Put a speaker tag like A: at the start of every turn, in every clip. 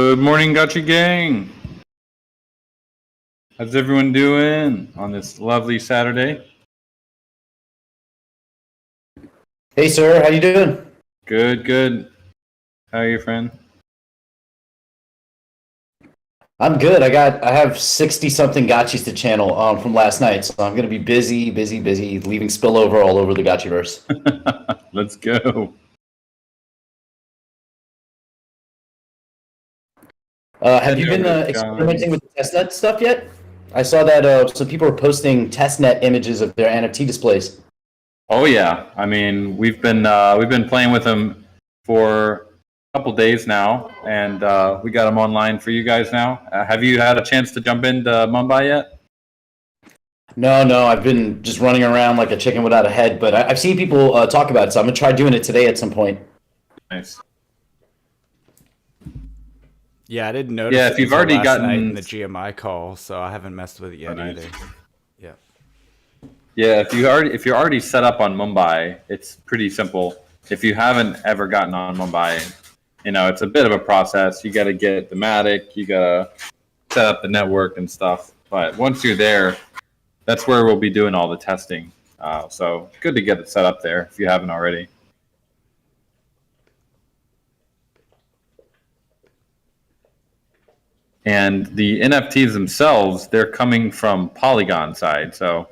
A: Good morning, Gotchi Gang. How's everyone doing on this lovely Saturday?
B: Hey, sir. How you doing?
A: Good. How are you, friend?
B: I'm good. I have 60 something gotchis to channel from last night, so I'm gonna be busy, leaving spillover all over the gotchiverse.
A: Let's go.
B: Have you been experimenting with the testnet stuff yet? I saw that some people are posting testnet images of their NFT displays.
A: Oh yeah, I mean we've been playing with them for a couple days now, and we got them online for you guys now. Have you had a chance to jump into Mumbai yet?
B: No, I've been just running around like a chicken without a head, but I've seen people talk about it, so I'm gonna try doing it today at some point.
A: Nice.
C: Yeah, I didn't notice.
A: Yeah, if you've already gotten
C: the GMI call, so I haven't messed with it yet either. Yeah.
A: Yeah, if you're already set up on Mumbai, it's pretty simple. If you haven't ever gotten on Mumbai, it's a bit of a process. You got to get the Matic, you got to set up the network and stuff. But once you're there, that's where we'll be doing all the testing. So good to get it set up there if you haven't already. And the NFTs themselves, they're coming from Polygon side. So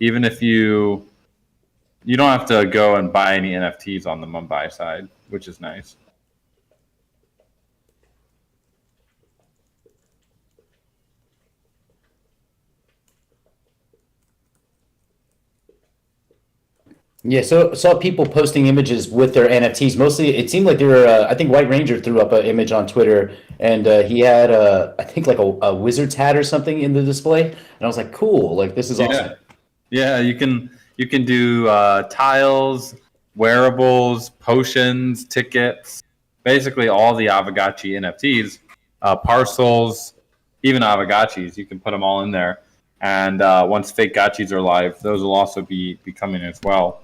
A: even if you don't have to go and buy any NFTs on the Mumbai side, which is nice.
B: Yeah, so saw people posting images with their NFTs. Mostly, it seemed like they were. I think White Ranger threw up an image on Twitter, and he had, I think, like a wizard's hat or something in the display. And I was like, "Cool! Like this is awesome."
A: Yeah, you can do tiles, wearables, potions, tickets, basically all the Aavegotchi NFTs, parcels, even Aavegotchis. You can put them all in there, and once fake gotchis are live, those will also be coming as well.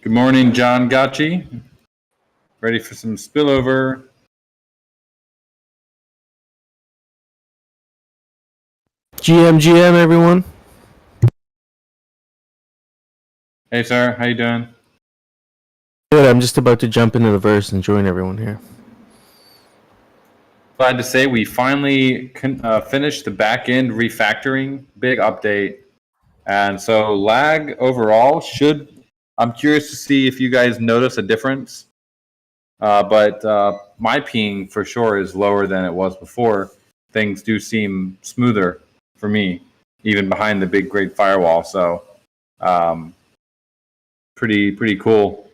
A: Good morning, John Gotchi. Ready for some spillover?
D: GM, everyone.
A: Hey, sir. How you doing?
D: Good. I'm just about to jump into the verse and join everyone here.
A: Glad to say we finally finished the back-end refactoring. Big update. And so lag overall I'm curious to see if you guys notice a difference. But my ping for sure is lower than it was before. Things do seem smoother for me, even behind the big great firewall. So pretty cool.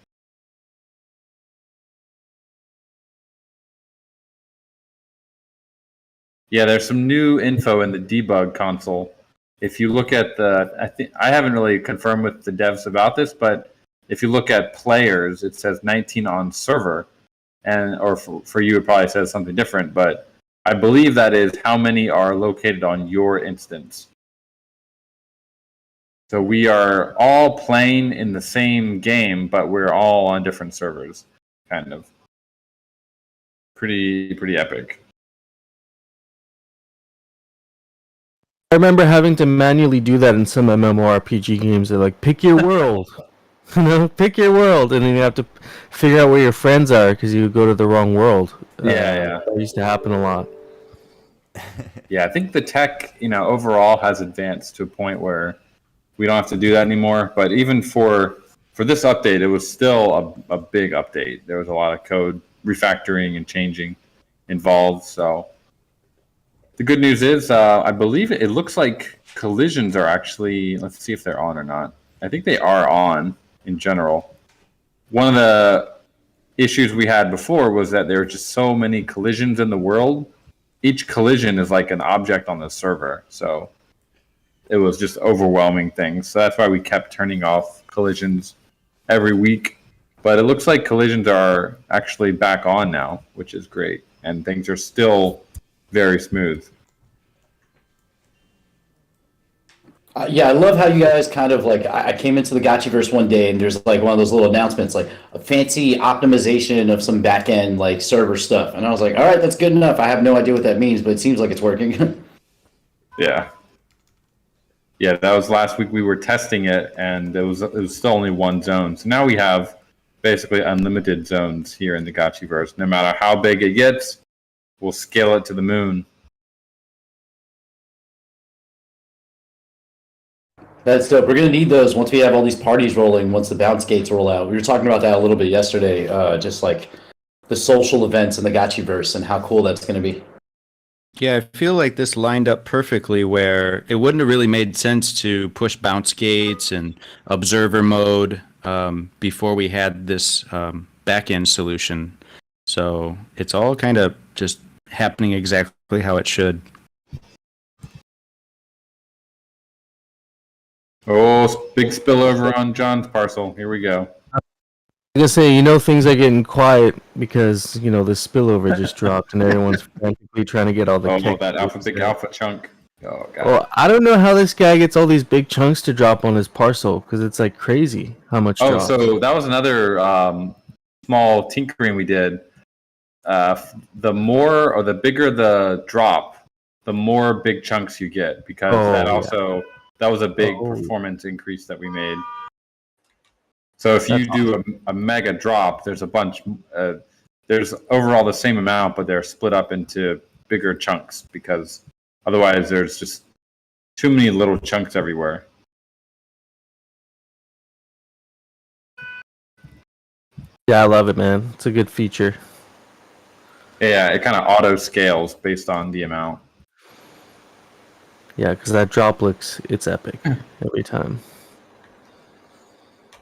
A: Yeah, there's some new info in the debug console. If you look at I haven't really confirmed with the devs about this, but if you look at players, it says 19 on server, or for you, it probably says something different, but I believe that is how many are located on your instance. So we are all playing in the same game, but we're all on different servers, kind of. Pretty epic.
D: I remember having to manually do that in some MMORPG games. They're like, pick your world. Pick your world, and then you have to figure out where your friends are because you go to the wrong world.
A: Yeah.
D: That used to happen a lot.
A: Yeah, I think the tech, overall has advanced to a point where we don't have to do that anymore. But even for this update, it was still a big update. There was a lot of code refactoring and changing involved. So the good news is, I believe it looks like collisions are actually, let's see if they're on or not. I think they are on in general. One of the issues we had before was that there were just so many collisions in the world. Each collision is like an object on the server. So it was just overwhelming things. So that's why we kept turning off collisions every week. But it looks like collisions are actually back on now, which is great. And things are still very smooth.
B: Yeah, I love how you guys kind of like. I came into the Gotchiverse one day, and there's like one of those little announcements, like a fancy optimization of some back end like server stuff, and I was like, all right, that's good enough. I have no idea what that means, but it seems like it's working.
A: Yeah. Yeah, that was last week. We were testing it, and it was still only one zone. So now we have basically unlimited zones here in the Gotchiverse. No matter how big it gets, we'll scale it to the moon.
B: That's dope. We're gonna need those once we have all these parties rolling. Once the bounce gates roll out, we were talking about that a little bit yesterday. Just like the social events in the Gotchiverse and how cool that's gonna be.
E: Yeah, I feel like this lined up perfectly where it wouldn't have really made sense to push bounce gates and observer mode before we had this back-end solution. So it's all kind of just happening exactly how it should.
A: Oh, big spillover on John's parcel. Here we go.
D: I'm gonna say, things are getting quiet because the spillover just dropped and everyone's frantically trying to get all the.
A: Oh, that big alpha chunk. Oh god.
D: Well, I don't know how this guy gets all these big chunks to drop on his parcel because it's like crazy how much.
A: Oh,
D: drops.
A: so that was another small tinkering we did. The more or the bigger the drop, the more big chunks you get because that was a big performance increase that we made. So if you do a mega drop, there's a bunch. There's overall the same amount, but they're split up into bigger chunks because otherwise there's just too many little chunks everywhere.
D: Yeah, I love it, man. It's a good feature.
A: Yeah, it kind of auto scales based on the amount.
D: Yeah, because that drop it's epic every time.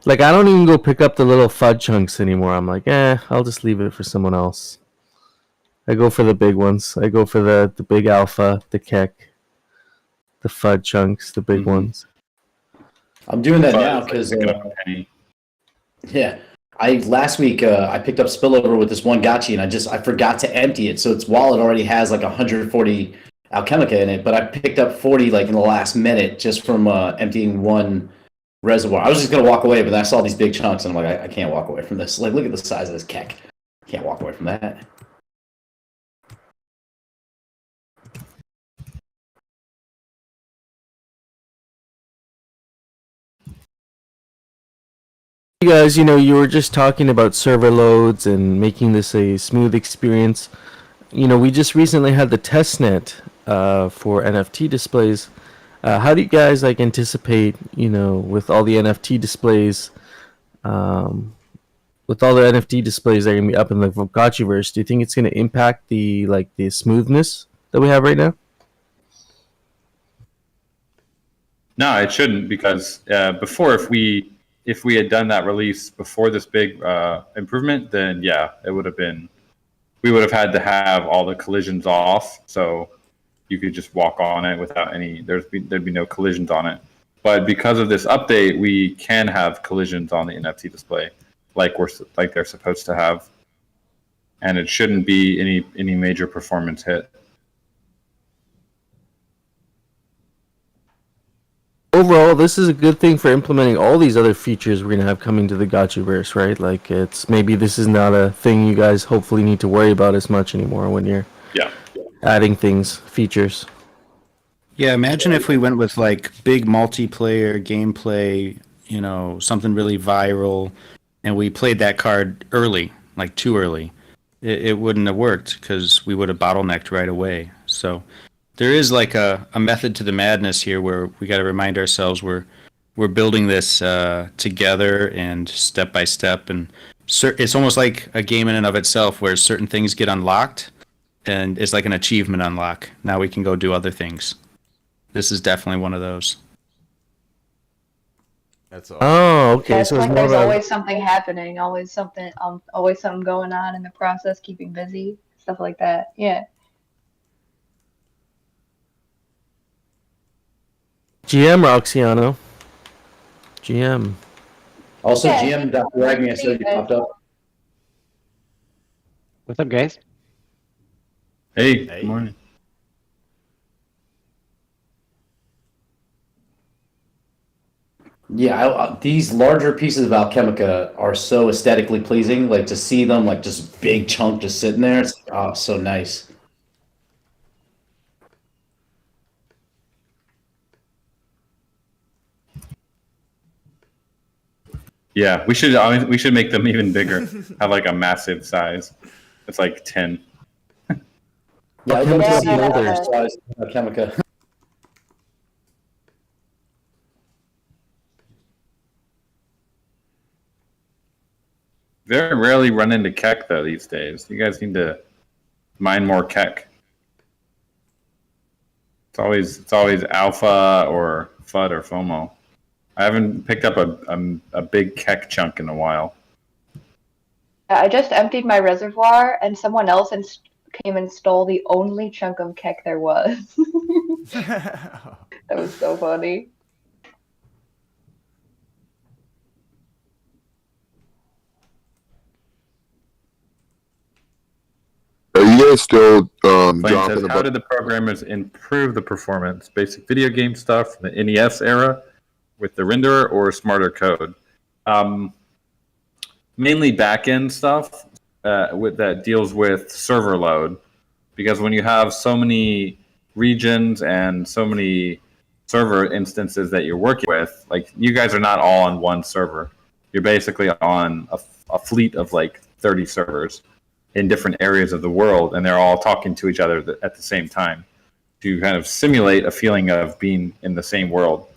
D: Like, I don't even go pick up the little FUD chunks anymore. I'm like, I'll just leave it for someone else. I go for the big ones. I go for the big alpha, the Keck, the FUD chunks, the big ones.
B: I'm doing that now because last week I picked up spillover with this one Gotchi and I forgot to empty it. So its wallet already has like 140 Alchemica in it, but I picked up 40 like in the last minute just from emptying one reservoir. I was just gonna walk away, but then I saw these big chunks and I'm like, I can't walk away from this. Like, look at the size of this Keck. Can't walk away from that.
D: You guys, you were just talking about server loads and making this a smooth experience. We just recently had the testnet for NFT displays. How do you guys anticipate, with all the NFT displays, that are gonna be up in the Gotchiverse? Do you think it's gonna impact the smoothness that we have right now?
A: No, it shouldn't because before, if we had done that release before this big improvement, then yeah, it would have been. We would have had to have all the collisions off, so you could just walk on it without any. There'd be no collisions on it. But because of this update, we can have collisions on the NFT display, like they're supposed to have, and it shouldn't be any major performance hit.
D: Overall, this is a good thing for implementing all these other features we're gonna have coming to the Gotchiverse, right? Like, maybe this is not a thing you guys hopefully need to worry about as much anymore when you're adding features.
E: Yeah, imagine if we went with like big multiplayer gameplay, something really viral, and we played that card early, like too early. It wouldn't have worked because we would have bottlenecked right away. So there is like a method to the madness here where we got to remind ourselves we're building this together and step by step, and it's almost like a game in and of itself where certain things get unlocked, and it's like an achievement unlock. Now we can go do other things. This is definitely one of those.
C: That's all.
D: Oh, okay.
F: It's
D: So it's
F: like
D: more
F: there's
D: about
F: always something happening, always something going on in the process, keeping busy, stuff like that. Yeah.
D: GM Roxiano. GM.
B: Also,
F: Yeah,
B: GM Dr. Ragni, I saw you popped up.
G: What's up, guys?
A: Hey, good morning.
B: Yeah, these larger pieces of Alchemica are so aesthetically pleasing. Like to see them, like just big chunk just sitting there. It's so nice.
A: Yeah, we should make them even bigger. Have like a massive size. It's like 10.
B: Yeah, I'd love to
D: Alchemica
B: see that
D: builders.
B: size of Alchemica.
A: Very rarely run into Keck though these days. You guys need to mine more Keck. It's always Alpha or FUD or FOMO. I haven't picked up a big Keck chunk in a while.
F: I just emptied my reservoir, and someone else came and stole the only chunk of Keck there was. That was so funny.
G: Are you guys still
A: Blaine says,
G: dropping
A: how did the programmers improve the performance? Basic video game stuff, the NES era, with the renderer, or smarter code? Mainly back-end stuff that deals with server load. Because when you have so many regions and so many server instances that you're working with, like you guys are not all on one server. You're basically on a fleet of like 30 servers in different areas of the world, and they're all talking to each other at the same time to kind of simulate a feeling of being in the same world,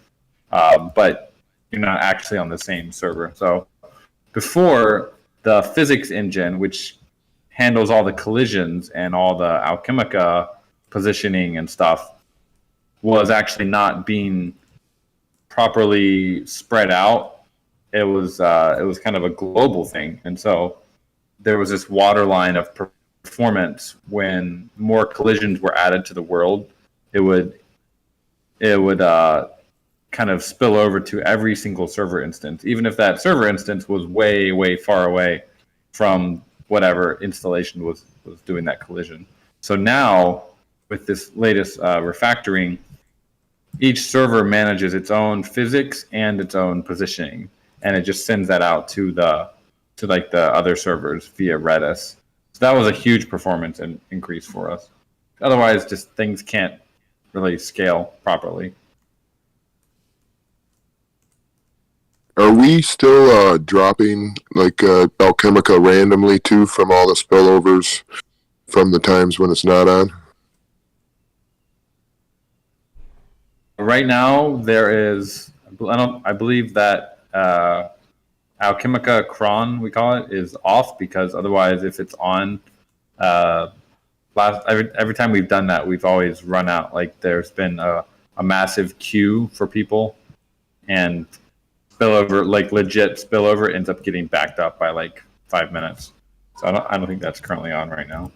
A: but you're not actually on the same server. So before, the physics engine, which handles all the collisions and all the Alchemica positioning and stuff, was actually not being properly spread out. It was kind of a global thing, and so there was this waterline of performance. When more collisions were added to the world, it would kind of spill over to every single server instance, even if that server instance was way far away from whatever installation was doing that collision. So now with this latest refactoring, each server manages its own physics and its own positioning, and it just sends that out to the other servers via Redis. So that was a huge performance increase for us. Otherwise, just things can't really scale properly.
G: Are we still dropping like Alchemica randomly too from all the spillovers from the times when it's not on?
A: Right now, there is. I believe that Alchemica cron, we call it, is off, because otherwise, if it's on, every time we've done that, we've always run out. Like there's been a massive queue for people, and spillover, like legit spillover, ends up getting backed up by like 5 minutes. So I don't think that's currently on right now.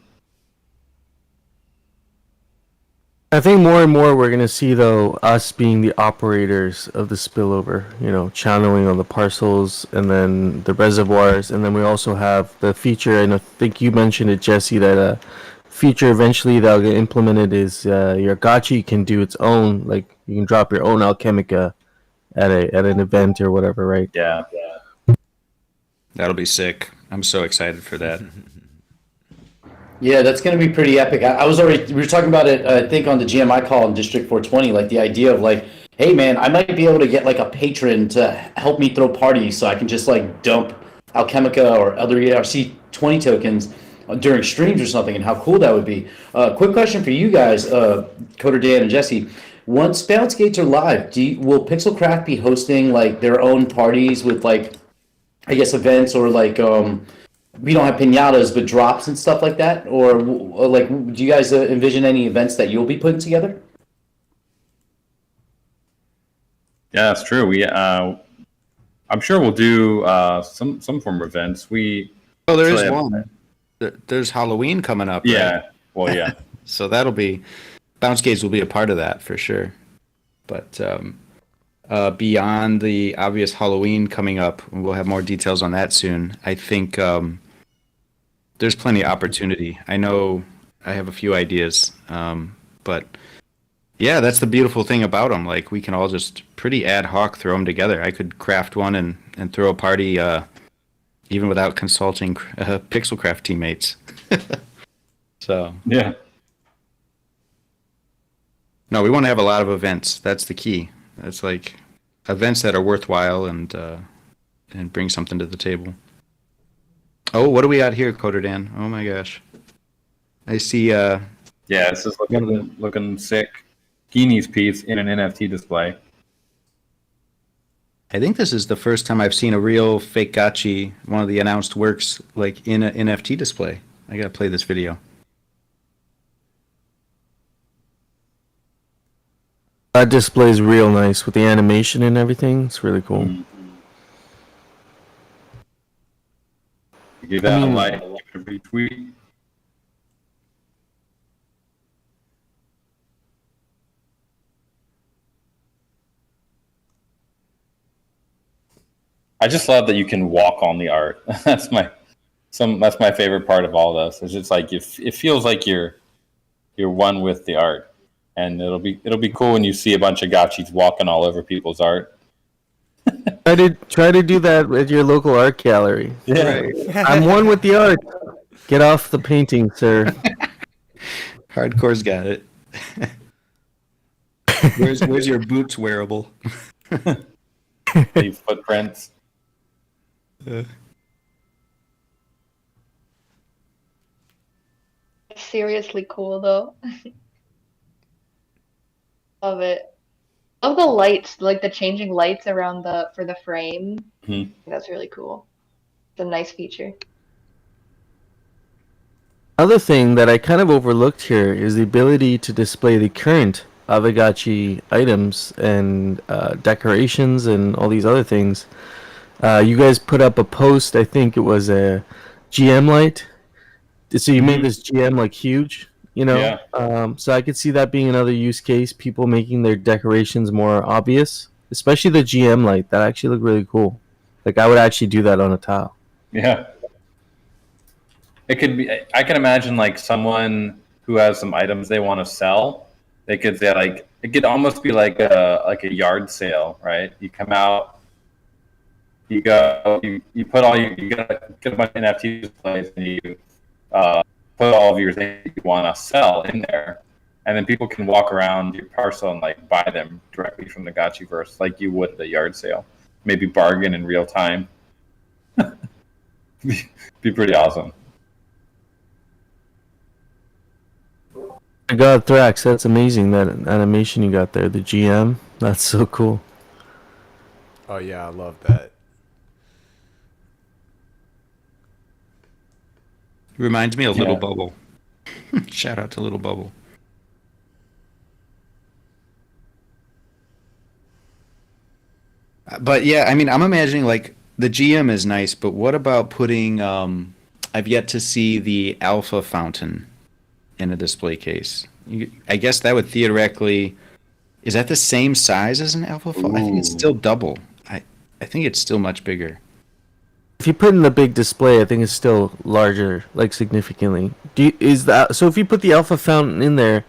D: I think more and more we're gonna see though us being the operators of the spillover, channeling on the parcels and then the reservoirs, and then we also have the feature, and I think you mentioned it, Jesse, that feature eventually that'll get implemented is your Gotchi can do its own, like you can drop your own Alchemica at an event or whatever, right?
A: Yeah.
E: That'll be sick. I'm so excited for that.
B: Yeah, that's going to be pretty epic. We were talking about it, I think, on the GMI call in District 420, like the idea of like, hey man, I might be able to get like a patron to help me throw parties so I can just like dump Alchemica or other ERC20 tokens during streams or something, and how cool that would be. Quick question for you guys, Coder Dan and Jesse. Once Bounce Gates are live, will Pixelcraft be hosting like their own parties with like, I guess, events, or like we don't have pinatas but drops and stuff like that, or like do you guys envision any events that you'll be putting together?
A: Yeah, that's true. I'm sure we'll do some form of events.
E: There's one. There's Halloween coming up.
A: Yeah.
E: Right?
A: Well, yeah.
E: So that'll be Bounce Gates will be a part of that for sure. But beyond the obvious Halloween coming up, we'll have more details on that soon. I think there's plenty of opportunity. I know I have a few ideas, but Yeah, that's the beautiful thing about them. Like, we can all just pretty ad hoc throw them together. I could craft one and throw a party even without consulting Pixelcraft teammates. So,
A: Yeah.
E: no, we want to have a lot of events. That's the key. That's like events that are worthwhile and bring something to the table. Oh, what do we got here, Coder Dan? Oh my gosh. I see
A: Yeah, this is looking sick. Guinea's piece in an NFT display.
E: I think this is the first time I've seen a real fake gotchi, one of the announced works, like in an NFT display. I gotta play this video.
D: That display is real nice with the animation and everything. It's really cool.
A: Give that a like, give it a retweet. I just love that you can walk on the art. That's my favorite part of all this. It's just like it feels like you're one with the art, and it'll be cool when you see a bunch of gotchis walking all over people's art.
D: Try to do that at your local art gallery.
A: Yeah.
E: Right.
D: I'm one with the art. Get off the painting, sir.
E: Hardcore's got it. Where's your boots wearable?
A: Leave footprints.
F: Seriously cool though. Love it. Love the lights, like the changing lights around for the frame.
A: Mhm.
F: That's really cool. It's a nice feature.
D: Other thing that I kind of overlooked here is the ability to display the current Aavegotchi items and decorations and all these other things. You guys put up a post, I think it was a GM light. So you made this GM like huge, you know?
A: Yeah.
D: So I could see that being another use case, people making their decorations more obvious, especially the GM light. That actually looked really cool. Like I would actually do that on a tile.
A: Yeah. It could be. I can imagine like someone who has some items they want to sell. They could say like it could almost be like a yard sale, right? You come out, you go, you put all you get a bunch of NFT displays, and you put all of your things you want to sell in there, and then people can walk around your parcel and like buy them directly from the Gotchiverse, like you would at a yard sale. Maybe bargain in real time. Be pretty awesome.
D: My God, Thrax, that's amazing, that animation you got there, the GM. That's so cool.
C: Oh yeah, I love that.
E: Reminds me of
A: Yeah.
E: Little Bubble. Shout out to Little Bubble. But yeah, I mean, I'm imagining like the GM is nice, but what about putting? I've yet to see the alpha fountain in a display case. I guess that would theoretically. Is that the same size as an alpha fountain? I think it's
A: Ooh.
E: still double. I think it's still much bigger.
D: If you put in the big display, I think it's still larger, like significantly. So if you put the alpha fountain in there,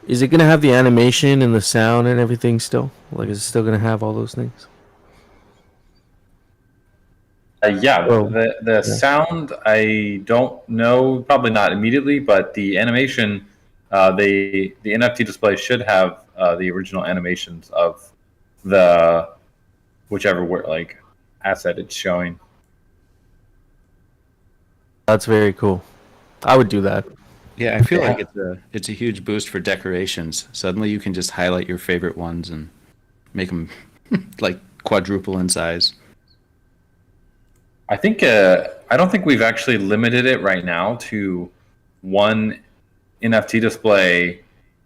D: is it gonna have the animation and the sound and everything still? Like, is it still gonna have all those things?
A: Yeah,
D: Oh,
A: the sound I don't know, probably not immediately, but the animation, the NFT display should have the original animations of the whichever asset it's showing.
D: That's very cool. I would do that.
E: Yeah, I feel like it's a huge boost for decorations. Suddenly you can just highlight your favorite ones and make them like quadruple in size.
A: I think I don't think we've actually limited it right now to one NFT display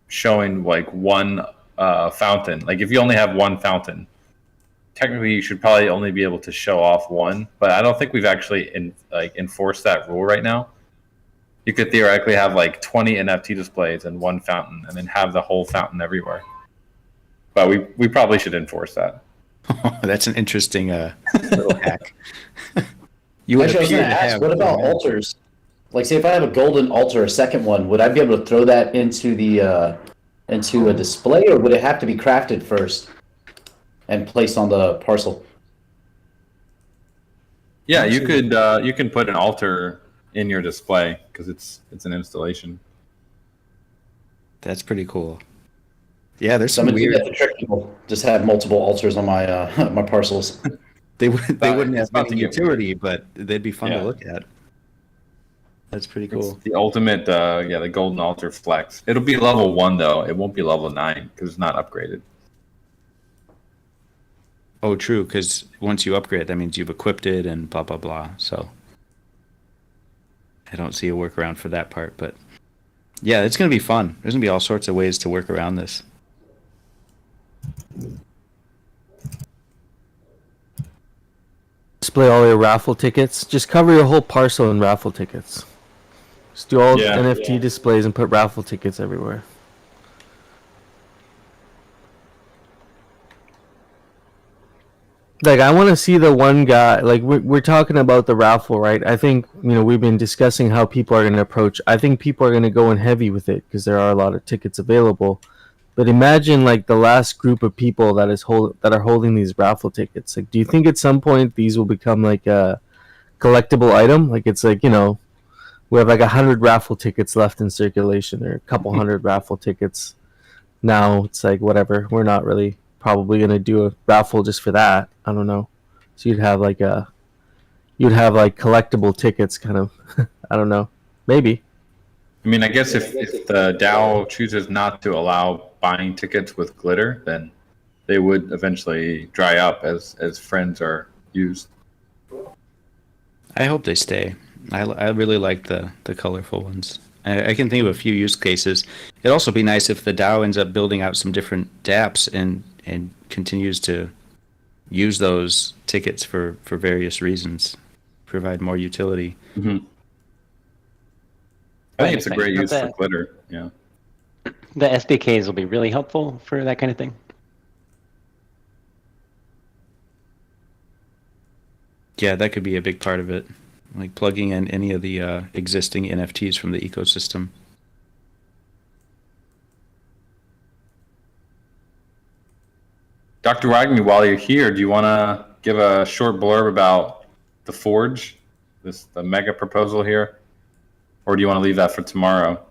A: showing like one fountain. Like if you only have one fountain, technically you should probably only be able to show off one. But I don't think we've actually enforced that rule right now. You could theoretically have like 20 NFT displays and one fountain, and then have the whole fountain everywhere. But we probably should enforce that.
E: That's an interesting little hack. You would
B: Actually, I was
E: appear
B: going
E: to
B: to ask,
E: have
B: what about altars? Like, say if I have a golden altar, a second one, would I be able to throw that into the into a display, or would it have to be crafted first and placed on the parcel?
A: Yeah, you can put an altar in your display because it's an installation.
E: That's pretty cool. Yeah, there's
B: So
E: some
B: I'm gonna do
E: weird.
B: that to trick people. Just have multiple altars on my my parcels.
E: They wouldn't
A: It's
E: have
A: about to
E: any
A: get
E: utility, but they'd be fun
A: Yeah.
E: to look at. That's pretty
A: It's
E: cool.
A: the ultimate, the golden altar flex. It'll be level 1 though. It won't be level 9 because it's not upgraded.
E: Oh, true. Because once you upgrade, that means you've equipped it and blah blah blah. So I don't see a workaround for that part, but yeah, it's gonna be fun. There's gonna be all sorts of ways to work around this.
D: Display all your raffle tickets. Just cover your whole parcel in raffle tickets. Just do all
A: Yeah.
D: NFT displays and put raffle tickets everywhere. Like, I want to see the one guy. Like, we're talking about the raffle, right? I think, we've been discussing how people are going to approach. I think people are going to go in heavy with it because there are a lot of tickets available. But imagine, like, the last group of people that are holding these raffle tickets. Like, do you think at some point these will become like a collectible item? Like, it's like, we have like 100 raffle tickets left in circulation, or a couple hundred raffle tickets. Now it's like, whatever. We're not really probably gonna do a raffle just for that. I don't know. So you'd have like collectible tickets, kind of. I don't know. Maybe.
A: I mean, I guess if the DAO chooses not to allow buying tickets with glitter, then they would eventually dry up as friends are used.
E: I hope they stay. I really like the colorful ones. I can think of a few use cases. It'd also be nice if the DAO ends up building out some different dApps and continues to use those tickets for various reasons, provide more utility.
A: Mm-hmm. I think it's a great use for glitter. Yeah.
H: The SDKs will be really helpful for that kind of thing.
E: Yeah, that could be a big part of it. Like plugging in any of the existing NFTs from the ecosystem.
A: Dr. Wagner, while you're here, do you want to give a short blurb about the Forge, the mega proposal here? Or do you want to leave that for tomorrow?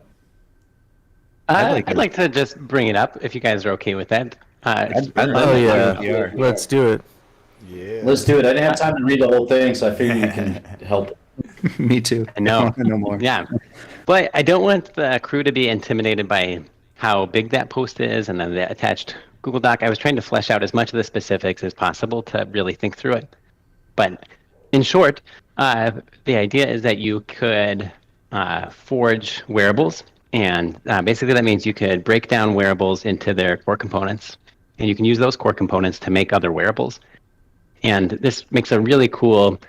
H: I'd like to just bring it up if you guys are okay with that.
D: Oh yeah, let's do it.
C: Yeah.
B: Let's do it. I didn't have time to read the whole thing, so I figured you can help.
E: Me too.
H: I know.
E: No more.
H: Yeah, but I don't want the crew to be intimidated by how big that post is and then the attached Google Doc. I was trying to flesh out as much of the specifics as possible to really think through it. But in short, the idea is that you could forge wearables, and basically that means you could break down wearables into their core components, and you can use those core components to make other wearables. And this makes a really cool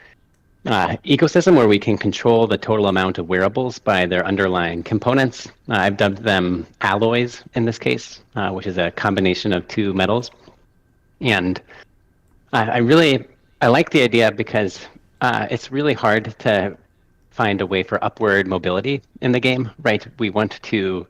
H: ecosystem where we can control the total amount of wearables by their underlying components. I've dubbed them alloys in this case, which is a combination of two metals. And I like the idea because it's really hard to find a way for upward mobility in the game, right? We want to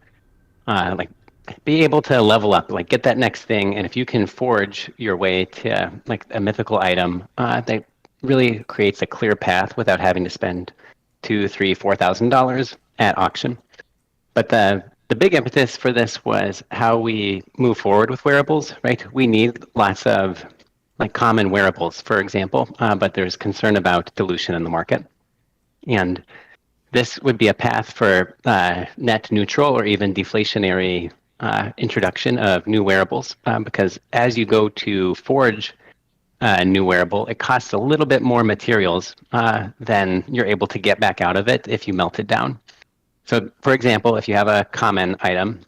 H: be able to level up, get that next thing. And if you can forge your way to a mythical item, that really creates a clear path without having to spend $2,000, $3,000, $4,000 at auction. But the big impetus for this was how we move forward with wearables, right? We need lots of common wearables, for example, but there's concern about dilution in the market. And this would be a path for net neutral or even deflationary introduction of new wearables, because as you go to forge a new wearable, it costs a little bit more materials than you're able to get back out of it if you melt it down. So, for example, if you have a common item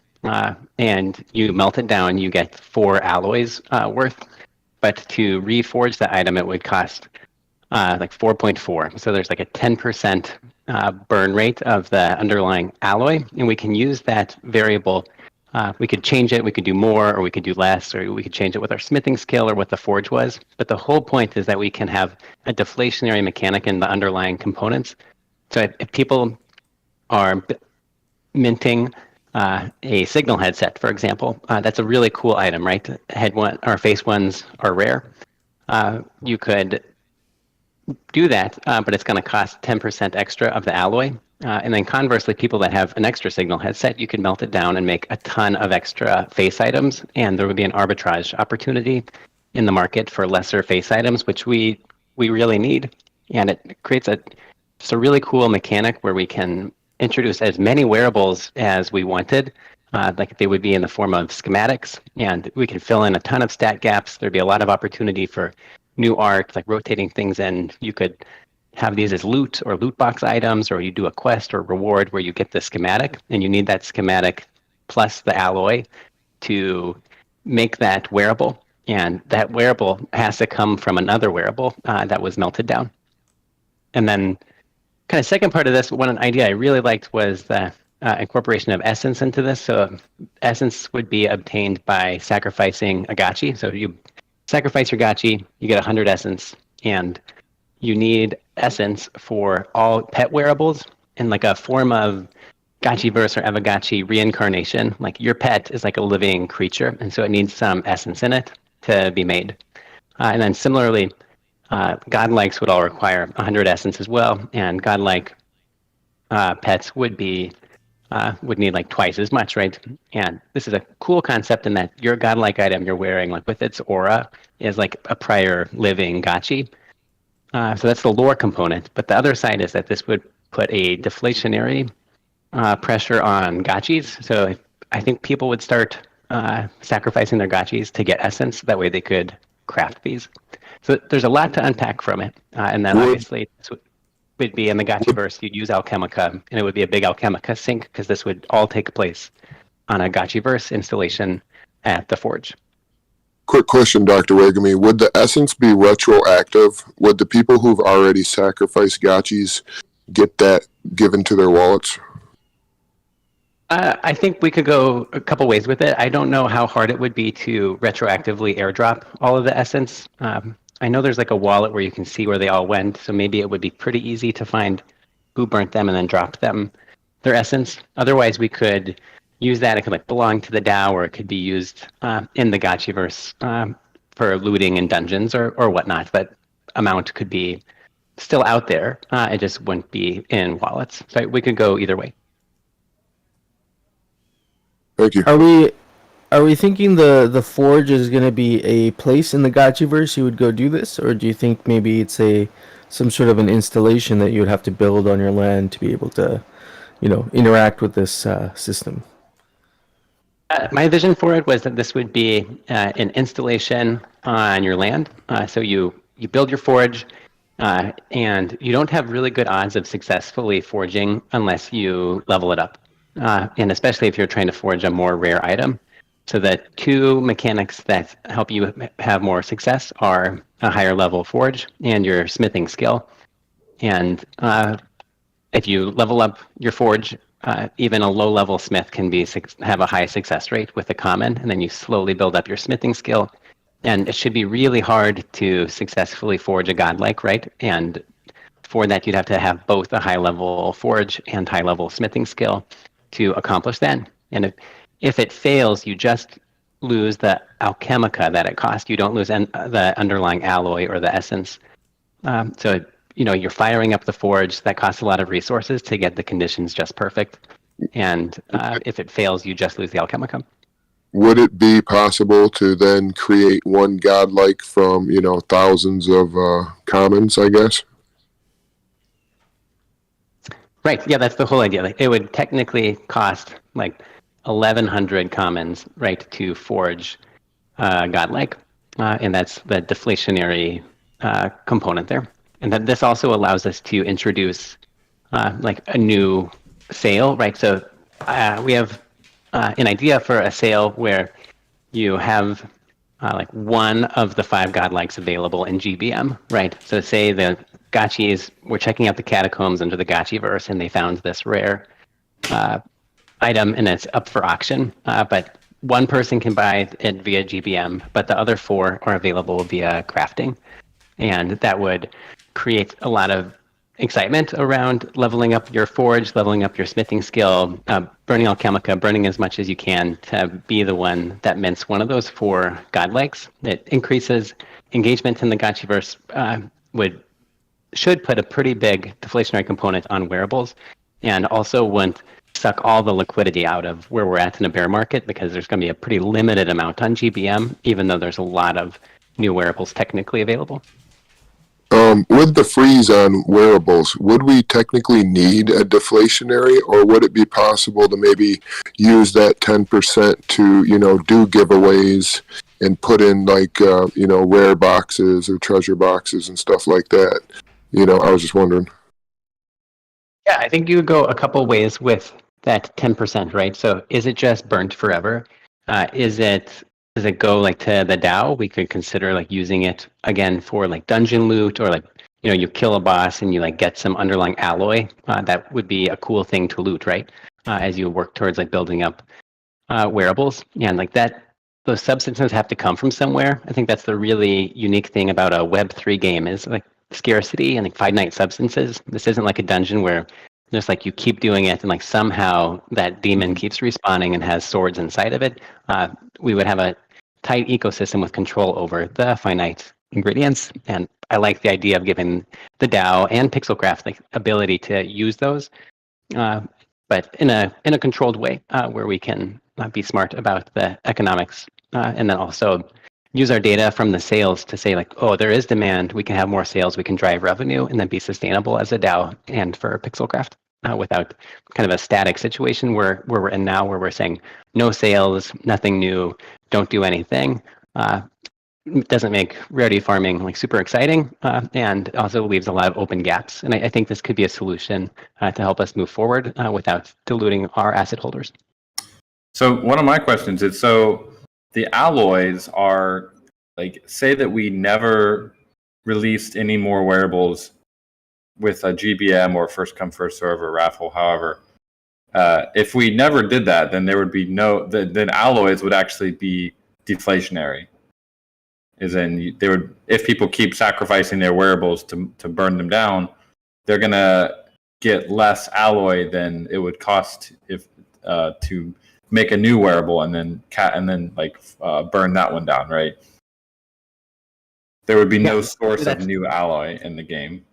H: and you melt it down, you get 4 alloys worth. But to reforge the item, it would cost 4.4. So there's a 10% burn rate of the underlying alloy, and we can use that variable. We could change it, we could do more, or we could do less, or we could change it with our smithing skill or what the forge was. But the whole point is that we can have a deflationary mechanic in the underlying components. So if people are minting a signal headset, for example. That's a really cool item, right? Head one or face ones are rare. You could do that, but it's going to cost 10% extra of the alloy. And then conversely, people that have an extra signal headset, you can melt it down and make a ton of extra face items, and there would be an arbitrage opportunity in the market for lesser face items, which we really need. And it creates just a really cool mechanic where we can introduce as many wearables as we wanted, like they would be in the form of schematics, and we can fill in a ton of stat gaps. There'd be a lot of opportunity for new art, like rotating things, and you could have these as loot or loot box items, or you do a quest or reward where you get the schematic, and you need that schematic plus the alloy to make that wearable. And that wearable has to come from another wearable that was melted down. And then kind of second part of this, one idea I really liked was the incorporation of essence into this. So essence would be obtained by sacrificing a gachi. So you sacrifice your gachi, you get 100 essence, and you need essence for all pet wearables in like a form of Gachiverse or Aavegotchi reincarnation. Like your pet is like a living creature, and so it needs some essence in it to be made. And then similarly, godlikes would all require 100 essence as well, and godlike pets would need like twice as much, right? And this is a cool concept in that your godlike item you're wearing, like with its aura, is like a prior living gachi. So that's the lore component. But the other side is that this would put a deflationary pressure on gachis. So I think people would start sacrificing their gachis to get essence. That way they could craft these. So there's a lot to unpack from it. And then obviously this would be in the Gachiverse, you'd use Alchemica, and it would be a big Alchemica sync because this would all take place on a Gachiverse installation at the Forge.
G: Quick question, Dr. Wagami. Would the essence be retroactive? Would the people who've already sacrificed gachis get that given to their wallets?
H: I think we could go a couple ways with it. I don't know how hard it would be to retroactively airdrop all of the essence. I know there's like a wallet where you can see where they all went, so maybe it would be pretty easy to find who burnt them and then drop them their essence. Otherwise, we could use that. It could like belong to the DAO, or it could be used in the Gachiverse for looting in dungeons or whatnot. But amount could be still out there. It just wouldn't be in wallets. So we could go either way.
G: Thank you.
D: Are we thinking the Forge is going to be a place in the Gachiverse you would go do this, or do you think maybe it's some sort of an installation that you would have to build on your land to be able to, interact with this system?
H: My vision for it was that this would be an installation on your land. So you build your forge, and you don't have really good odds of successfully forging unless you level it up. And especially if you're trying to forge a more rare item. So the two mechanics that help you have more success are a higher level forge and your smithing skill. And if you level up your forge, even a low level smith can have a high success rate with a common, and then you slowly build up your smithing skill. And it should be really hard to successfully forge a godlike, right? And for that, you'd have to have both a high level forge and high level smithing skill to accomplish that. And if it fails, you just lose the alchemica that it cost. You don't lose the underlying alloy or the essence. So you're firing up the forge. That costs a lot of resources to get the conditions just perfect. And if it fails, you just lose the alchemica.
G: Would it be possible to then create one godlike from, thousands of commons, I guess?
H: Right. Yeah, that's the whole idea. Like, it would technically cost like 1,100 commons, right, to forge godlike, and that's the deflationary component there. And then this also allows us to introduce like a new sale, right? So we have an idea for a sale where you have like one of the 5 godlikes available in GBM, right? So say the gachis were checking out the catacombs under the Gachiverse, and they found this rare item, and it's up for auction. But one person can buy it via GBM, but the other 4 are available via crafting. And that would create a lot of excitement around leveling up your forge, leveling up your smithing skill, burning alchemica, burning as much as you can to be the one that mints one of those 4 godlikes. It increases engagement in the Gotchiverse, should put a pretty big deflationary component on wearables, and also wouldn't suck all the liquidity out of where we're at in a bear market, because there's going to be a pretty limited amount on GBM, even though there's a lot of new wearables technically available.
G: With the freeze on wearables, would we technically need a deflationary, or would it be possible to maybe use that 10% to, do giveaways and put in like, rare boxes or treasure boxes and stuff like that? I was just wondering.
H: Yeah, I think you would go a couple ways with that 10%, right? So is it just burnt forever? Does it go like to the DAO? We could consider like using it again for like dungeon loot, or like, you kill a boss and you like get some underlying alloy. That would be a cool thing to loot, right? As you work towards like building up wearables. Yeah, and like that, those substances have to come from somewhere. I think that's the really unique thing about a Web3 game, is like scarcity and like finite substances. This isn't like a dungeon where just like you keep doing it and like somehow that demon keeps respawning and has swords inside of it. We would have a tight ecosystem with control over the finite ingredients, and I like the idea of giving the DAO and Pixelcraft the ability to use those, but in a controlled way, where we can be smart about the economics, and then also use our data from the sales to say like, oh, there is demand, we can have more sales, we can drive revenue, and then be sustainable as a DAO and for Pixelcraft, without kind of a static situation where we're in now, where we're saying no sales, nothing new, don't do anything. Doesn't make rarity farming like super exciting, and also leaves a lot of open gaps. And I think this could be a solution to help us move forward without diluting our asset holders.
A: So one of my questions is, so the alloys are like, say that we never released any more wearables with a GBM or first come first serve or raffle, however, if we never did that, then there would be then alloys would actually be deflationary. Is in they would, if people keep sacrificing their wearables to burn them down, they're gonna get less alloy than it would cost if to make a new wearable and then burn that one down, right? There would be no source of new alloy in the game.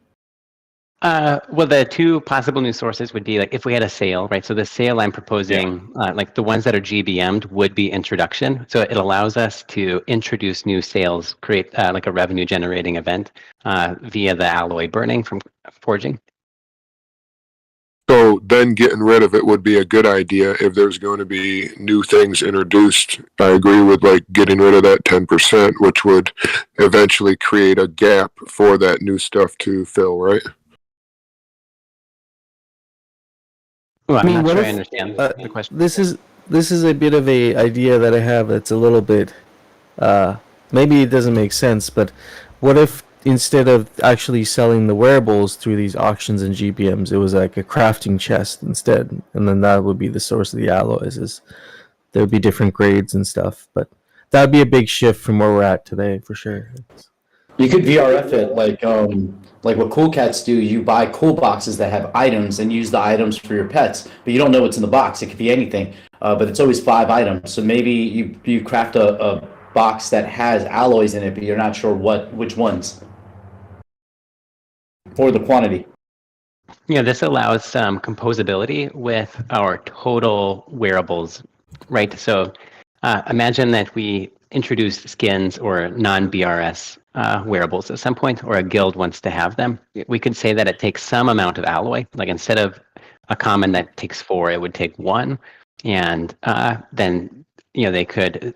H: Well, the 2 possible new sources would be like if we had a sale, right? So the sale I'm proposing, like the ones that are GBM'd, would be introduction. So it allows us to introduce new sales, create like a revenue generating event via the alloy burning from forging.
G: So then getting rid of it would be a good idea if there's going to be new things introduced. I agree with like getting rid of that 10%, which would eventually create a gap for that new stuff to fill, right?
H: Well, I'm not
D: what
H: sure
D: if,
H: I understand the question.
D: This is a bit of a idea that I have that's a little bit, maybe it doesn't make sense, but what if instead of actually selling the wearables through these auctions and GBMs, it was like a crafting chest instead, and then that would be the source of the alloys. Is there would be different grades and stuff, but that would be a big shift from where we're at today for sure.
B: You could VRF it like what Cool Cats do. You buy cool boxes that have items and use the items for your pets, but you don't know what's in the box. It could be anything, but it's always 5 items. So maybe you craft a box that has alloys in it, but you're not sure which ones or the quantity.
H: Yeah, this allows some composability with our total wearables, right? So imagine that we introduce skins or non-BRS wearables at some point, or a guild wants to have them. We could say that it takes some amount of alloy, like instead of a common that takes 4, it would take 1, and then they could,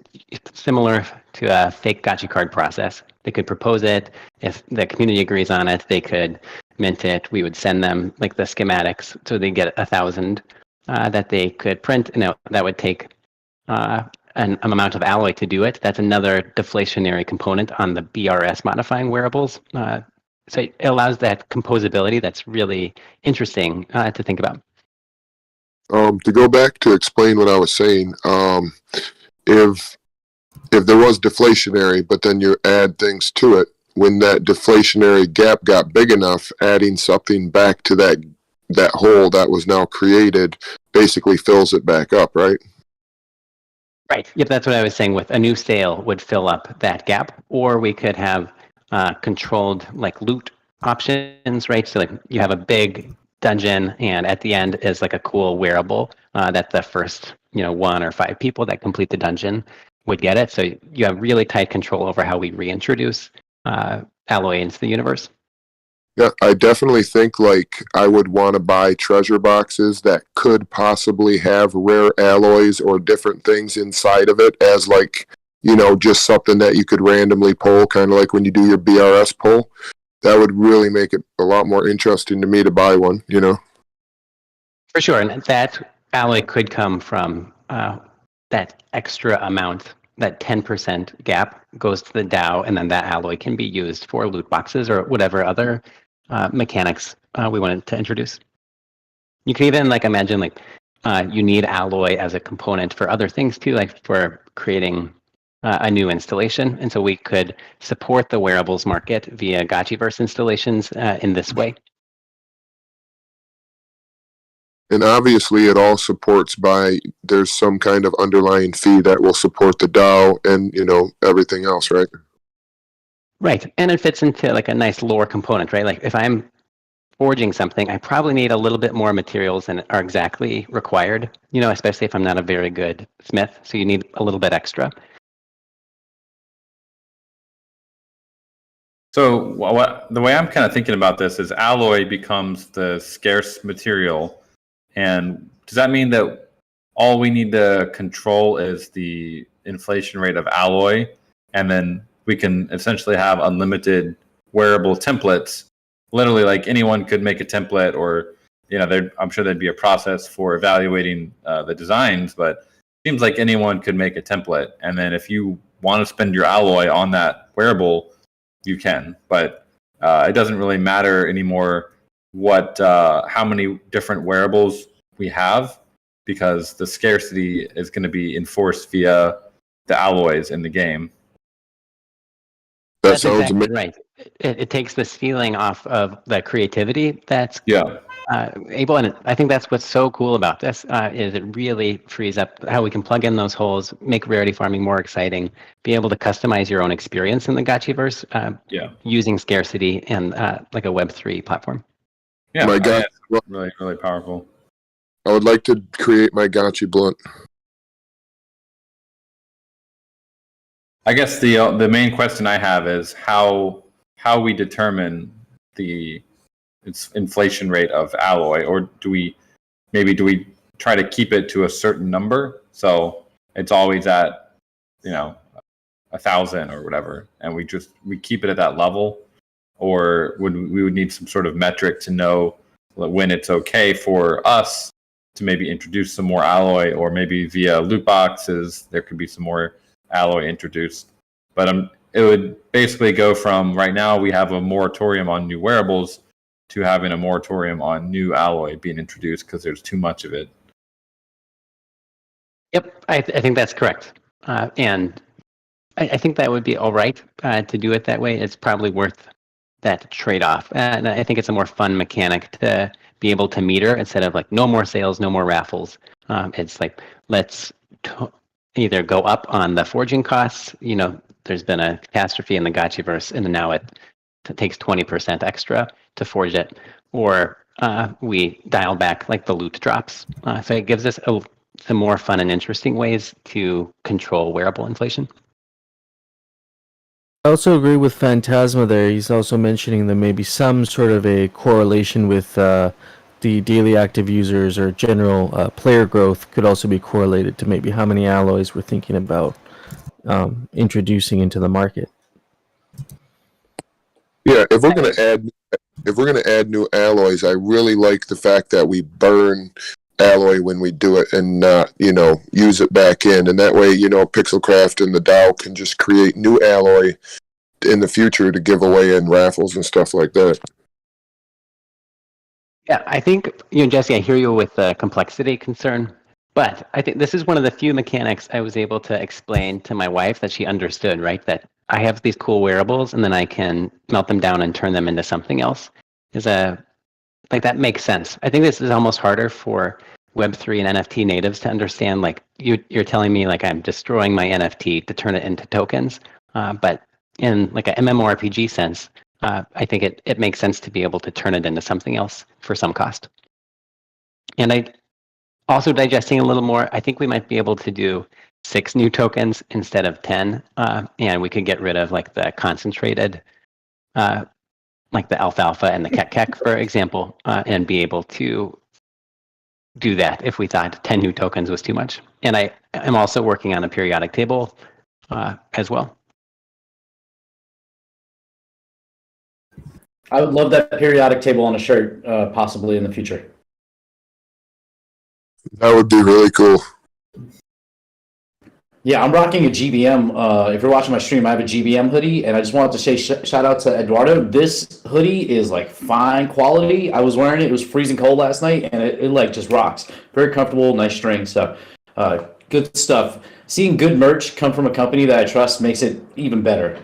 H: similar to a fake gacha card process, they could propose it. If the community agrees on it, they could mint it. We would send them like the schematics, so they get 1,000 that they could print, and that would take an amount of alloy to do it. That's another deflationary component on the BRS modifying wearables. So it allows that composability that's really interesting to think about.
G: To go back to explain what I was saying, if there was deflationary, but then you add things to it, when that deflationary gap got big enough, adding something back to that hole that was now created basically fills it back up, right?
H: Right. Yep, that's what I was saying. With a new sale would fill up that gap, or we could have controlled like loot options, right? So like you have a big dungeon, and at the end is like a cool wearable that the first 1 or 5 people that complete the dungeon would get it. So you have really tight control over how we reintroduce alloy into the universe.
G: Yeah, I definitely think like I would want to buy treasure boxes that could possibly have rare alloys or different things inside of it as like, just something that you could randomly pull, kind of like when you do your BRS pull. That would really make it a lot more interesting to me to buy one,
H: For sure, and that alloy could come from that extra amount. That 10% gap goes to the DAO, and then that alloy can be used for loot boxes or whatever other mechanics we wanted to introduce. You can even imagine you need alloy as a component for other things too, like for creating a new installation. And so we could support the wearables market via Gotchiverse installations in this way.
G: And obviously it all supports there's some kind of underlying fee that will support the DAO and, everything else, right? Right.
H: And it fits into a nice lore component, right? Like if I'm forging something, I probably need a little bit more materials than are exactly required, especially if I'm not a very good smith. So you need a little bit extra.
A: So the way I'm kind of thinking about this is alloy becomes the scarce material. And does that mean that all we need to control is the inflation rate of alloy, and then we can essentially have unlimited wearable templates? Literally, anyone could make a template, or I'm sure there'd be a process for evaluating the designs, but it seems like anyone could make a template. And then if you want to spend your alloy on that wearable, you can. But it doesn't really matter anymore how many different wearables we have, because the scarcity is going to be enforced via the alloys in the game.
H: That's exactly right. It takes this feeling off of the creativity that's able, and I think that's what's so cool about this is it really frees up how we can plug in those holes, make rarity farming more exciting, be able to customize your own experience in the Gotchiverse using scarcity and like a Web3 platform.
A: Yeah, my God, really, really powerful.
G: I would like to create my Gotchi blunt.
A: I guess the main question I have is how we determine the inflation rate of alloy, or do we try to keep it to a certain number, so it's always at 1,000 or whatever, and we keep it at that level, or we would need some sort of metric to know when it's okay for us to maybe introduce some more alloy, or maybe via loot boxes there could be some more alloy introduced. But it would basically go from, right now we have a moratorium on new wearables to having a moratorium on new alloy being introduced because there's too much of it.
H: Yep, I think that's correct. And I think that would be all right to do it that way. It's probably worth that trade-off. And I think it's a more fun mechanic to be able to meter instead of no more sales, no more raffles. It's let's either go up on the forging costs. There's been a catastrophe in the Gotchiverse, and now it takes 20% extra to forge it, or we dial back the loot drops. So it gives us some more fun and interesting ways to control wearable inflation.
D: I also agree with Phantasma there. He's also mentioning that maybe some sort of a correlation with the daily active users or general player growth could also be correlated to maybe how many alloys we're thinking about introducing into the market.
G: Yeah, if we're gonna add new alloys, I really like the fact that we burn alloy when we do it and not, use it back in, and that way, Pixelcraft and the DAO can just create new alloy in the future to give away in raffles and stuff like that.
H: Yeah, I think, Jesse, I hear you with the complexity concern, but I think this is one of the few mechanics I was able to explain to my wife that she understood, right? That I have these cool wearables, and then I can melt them down and turn them into something else. Like that makes sense. I think this is almost harder for Web3 and NFT natives to understand. Like you're telling me like I'm destroying my NFT to turn it into tokens, but in like a MMORPG sense, I think it makes sense to be able to turn it into something else for some cost. And I also digesting a little more, I think we might be able to do 6 new tokens instead of 10, and we could get rid of like the concentrated, like the alfalfa and the kek, for example, and be able to do that if we thought 10 new tokens was too much. And I am also working on a periodic table as well.
B: I would love that periodic table on a shirt, possibly in the future.
G: That would be really cool.
B: Yeah, I'm rocking a GBM. If you're watching my stream, I have a GBM hoodie, and I just wanted to say shout out to Eduardo. This hoodie is like fine quality. I was wearing it. It was freezing cold last night, and it like just rocks. Very comfortable, nice string. So good stuff. Seeing good merch come from a company that I trust makes it even better.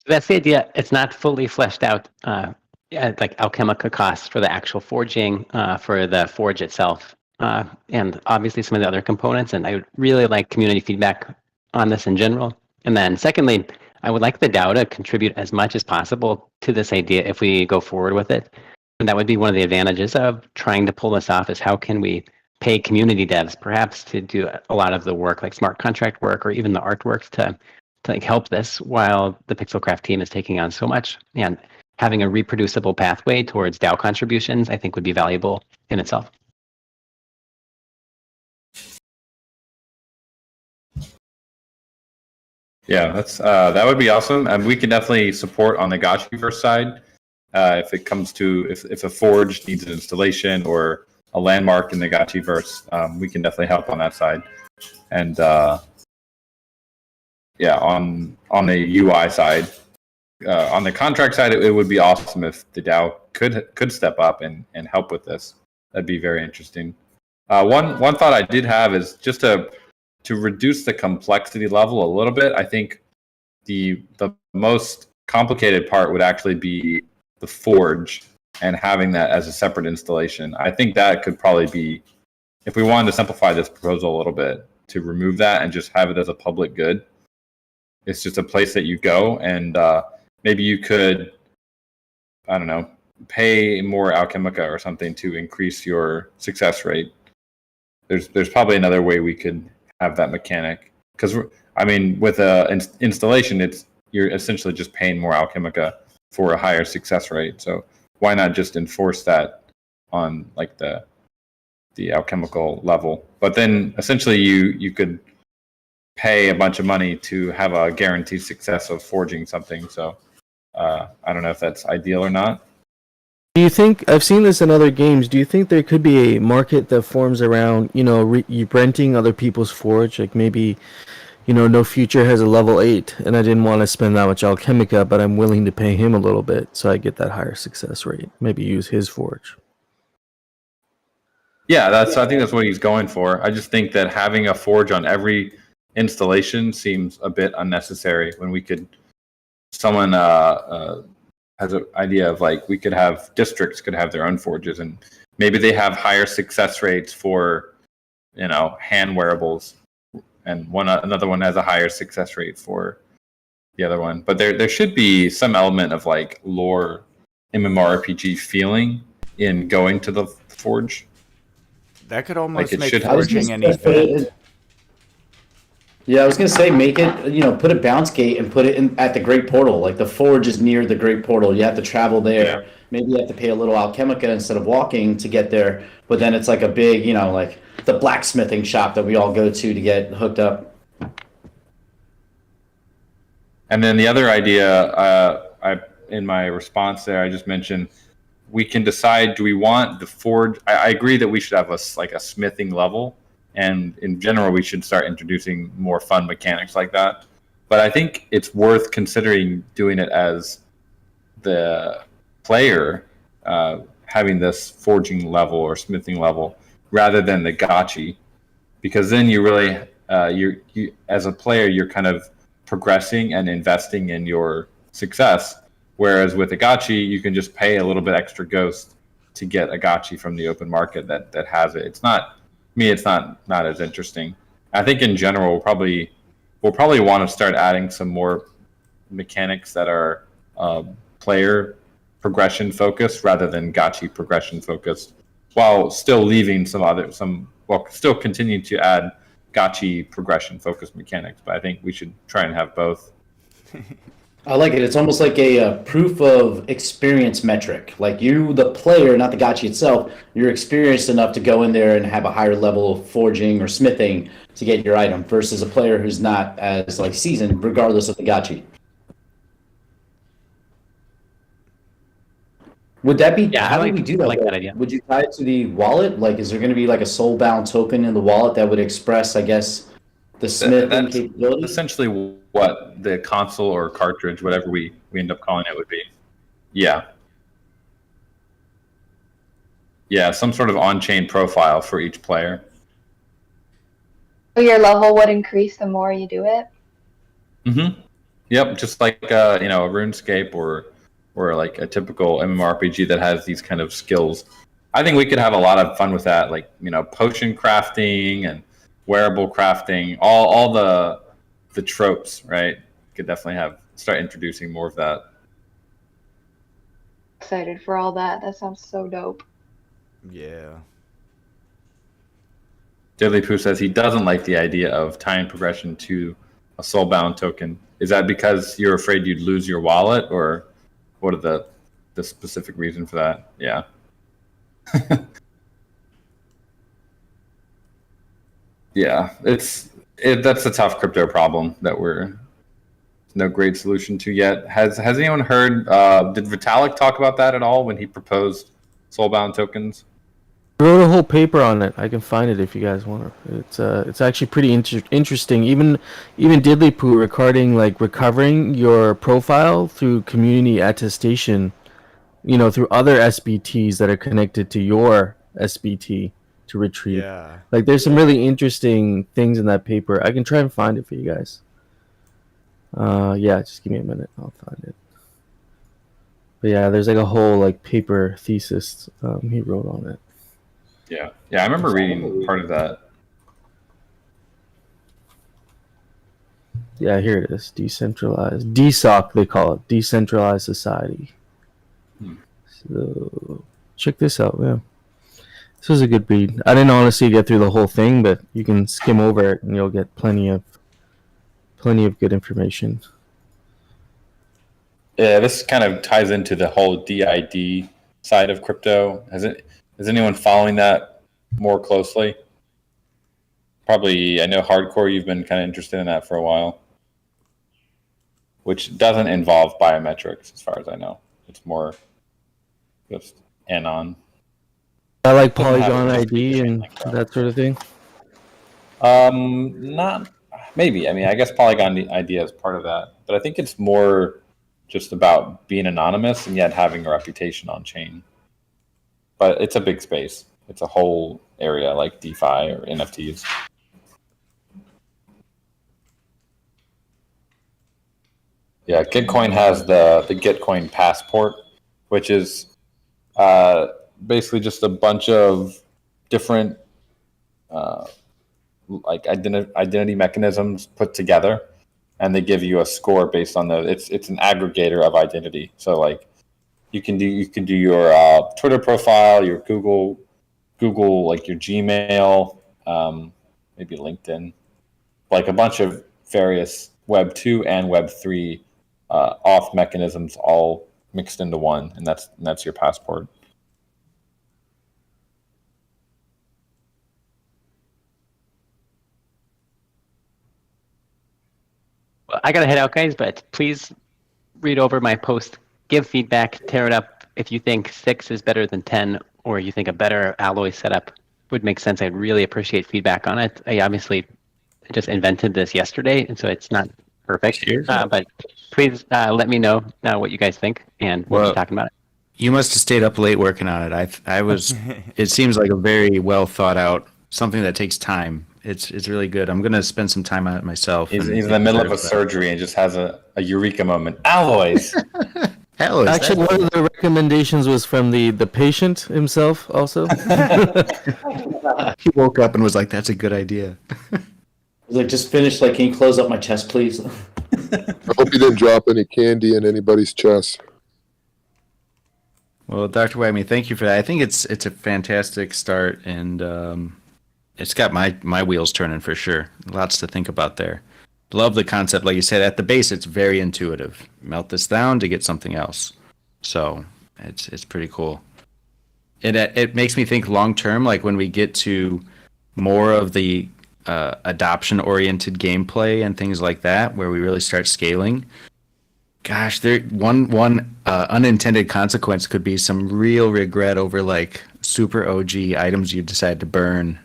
H: That's the idea. It's not fully fleshed out, like Alchemica costs for the actual forging, for the forge itself, and obviously some of the other components. And I would really like community feedback on this in general. And then secondly, I would like the DAO to contribute as much as possible to this idea if we go forward with it. And that would be one of the advantages of trying to pull this off, is how can we pay community devs perhaps to do a lot of the work, like smart contract work or even the artwork to like help this, while the Pixelcraft team is taking on so much. And having a reproducible pathway towards DAO contributions, I think, would be valuable in itself.
A: Yeah, that would be awesome, and we can definitely support on the Gotchiverse side if it comes to if a forge needs an installation or a landmark in the Gotchiverse. We can definitely help on that side, and yeah, on the UI side, on the contract side, it would be awesome if the DAO could step up and help with this. That'd be very interesting. One thought I did have is just to reduce the complexity level a little bit. I think the most complicated part would actually be the forge and having that as a separate installation. I think that could probably be, if we wanted to simplify this proposal a little bit, to remove that and just have it as a public good. It's just a place that you go, and maybe you could, I don't know, pay more Alchemica or something to increase your success rate. There's probably another way we could have that mechanic, because I mean, with a installation, you're essentially just paying more Alchemica for a higher success rate. So why not just enforce that on like the alchemical level? But then essentially you could pay a bunch of money to have a guaranteed success of forging something. So I don't know if that's ideal or not.
D: Do you think, I've seen this in other games, do you think there could be a market that forms around, you renting other people's forge? Like maybe, No Future has a level 8, and I didn't want to spend that much Alchemica, but I'm willing to pay him a little bit so I get that higher success rate. Maybe use his forge.
A: Yeah, I think that's what he's going for. I just think that having a forge on every installation seems a bit unnecessary when we could, someone has an idea of like, we could have districts could have their own forges, and maybe they have higher success rates for, hand wearables, and another one has a higher success rate for the other one. But there should be some element of like lore MMORPG feeling in going to the forge.
C: That could almost
A: Like, it
C: make
A: should-
C: forging an event.
B: Yeah, I was gonna say, make it, put a bounce gate and put it at the Great Portal. Like the forge is near the Great Portal. You have to travel there.
A: Yeah.
B: Maybe you have to pay a little Alchemica instead of walking to get there. But then it's like a big, like the blacksmithing shop that we all go to get hooked up.
A: And then the other idea, in my response there, I just mentioned, we can decide, do we want the forge? I agree that we should have a smithing level, and in general, we should start introducing more fun mechanics like that. But I think it's worth considering doing it as the player having this forging level or smithing level, rather than the gachi, because then you really you as a player you're kind of progressing and investing in your success. Whereas with a gachi, you can just pay a little bit extra ghost to get a gachi from the open market that has it. It's not it's not as interesting. I think in general we'll probably want to start adding some more mechanics that are player progression focused rather than gachi progression focused, while still leaving still continuing to add gachi progression focused mechanics. But I think we should try and have both.
B: I like it. It's almost like a proof of experience metric. Like you, the player, not the gachi itself, you're experienced enough to go in there and have a higher level of forging or smithing to get your item versus a player who's not as like seasoned, regardless of the gachi. Would that be?
H: Yeah,
B: how do we do that?
H: I like that idea.
B: Would you tie it to the wallet? Like, is there going to be like a soul-bound token in the wallet that would express, I guess, the smithing
A: That's
B: capability?
A: essentially what the console or cartridge, whatever we end up calling it, would be. Yeah. Yeah, some sort of on-chain profile for each player.
F: So your level would increase the more you do it?
A: Mm-hmm. Yep, just like a RuneScape or like a typical MMORPG that has these kind of skills. I think we could have a lot of fun with that, like potion crafting and wearable crafting, all the tropes, right? Could definitely start introducing more of that.
F: Excited for all that. That sounds so dope.
C: Yeah.
A: Diddly Poo says he doesn't like the idea of tying progression to a soulbound token. Is that because you're afraid you'd lose your wallet, or what are the specific reason for that? Yeah. Yeah, that's a tough crypto problem that we're no great solution to yet. Has anyone heard? Did Vitalik talk about that at all when he proposed soulbound tokens?
D: I wrote a whole paper on it. I can find it if you guys want to. It's actually pretty interesting. Even Diddly Poo regarding like recovering your profile through community attestation, through other SBTs that are connected to your SBT to retrieve.
C: Yeah.
D: Like there's some really interesting things in that paper. I can try and find it for you guys. Yeah, just give me a minute. I'll find it. But yeah, there's like a whole like paper thesis he wrote on it.
A: Yeah, I remember reading part of that.
D: Yeah, here it is. Decentralized. DSOC, they call it. Decentralized Society. So, check this out, yeah. This was a good read. I didn't honestly get through the whole thing, but you can skim over it and you'll get plenty of good information.
A: Yeah, this kind of ties into the whole DID side of crypto. Is anyone following that more closely? Probably, I know hardcore, you've been kind of interested in that for a while, which doesn't involve biometrics as far as I know. It's more just anon.
D: I like Polygon ID and that sort of thing.
A: Not maybe. I mean, I guess Polygon idea is part of that, but I think it's more just about being anonymous and yet having a reputation on chain. But it's a big space. It's a whole area like DeFi or NFTs. Yeah, Gitcoin has the Gitcoin passport, which is basically just a bunch of different like identity mechanisms put together, and they give you a score based on those. It's an aggregator of identity. So like you can do your Twitter profile, your Google like your Gmail, maybe LinkedIn, like a bunch of various Web 2 and Web 3 auth mechanisms all mixed into one, and that's your passport.
H: Well, I gotta head out, guys, but please read over my post, give feedback, tear it up. If you think 6 is better than 10, or you think a better alloy setup would make sense, I'd really appreciate feedback on it. I obviously just invented this yesterday, and so it's not perfect. But please let me know what you guys think, and we'll be talking about it.
E: You must have stayed up late working on it. I was. It seems like a very well thought out something that takes time. It's really good. I'm gonna spend some time on it myself.
A: He's
E: and
A: in the middle of a
E: observe that.
A: surgery and just has a eureka moment. Alloys.
E: Hell, is
D: Actually,
E: that-
D: one of the recommendations was from the patient himself also.
E: he woke up and was like, "That's a good idea."
B: I was like, just finished. Like, can you close up my chest, please?
G: I hope you didn't drop any candy in anybody's chest.
E: Well, Dr. Wagme, thank you for that. I think it's a fantastic start, and it's got my wheels turning for sure. Lots to think about there. Love the concept, like you said. At the base, it's very intuitive. Melt this down to get something else. So it's pretty cool. It makes me think long term, like when we get to more of the adoption oriented gameplay and things like that, where we really start scaling. Gosh, there one unintended consequence could be some real regret over like super OG items you decide to burn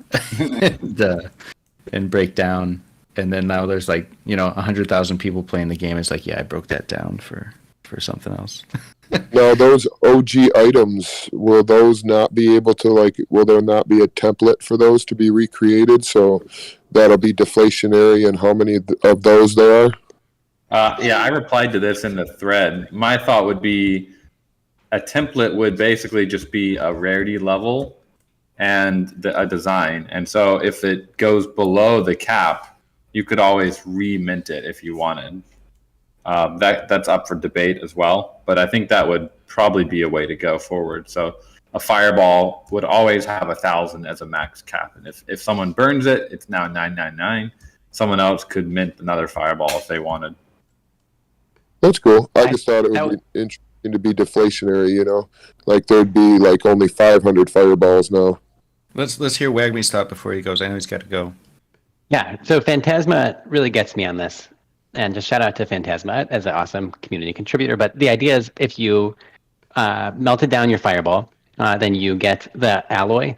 E: and break down, and then now there's like 100,000 people playing the game. It's like, yeah, I broke that down for something else.
G: Now, those OG items, will those not be able to will there not be a template for those to be recreated? So that'll be deflationary, and how many of those there are?
A: Yeah, I replied to this in the thread. My thought would be a template would basically just be a rarity level and a design. And so if it goes below the cap, you could always remint it if you wanted. That's up for debate as well. But I think that would probably be a way to go forward. So a fireball would always have 1,000 as a max cap. And if someone burns it, it's now 999. Someone else could mint another fireball if they wanted.
G: That's cool. I just thought it would be interesting to be deflationary, like there'd be like only 500 fireballs now.
E: Let's hear Wagme's thought before he goes. I know he's got to go.
H: Yeah, so Phantasma really gets me on this. And just shout out to Phantasma as an awesome community contributor. But the idea is if you melted down your fireball, then you get the alloy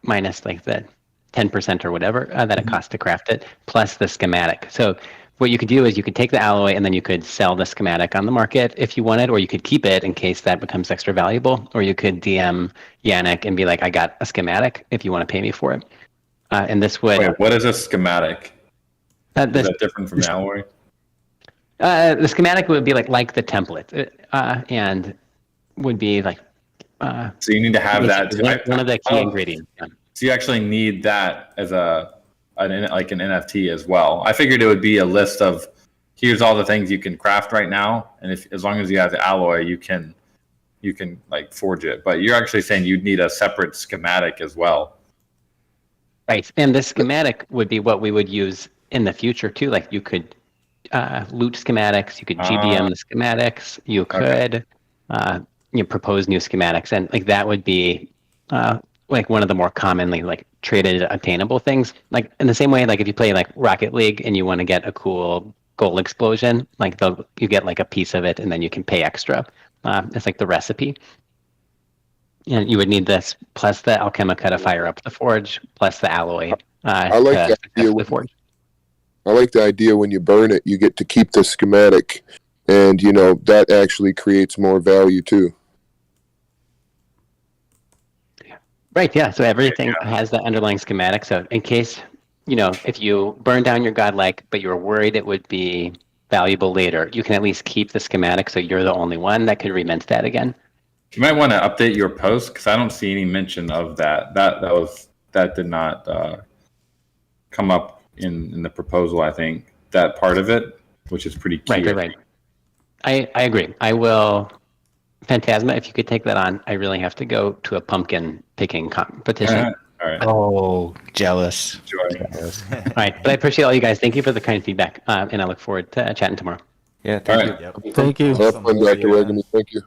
H: minus like the 10% or whatever that it costs to craft it, plus the schematic. So what you could do is you could take the alloy and then you could sell the schematic on the market if you wanted, or you could keep it in case that becomes extra valuable, or you could DM Yannick and be like, I got a schematic if you want to pay me for it. And this would...
A: Wait, what is a schematic? Is that different from alloy?
H: The schematic would be like the template and would be like...
A: so you need to have that...
H: One of the key ingredients. Yeah.
A: So you actually need that as an NFT as well. I figured it would be a list of here's all the things you can craft right now, and as long as you have the alloy, you can like forge it. But you're actually saying you'd need a separate schematic as well.
H: Right, and this schematic would be what we would use in the future too. Like you could loot schematics, you could GBM the schematics, you could propose new schematics, and like that would be like one of the more commonly like traded attainable things. Like in the same way, like if you play like Rocket League and you want to get a cool goal explosion, like you get like a piece of it and then you can pay extra. It's like the recipe. And you would need this plus the Alchemica to fire up the forge, plus the alloy.
G: I like the idea.
H: The forge.
G: I like the idea when you burn it, you get to keep the schematic, and that actually creates more value too.
H: Right, yeah. So everything has the underlying schematic. So in case, if you burn down your godlike, but you were worried it would be valuable later, you can at least keep the schematic so you're the only one that could remint that again.
A: You might want to update your post because I don't see any mention of that. That did not come up in the proposal. I think that part of it, which is pretty key.
H: Right. I agree. I will. Phantasma, if you could take that on, I really have to go to a pumpkin picking competition.
A: All right.
E: Oh, jealous.
H: All right, but I appreciate all you guys. Thank you for the kind feedback, and I look forward to chatting tomorrow.
E: Yeah, thank you.
C: Yep.
D: Thank you.
G: Have fun, Dr. Wagner. Thank you.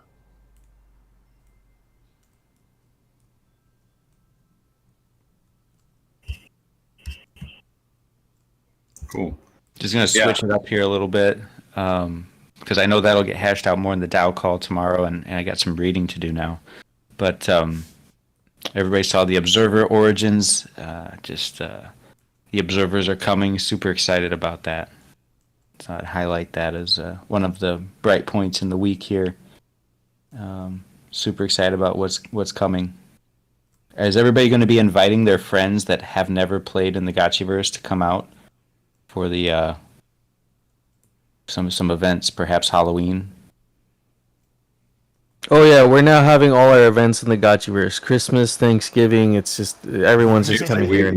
A: Cool.
E: Just going to switch it up here a little bit because I know that'll get hashed out more in the DAO call tomorrow, and I got some reading to do now. But everybody saw the Observer Origins. The Observers are coming. Super excited about that. So I'd highlight that as one of the bright points in the week here. Super excited about what's coming. Is everybody going to be inviting their friends that have never played in the Gotchiverse to come out for the some events, perhaps Halloween?
D: Oh yeah, we're now having all our events in the Gotchiverse. Christmas, Thanksgiving. It's just everyone's just coming here.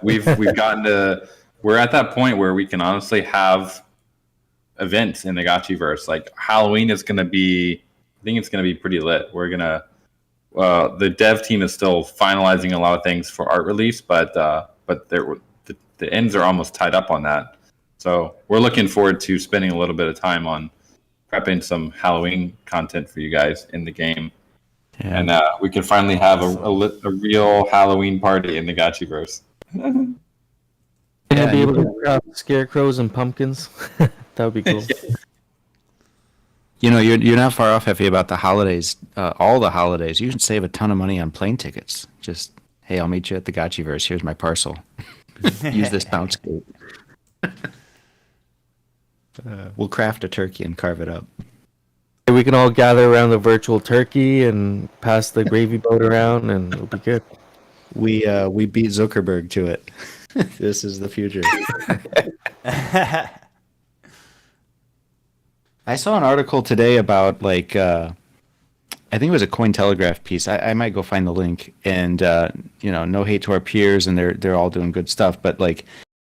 A: We've gotten to. We're at that point where we can honestly have events in the Gotchiverse. Like Halloween is going to be. I think it's going to be pretty lit. We're gonna. The dev team is still finalizing a lot of things for art release, but the ends are almost tied up on that. So we're looking forward to spending a little bit of time on prepping some Halloween content for you guys in the game. Yeah. And we can finally have a real Halloween party in the Gotchiverse.
D: Can you be able to craft scarecrows and pumpkins? That would be cool.
E: You know, you're not far off, Hefe, about the holidays. All the holidays, you can save a ton of money on plane tickets. Just, hey, I'll meet you at the Gotchiverse. Here's my parcel. Use this bounce gate. We'll craft a turkey and carve it up.
D: We can all gather around the virtual turkey and pass the gravy boat around, and it'll be good.
E: We beat Zuckerberg to it. This is the future. I saw an article today about I think it was a Cointelegraph piece. I might go find the link. And no hate to our peers, and they're all doing good stuff. But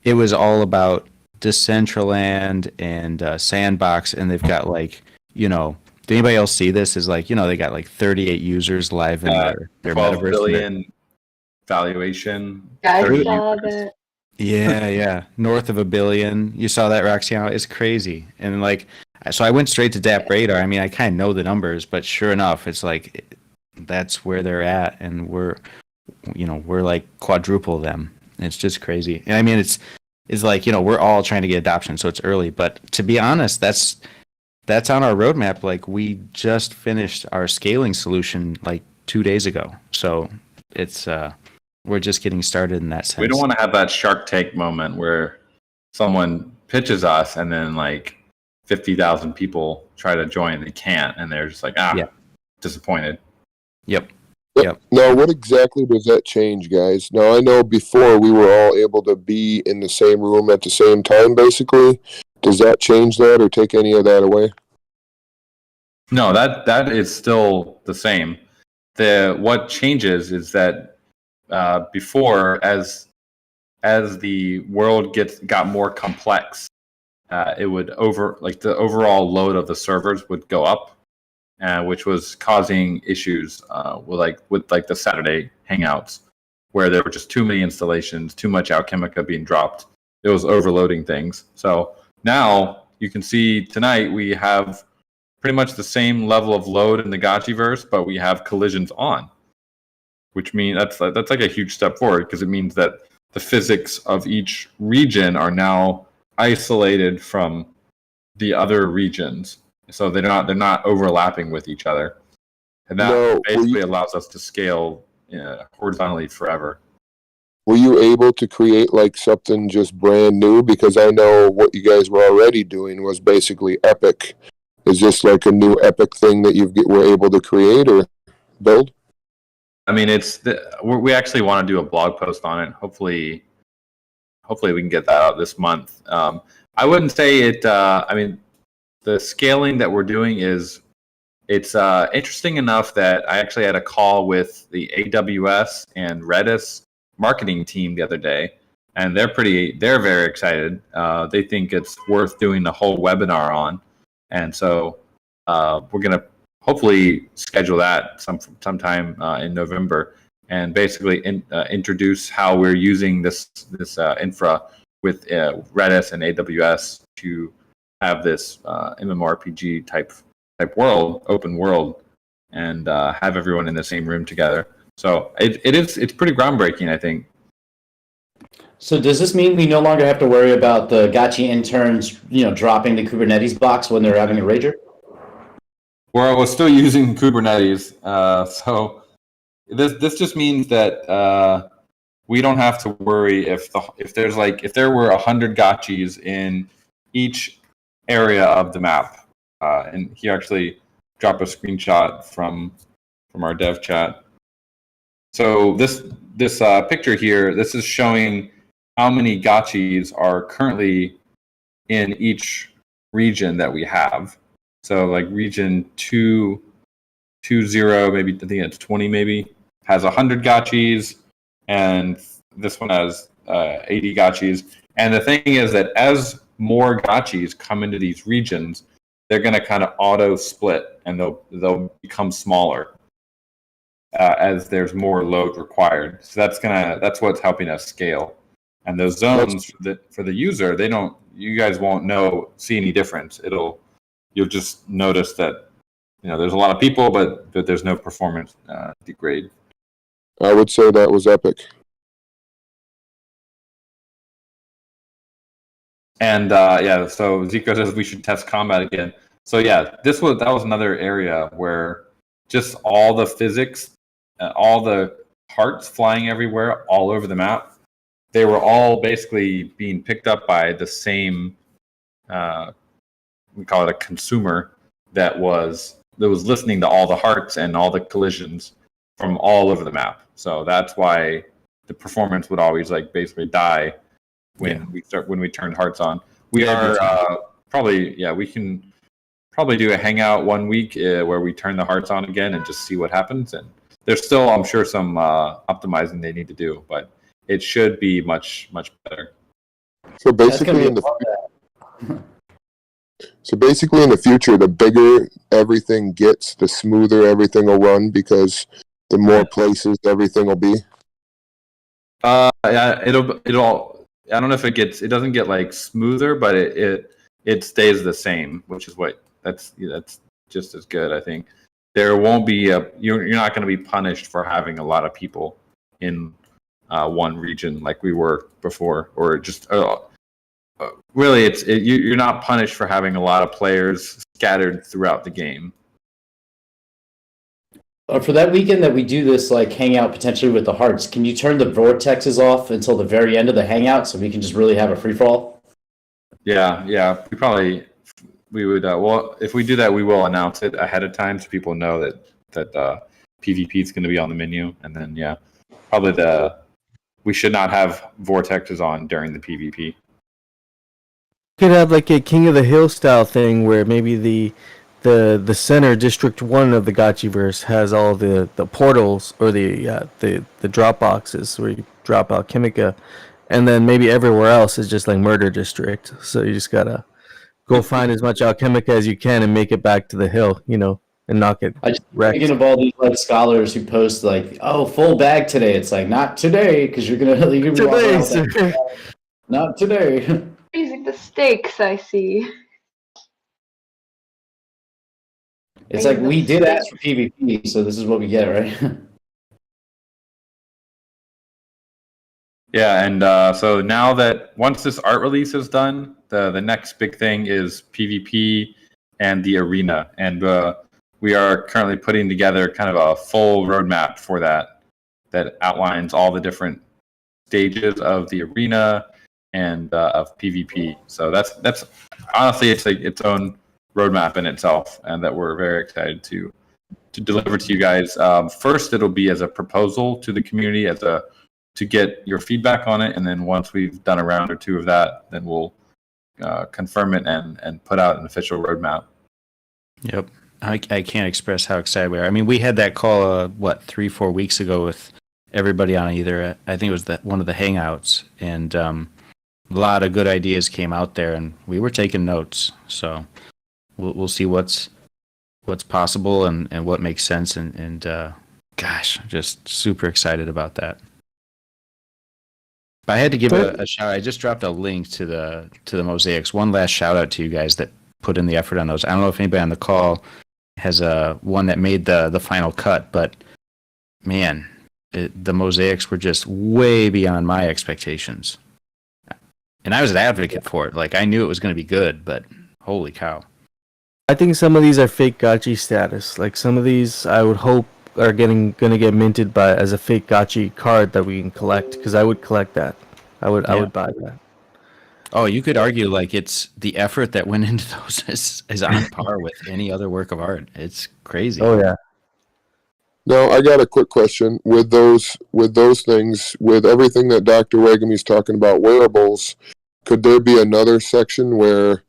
E: it was all about Decentraland and Sandbox, and they've got did anybody else see this? Is they got 38 users live in their
A: 12
E: metaverse.
A: billion valuation.
F: I saw that.
E: Yeah, north of $1 billion. You saw that, Roxanne? It's crazy. And so I went straight to DApp Radar. I mean, I kind of know the numbers, but sure enough, it's that's where they're at, and we're quadruple them. It's just crazy. And I mean, it's we're all trying to get adoption, so it's early. But to be honest, that's on our roadmap. We just finished our scaling solution 2 days ago. So it's we're just getting started in that sense.
A: We don't want to have that Shark Tank moment where someone pitches us and then 50,000 people try to join, they can't, and they're just disappointed.
E: Yep.
G: Now, what exactly does that change, guys? Now, I know before we were all able to be in the same room at the same time, basically. Does that change that or take any of that away?
A: No, that is still the same. What changes is that before, as the world got more complex, it would the overall load of the servers would go up, which was causing issues with the Saturday hangouts, where there were just too many installations, too much Alchemica being dropped. It was overloading things. So now you can see tonight we have pretty much the same level of load in the Gotchiverse, but we have collisions on, which means that's a huge step forward, because it means that the physics of each region are now isolated from the other regions, so they're not overlapping with each other, and that basically allows us to scale horizontally forever.
G: Were you able to create something just brand new? Because I know what you guys were already doing was basically epic. Is this a new epic thing that you were able to create or build?
A: I mean, we actually want to do a blog post on it. Hopefully we can get that out this month. I wouldn't say it. I mean, the scaling that we're doing it's interesting enough that I actually had a call with the AWS and Redis marketing team the other day, and they're very excited. They think it's worth doing the whole webinar on, and so we're gonna hopefully schedule that sometime in November, and basically introduce how we're using this infra with Redis and AWS to have this MMORPG type world, open world, and have everyone in the same room together. So it's pretty groundbreaking, I think.
B: So does this mean we no longer have to worry about the Gotchi interns, dropping the Kubernetes box when they're having a rager?
A: We're still using Kubernetes, so this just means that we don't have to worry if there were 100 Gotchis in each area of the map, and he actually drop a screenshot from our dev chat. So this picture here, this is showing how many gotchis are currently in each region that we have. So like region 220, maybe I think it's 20, maybe has 100 gotchis, and this one has 80 gotchis. And the thing is that as more gotchis come into these regions, they're going to kind of auto split, and they'll become smaller as there's more load required. So that's what's helping us scale. And those zones for the user, you guys won't see any difference. You'll just notice that there's a lot of people, but there's no performance degrade.
G: I would say that was epic.
A: And so Zico says we should test combat again. So yeah, that was another area where just all the physics, all the hearts flying everywhere, all over the map, they were all basically being picked up by the same, we call it a consumer, that was listening to all the hearts and all the collisions from all over the map. So that's why the performance would always basically die when we turned hearts on. We can probably do a hangout one week where we turn the hearts on again and just see what happens. And there's still, I'm sure, some optimizing they need to do, but it should be much, much better.
G: So basically in the future, the bigger everything gets, the smoother everything will run, because the more places everything will be.
A: Yeah, it'll. I don't know if it doesn't get smoother, but it stays the same, which is that's just as good. I think there won't be you're not going to be punished for having a lot of people in one region like we were before, or just really you're not punished for having a lot of players scattered throughout the game.
B: For that weekend that we do this hangout potentially with the hearts, can you turn the vortexes off until the very end of the hangout so we can just really have a free fall?
A: Yeah. We would. Well, if we do that, we will announce it ahead of time so people know that PvP is going to be on the menu, and then probably we should not have vortexes on during the PvP.
D: Could have a King of the Hill style thing where maybe the center District 1 of the Gotchiverse has all the portals or the drop boxes where you drop Alchemica, and then maybe everywhere else is just Murder District. So you just gotta go find as much Alchemica as you can and make it back to the hill, and knock it.
B: I just
D: wrecked.
B: thinking of all these scholars who post full bag today. It's not today, because you're gonna be
D: Today,
B: sir. Not today.
F: Raising the stakes, I see.
B: It's we did ask for PvP, so this is what we get, right?
A: Yeah, and so now that once this art release is done, the next big thing is PvP and the arena, and we are currently putting together kind of a full roadmap for that outlines all the different stages of the arena and of PvP. So that's honestly it's its own roadmap in itself, and that we're very excited to deliver to you guys. First, it'll be as a proposal to the community, to get your feedback on it, and then once we've done a round or two of that, then we'll confirm it and put out an official roadmap.
E: Yep, I can't express how excited we are. I mean, we had that call 3-4 weeks ago with everybody on either. I think it was one of the hangouts, and a lot of good ideas came out there, and we were taking notes. So we'll see what's possible and what makes sense, and gosh, just super excited about that. I had to give a shout. I just dropped a link to the mosaics. One last shout out to you guys that put in the effort on those. I don't know if anybody on the call has one that made the final cut, but man, the mosaics were just way beyond my expectations. And I was an advocate for it. I knew it was going to be good, but holy cow.
D: I think some of these are fake gotchi status. Some of these I would hope are going to get minted as a fake gotchi card that we can collect, because I would collect that. I would buy that.
E: Oh, you could argue like it's the effort that went into those is on par with any other work of art. It's crazy.
D: Oh yeah.
G: Now, I got a quick question. With those things, with everything that Dr. Wagamy's talking about wearables, could there be another section where,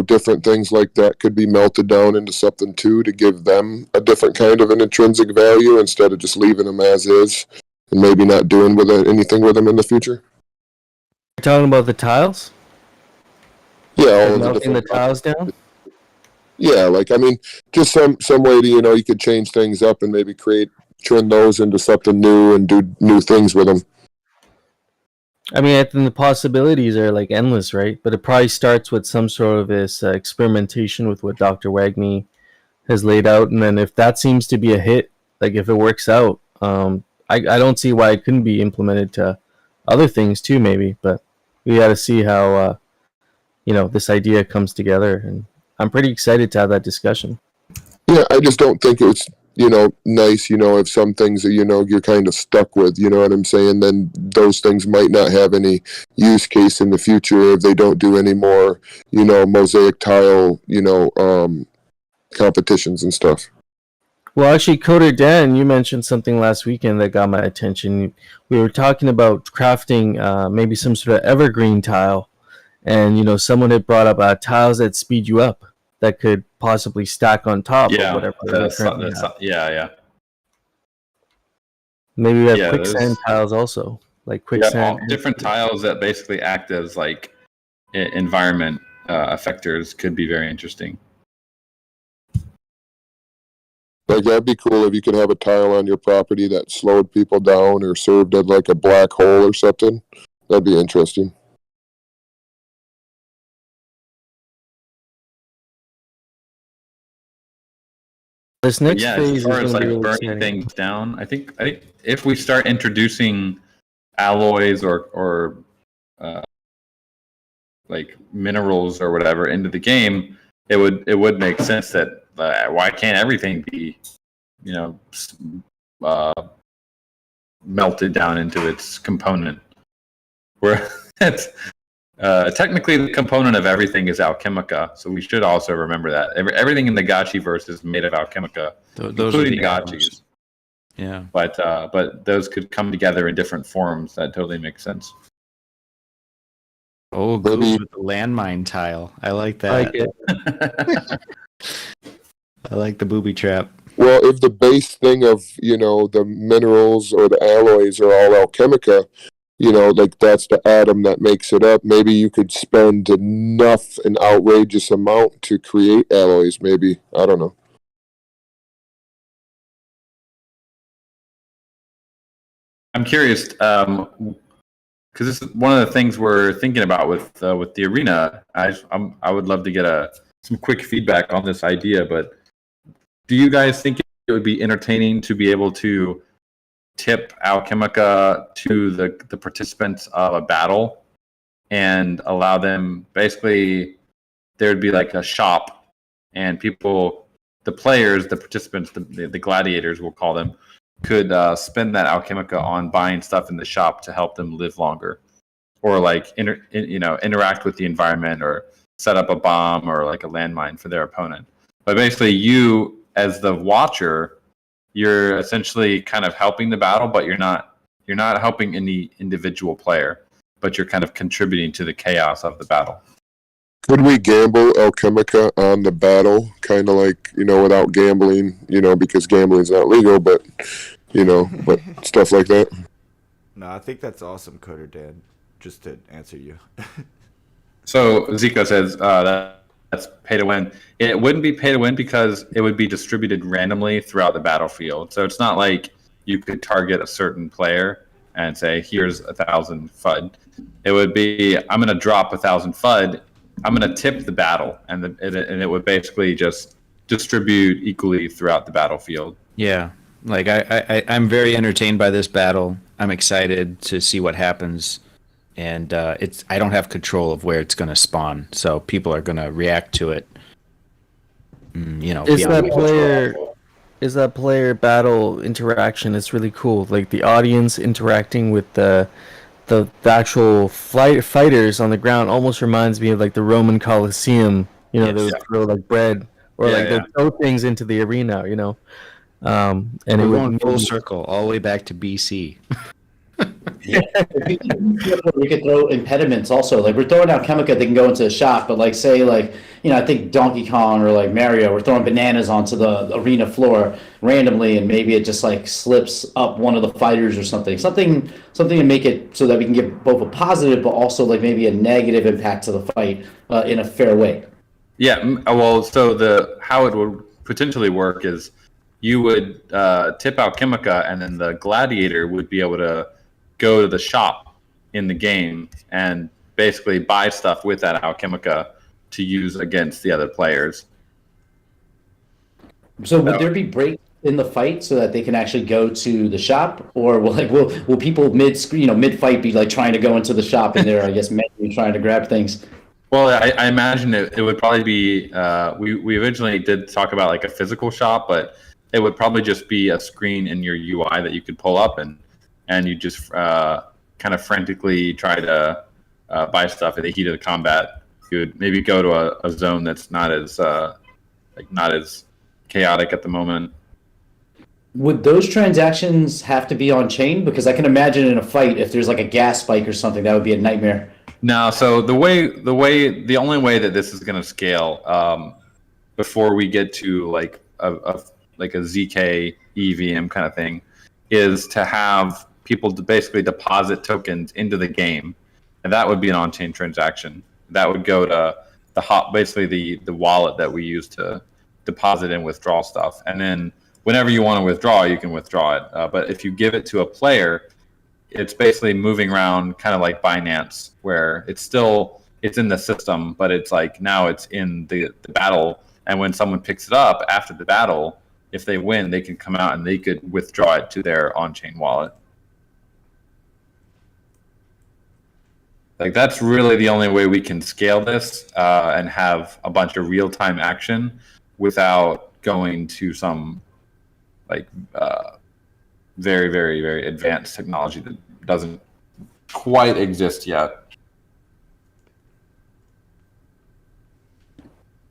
G: different things like that could be melted down into something too to give them a different kind of an intrinsic value instead of just leaving them as is and maybe not doing anything with them in the future?
D: You're talking about the tiles?
G: Yeah, all
D: Like
G: of the
D: melting the
G: different
D: tiles down?
G: Yeah, just some way to, you could change things up and maybe turn those into something new and do new things with them.
D: I mean, I think the possibilities are like endless, right? But it probably starts with some sort of this experimentation with what Dr. Wagner has laid out, and then if that seems to be a hit, like if it works out, I don't see why it couldn't be implemented to other things too, maybe. But we got to see how this idea comes together, and I'm pretty excited to have that discussion.
G: Yeah, I just don't think it's, nice, if some things that, you're kind of stuck with, you know what I'm saying? Then those things might not have any use case in the future if they don't do any more, mosaic tile, competitions and stuff.
D: Well, actually, Coder Dan, you mentioned something last weekend that got my attention. We were talking about crafting maybe some sort of evergreen tile, and someone had brought up tiles that speed you up, that could possibly stack on top of whatever.
A: Yeah.
D: Maybe we have
A: Yeah,
D: quicksand tiles also, like quicksand.
A: Different tiles that basically act as like environment effectors could be very interesting.
G: Like, that'd be cool if you could have a tile on your property that slowed people down or served as like a black hole or something. That'd be interesting.
D: This next
A: Yeah,
D: phase
A: as far
D: is
A: as
D: going to
A: like
D: be really
A: burning
D: exciting.
A: things down, I think if we start introducing alloys or like minerals or whatever into the game, it would make sense that why can't everything be melted down into its component? Where it's technically the component of everything is alchemica, so we should also remember that everything in the Gotchi verse is made of alchemica,
E: Those are
A: including
E: the
A: the
E: atoms.
A: Gotchis.
E: Yeah.
A: But those could come together in different forms. That totally makes sense.
E: Oh, goes
G: Maybe-
E: with the landmine tile. I like
D: I
E: that.
D: like it.
E: I like the booby trap.
G: Well, if the base thing of, the minerals or the alloys are all alchemica, like that's the atom that makes it up, maybe you could spend an outrageous amount to create alloys, maybe. I don't know.
A: I'm curious, because this is one of the things we're thinking about with the arena. I would love to get some quick feedback on this idea. But do you guys think it would be entertaining to be able to tip alchemica to the participants of a battle and allow them, basically there would be like a shop, and people, the players, the participants, the gladiators we'll call them, could spend that alchemica on buying stuff in the shop to help them live longer, or like interact with the environment, or set up a bomb or like a landmine for their opponent. But basically, you as the watcher, you're essentially kind of helping the battle, but you're not helping any individual player, but you're kind of contributing to the chaos of the battle.
G: Could we gamble alchemica on the battle, kind of like, without gambling, because gambling's not legal, but, but stuff like that?
C: No, I think that's awesome, Coder Dan. Just to answer you.
A: So Zico says that's pay to win. It wouldn't be pay to win because it would be distributed randomly throughout the battlefield. So it's not like you could target a certain player and say, here's 1,000 FUD. It would be, I'm going to drop 1,000 FUD. I'm going to tip the battle, and it would basically just distribute equally throughout the battlefield.
E: Yeah. Like I'm very entertained by this battle. I'm excited to see what happens. And I don't have control of where it's going to spawn, so people are going to react to it.
D: Is that player battle interaction? It's really cool. Like the audience interacting with the the actual fighters on the ground almost reminds me of like the Roman Colosseum. You know, they would throw like bread or
A: Yeah,
D: like they'd throw things into the arena. You know, and
E: We're
D: it would
E: going full
D: maybe-
E: circle, all the way back to BC.
B: We could throw impediments also. Like we're throwing out Chemica, they can go into a shop, but like say like I think Donkey Kong or like Mario, we're throwing bananas onto the arena floor randomly, and maybe it just like slips up one of the fighters or something to make it so that we can give both a positive but also like maybe a negative impact to the fight in a fair way.
A: Yeah. Well, so how it would potentially work is you would tip out Chemica, and then the gladiator would be able to go to the shop in the game and basically buy stuff with that alchemica to use against the other players.
B: So would there be breaks in the fight so that they can actually go to the shop, or will people mid fight be like trying to go into the shop and they're I guess maybe trying to grab things?
A: Well, I imagine it would probably be. We originally did talk about like a physical shop, but it would probably just be a screen in your UI that you could pull up and you just kind of frantically try to buy stuff in the heat of the combat. You would maybe go to a zone that's not as chaotic at the moment.
B: Would those transactions have to be on chain? Because I can imagine in a fight, if there's like a gas spike or something, that would be a nightmare.
A: No, so the only way that this is going to scale before we get to like a ZK EVM kind of thing is to have people to basically deposit tokens into the game, and that would be an on-chain transaction. That would go to basically the wallet that we use to deposit and withdraw stuff, and then whenever you want to withdraw, you can withdraw it. But if you give it to a player, it's basically moving around kind of like Binance, where it's in the system, but it's like now it's in the battle, and when someone picks it up after the battle, if they win, they can come out and they could withdraw it to their on-chain wallet. Like that's really the only way we can scale this and have a bunch of real-time action without going to some like very, very, very advanced technology that doesn't quite exist yet.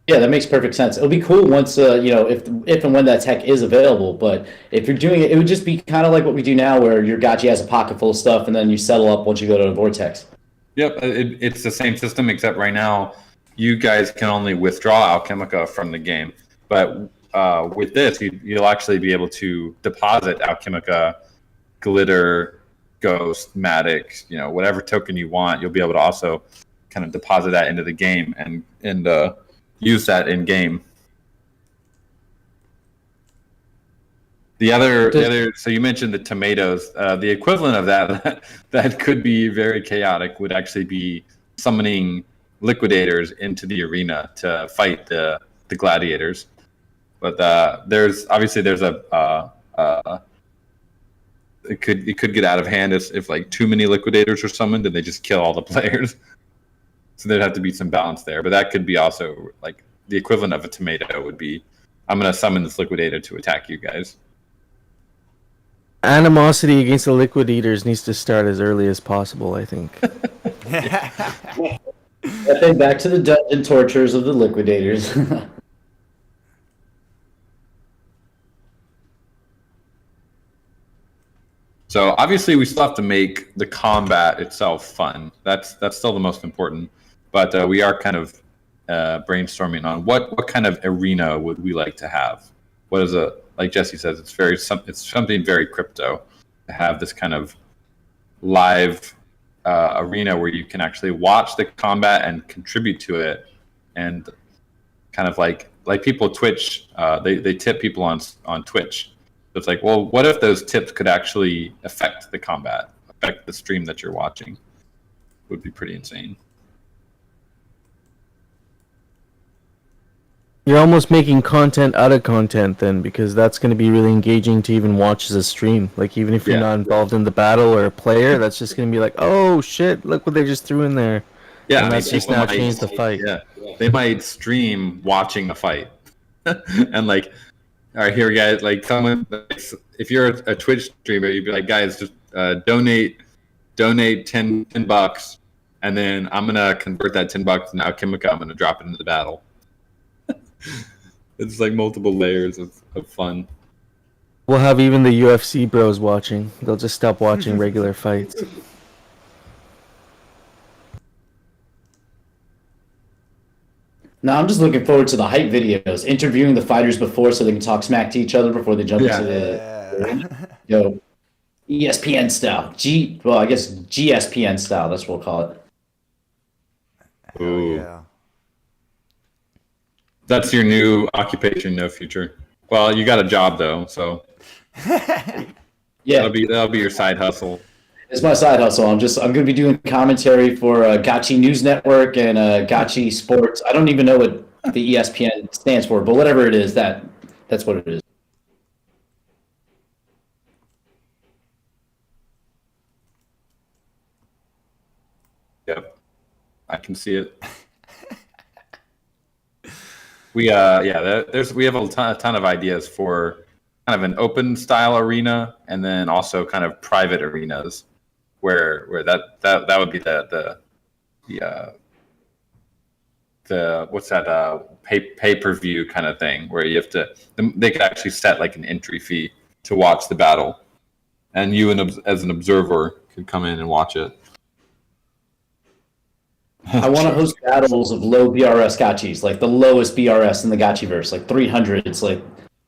B: Yeah, that makes perfect sense. It'll be cool once if and when that tech is available. But if you're doing it, it would just be kind of like what we do now, where your Gotchi has a pocket full of stuff, and then you settle up once you go to the vortex.
A: Yep, it's the same system, except right now you guys can only withdraw Alchemica from the game. But with this, you'll actually be able to deposit Alchemica, Glitter, Ghost, Matic, whatever token you want. You'll be able to also kind of deposit that into the game and use that in game. The other, so you mentioned the tomatoes. The equivalent of that could be very chaotic. Would actually be summoning liquidators into the arena to fight the gladiators. But there's a it could get out of hand if like too many liquidators are summoned and they just kill all the players. So there'd have to be some balance there. But that could be also like the equivalent of a tomato would be, I'm going to summon this liquidator to attack you guys.
D: Animosity against the liquidators needs to start as early as possible, I think.
B: I think back to the dungeon tortures of the liquidators.
A: So obviously we still have to make the combat itself fun. That's still the most important. But we are kind of brainstorming on what kind of arena would we like to have. What is like Jesse says, it's something very crypto to have this kind of live arena where you can actually watch the combat and contribute to it, and kind of like people Twitch, they tip people on Twitch. So it's like, well, what if those tips could actually affect the combat, affect the stream that you're watching? Would be pretty insane.
D: You're almost making content out of content then, because that's going to be really engaging to even watch as a stream. Like, even if you're not involved in the battle or a player, that's just going to be like, oh shit, look what they just threw in there.
A: Yeah,
D: and that's just now changed the fight.
A: Yeah, they might stream watching a fight, and like, all right, here guys, like someone, if you're a Twitch streamer, you'd be like, guys, just donate donate $10, and then I'm gonna convert that $10 into alchemica. I'm gonna drop it into the battle. It's like multiple layers of fun.
D: We'll have even the UFC bros watching. They'll just stop watching regular fights.
B: No, I'm just looking forward to the hype videos, interviewing the fighters before so they can talk smack to each other before they jump into the yo ESPN style. Well, I guess GSPN style. That's what we'll call it.
A: Ooh.
C: Yeah.
A: That's your new occupation, no future. Well, you got a job though, so
B: Yeah,
A: that'll be your side hustle.
B: it's my side hustle. I'm gonna be doing commentary for Gotchi News Network and Gotchi Sports. I don't even know what the ESPN stands for, but whatever it is, that's what it is.
A: Yep, I can see it. We we have a ton of ideas for kind of an open style arena, and then also kind of private arenas where that would be the what's that pay-per-view kind of thing, where you have to, they could actually set like an entry fee to watch the battle, and you as an observer could come in and watch it.
B: I want to host battles of low BRS gotchis, like the lowest BRS in the gotchiverse, like 300. It's like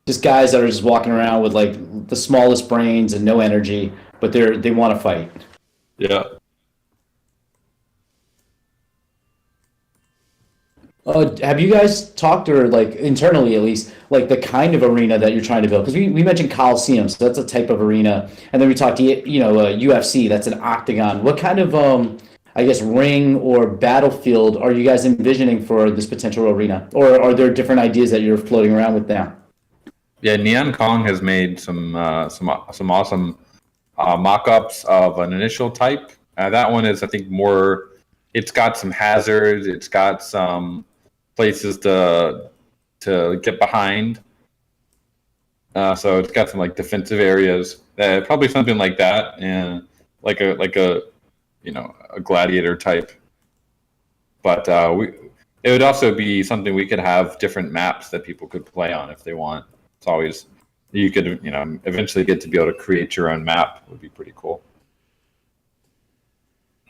B: just guys that are just walking around with like the smallest brains and no energy, but they want to fight.
A: Yeah.
B: Have you guys talked, or like internally at least, like the kind of arena that you're trying to build? Because we mentioned Coliseum, so that's a type of arena, and then we talked UFC, that's an octagon. What kind of I guess ring or battlefield are you guys envisioning for this potential arena, or are there different ideas that you're floating around with now?
A: Yeah, Neon Kong has made some awesome mock-ups of an initial type. That one is, I think, more. It's got some hazards. It's got some places to get behind. So it's got some like defensive areas. Probably something like that, and like a a gladiator type. But it would also be something we could have different maps that people could play on if they want. It's always, you could eventually get to be able to create your own map. Would be pretty cool.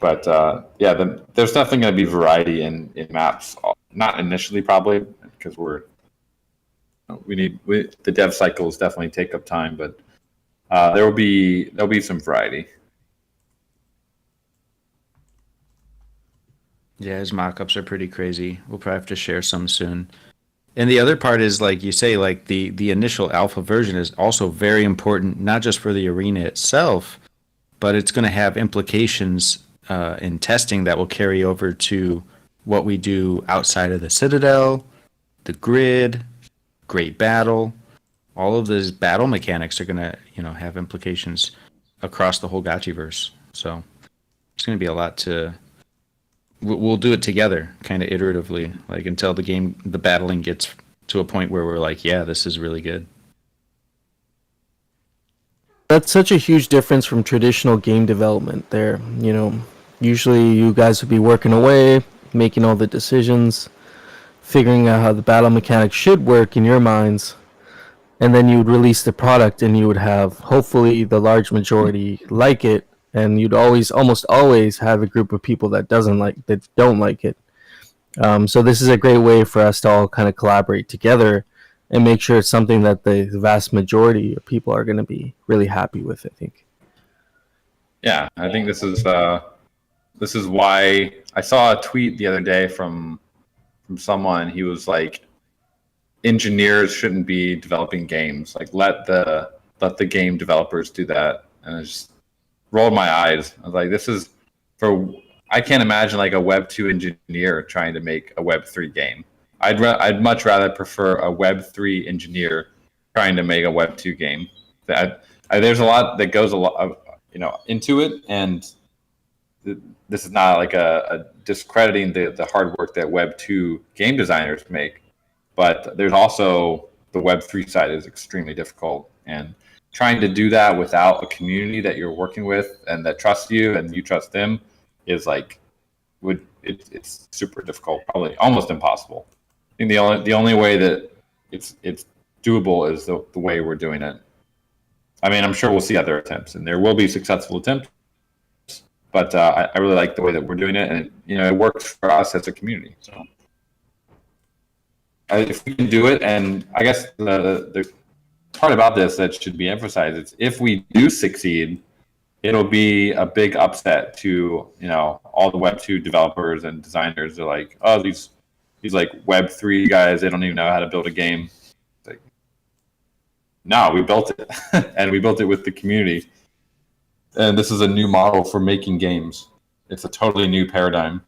A: But there's definitely going to be variety in maps. Not initially, probably, because the dev cycles definitely take up time, but there'll be some variety.
E: Yeah, his mock-ups are pretty crazy. We'll probably have to share some soon. And the other part is, like you say, like the initial alpha version is also very important, not just for the arena itself, but it's going to have implications in testing that will carry over to what we do outside of the Citadel, the grid, Great Battle. All of those battle mechanics are going to, have implications across the whole Gotchiverse. So it's going to be a lot to. We'll do it together, kind of iteratively, like until the battling gets to a point where we're like, yeah, this is really good.
D: That's such a huge difference from traditional game development there. Usually you guys would be working away, making all the decisions, figuring out how the battle mechanics should work in your minds, and then you would release the product and you would have, hopefully, the large majority like it, and you'd almost always have a group of people that don't like it. So this is a great way for us to all kind of collaborate together and make sure it's something that the vast majority of people are going to be really happy with, I think.
A: Yeah, I think this is why I saw a tweet the other day from someone. He was like, engineers shouldn't be developing games. Like, let the game developers do that. And I just rolled my eyes. I was like, I can't imagine like a Web 2 engineer trying to make a Web 3 game. I'd much rather prefer a Web 3 engineer trying to make a Web 2 game. There's a lot that goes into it, and this is not like a discrediting the hard work that Web 2 game designers make, but there's also the Web 3 side is extremely difficult, and trying to do that without a community that you're working with and that trusts you and you trust them is like it's super difficult, probably almost impossible. I think the only way that it's doable is the way we're doing it. I mean, I'm sure we'll see other attempts, and there will be successful attempts. But I really like the way that we're doing it, and it works for us as a community. So if we can do it, and I guess the part about this that should be emphasized is if we do succeed, it'll be a big upset to all the Web2 developers and designers. Are like, oh, these like Web3 guys, they don't even know how to build a game. Like, no, we built it, and we built it with the community. And this is a new model for making games. It's a totally new paradigm.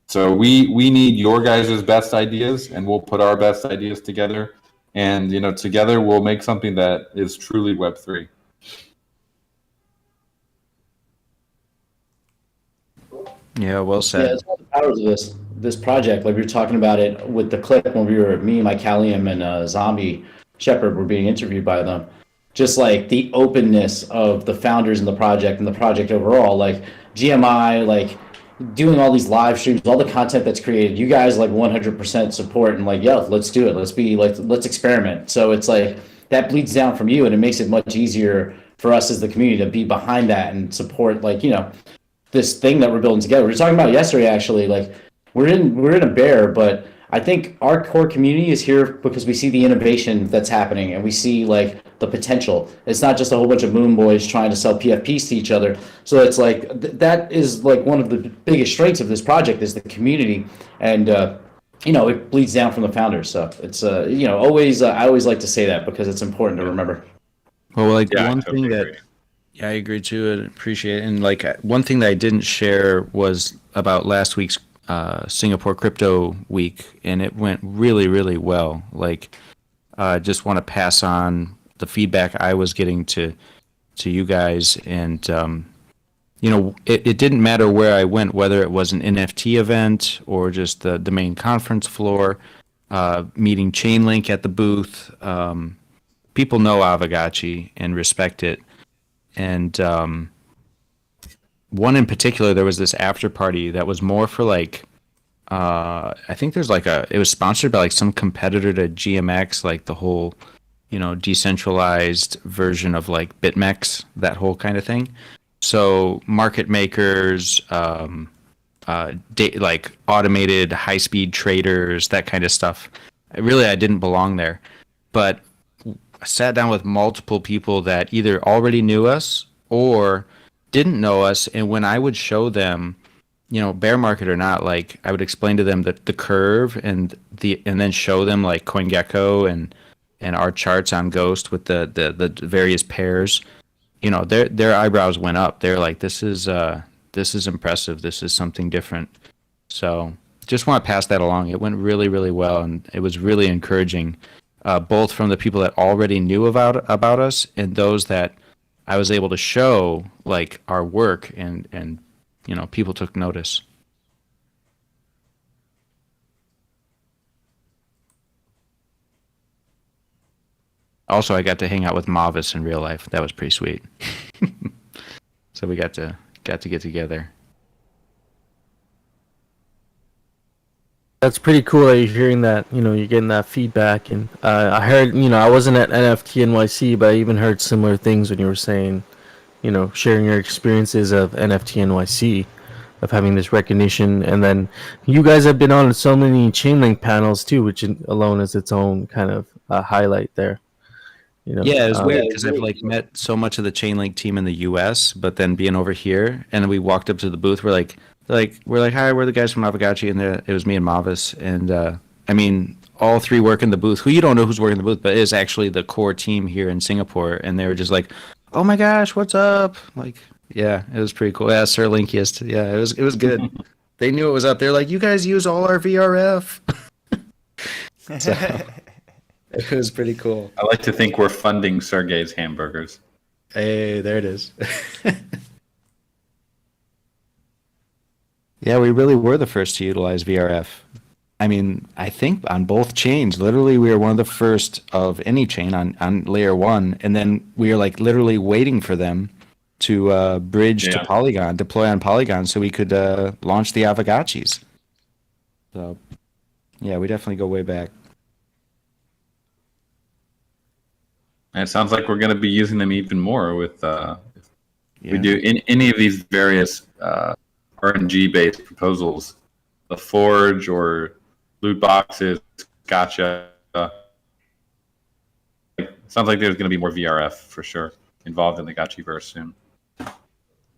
A: So we need your guys' best ideas, and we'll put our best ideas together. And together we'll make something that is truly Web3.
E: Yeah, well said.
B: Yeah, it's one of the powers of this project. Like we were talking about it with the clip when me, Mike Callium, and ZombieShepherd were being interviewed by them. Just like the openness of the founders in the project and the project overall, like GMI, like doing all these live streams, all the content that's created. You guys like 100% support and like, yo, let's do it. Let's experiment. So it's like that bleeds down from you, and it makes it much easier for us as the community to be behind that and support this thing that we're building together. We were talking about yesterday, actually, like we're in a bear, but I think our core community is here because we see the innovation that's happening and we see like the potential. It's not just a whole bunch of moon boys trying to sell PFPs to each other. So it's like that is like one of the biggest strengths of this project is the community, and it bleeds down from the founders. So it's always I always like to say that because it's important to remember.
E: Well, like one
A: totally
E: thing
A: agree.
E: Yeah, I agree too. I appreciate it. And like one thing that I didn't share was about last week's Singapore Crypto Week, and it went really, really well. Like, I just want to pass on the feedback I was getting to you guys, and it didn't matter where I went, whether it was an NFT event or just the main conference floor, meeting Chainlink at the booth. People know Aavegotchi and respect it. And one in particular, there was this after party that was more for like, I think there's like it was sponsored by like some competitor to GMX, like the whole, decentralized version of like BitMEX, that whole kind of thing. So market makers, like automated high-speed traders, that kind of stuff. I didn't belong there, but I sat down with multiple people that either already knew us or didn't know us, and when I would show them, bear market or not, like I would explain to them the curve and then show them like CoinGecko and our charts on Ghost with the various pairs. Their eyebrows went up. They're like, this is impressive. This is something different. So just want to pass that along. It went really, really well, and it was really encouraging. Both from the people that already knew about us and those that I was able to show like our work, and people took notice. Also, I got to hang out with Mavis in real life. That was pretty sweet. So we got to get together.
D: That's pretty cool that you're hearing that, you're getting that feedback. And I heard, I wasn't at NFT NYC, but I even heard similar things when you were saying, sharing your experiences of NFT NYC, of having this recognition. And then you guys have been on so many Chainlink panels too, which alone is its own kind of highlight there.
E: Yeah, it was weird because I've like met so much of the Chainlink team in the U.S., but then being over here, and we walked up to the booth, we're like, hi, we're the guys from Aavegotchi, and it was me and Mavis, and I mean, all three work in the booth. Who you don't know who's working the booth, but is actually the core team here in Singapore, and they were just like, "Oh my gosh, what's up?" Like, yeah, it was pretty cool. Yeah, Sir Linkiest. Yeah, it was good. They knew it was up. They're like, "You guys use all our VRF." So, it was pretty cool.
A: I like to think we're funding Sergey's hamburgers.
E: Hey, there it is. Yeah, we really were the first to utilize VRF. I mean, I think on both chains, literally, we were one of the first of any chain on layer 1, and then we are like literally waiting for them to bridge to
A: Yeah.
E: Polygon, deploy on Polygon, so we could launch the Aavegotchis. So, yeah, we definitely go way back.
A: And it sounds like we're going to be using them even more with
E: Yeah.
A: we do in any of these various RNG based proposals, the forge or loot boxes, gotcha. Sounds like there's going to be more VRF for sure involved in the Gotchiverse soon.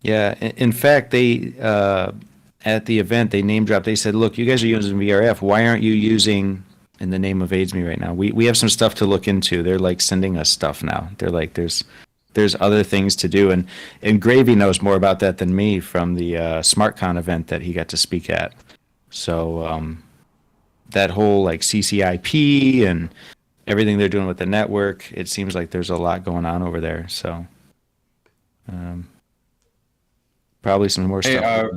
E: Yeah, in fact, they at the event they name dropped. They said, "Look, you guys are using VRF. Why aren't you using?" In the name of AIDS Me right now, we have some stuff to look into. They're like sending us stuff now. They're like, there's other things to do, and Gravy knows more about that than me from the SmartCon event that he got to speak at. So that whole like CCIP and everything they're doing with the network, it seems like there's a lot going on over there. So probably some more stuff.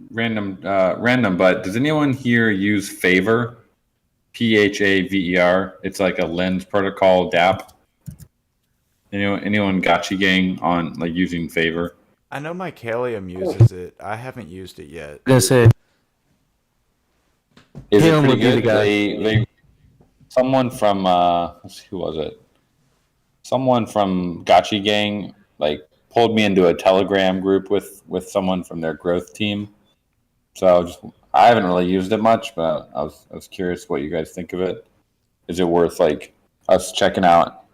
A: Random, but does anyone here use Favor? Phaver. It's like a lens protocol dApp. Anyone Gotchi gang on like using Favor?
C: I know Mycelium uses it. I haven't used it yet.
D: I'm gonna say
A: Is it
D: Caleb
A: pretty
D: would be the
A: good?
D: guy.
A: They someone from who was it? Someone from Gotchi gang like pulled me into a Telegram group with someone from their growth team. So I haven't really used it much, but I was curious what you guys think of it. Is it worth like us checking out?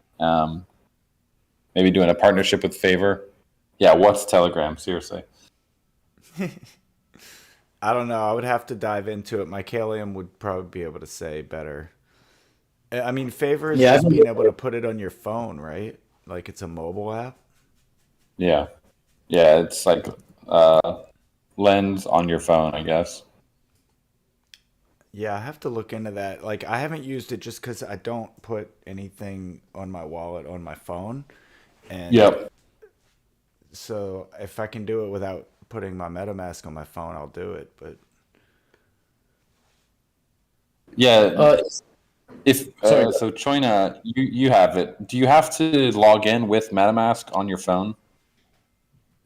A: Maybe doing a partnership with Favor. Yeah, what's Telegram? Seriously.
C: I don't know. I would have to dive into it. Mycelium would probably be able to say better. I mean, Favor is just being able to put it on your phone, right? Like it's a mobile app.
A: Yeah, it's like lens on your phone, I guess.
C: Yeah, I have to look into that. Like, I haven't used it just because I don't put anything on my wallet on my phone. And
A: Yep.
C: so if I can do it without putting my MetaMask on my phone, I'll do it. But
A: Yeah. If so, Choina, you have it. Do you have to log in with MetaMask on your phone?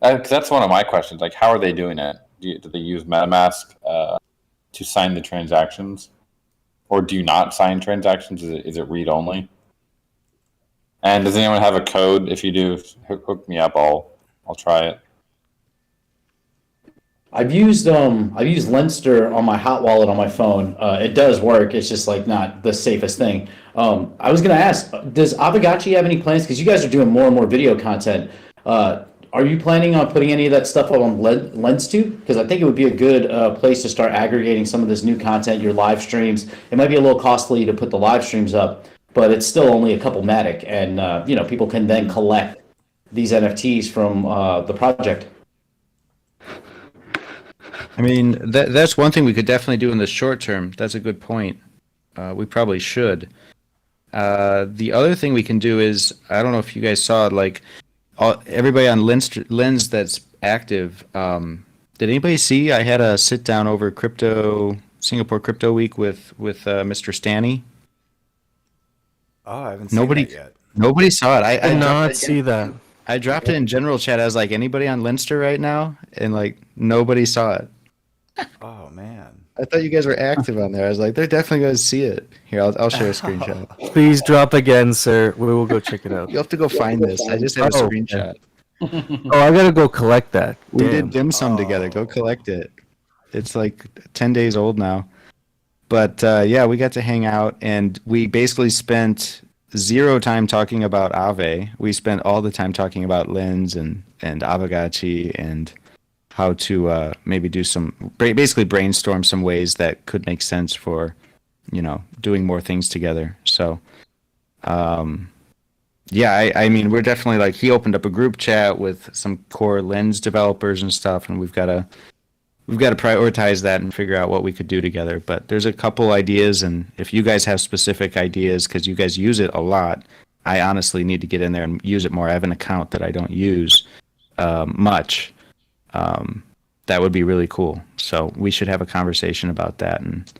A: 'Cause that's one of my questions. Like, how are they doing it? Do they use MetaMask to sign the transactions, or do you not sign transactions? Is it read only? And does anyone have a code? If you do, hook me up. I'll try it.
B: I've used Lenster on my hot wallet on my phone. It does work. It's just like not the safest thing. I was gonna ask, does Aavegotchi have any plans? Because you guys are doing more and more video content. Are you planning on putting any of that stuff up on LensTube? Because I think it would be a good place to start aggregating some of this new content, your live streams. It might be a little costly to put the live streams up, but it's still only a couple Matic, and people can then collect these NFTs from the project.
E: I mean, that's one thing we could definitely do in the short term. That's a good point. We probably should. The other thing we can do is, I don't know if you guys saw it, like, everybody on Lens that's active. Did anybody see? I had a sit down over Singapore Crypto Week with Mr. Stanny.
C: I haven't seen that yet.
E: Nobody saw it.
D: I did not see that.
E: I dropped it in general chat. I was like, anybody on Lenster right now? And like, nobody saw it.
C: Oh man.
E: I thought you guys were active on there. I was like, they're definitely going to see it. Here, I'll share a screenshot.
D: Please drop again, sir. We will go check it out.
E: You'll have to go find this. I just have a screenshot.
D: Oh, I gotta go collect that.
E: We
D: Damn.
E: did dim sum together. Go collect it. It's like 10 days old now. But yeah, we got to hang out, and we basically spent zero time talking about Aave. We spent all the time talking about Lens and Aavegotchi and how to maybe do basically brainstorm some ways that could make sense for, doing more things together. So, yeah, I mean, we're definitely like, he opened up a group chat with some core Lens developers and stuff, and we've got to prioritize that and figure out what we could do together. But there's a couple ideas, and if you guys have specific ideas, because you guys use it a lot, I honestly need to get in there and use it more. I have an account that I don't use much. That would be really cool. So we should have a conversation about that and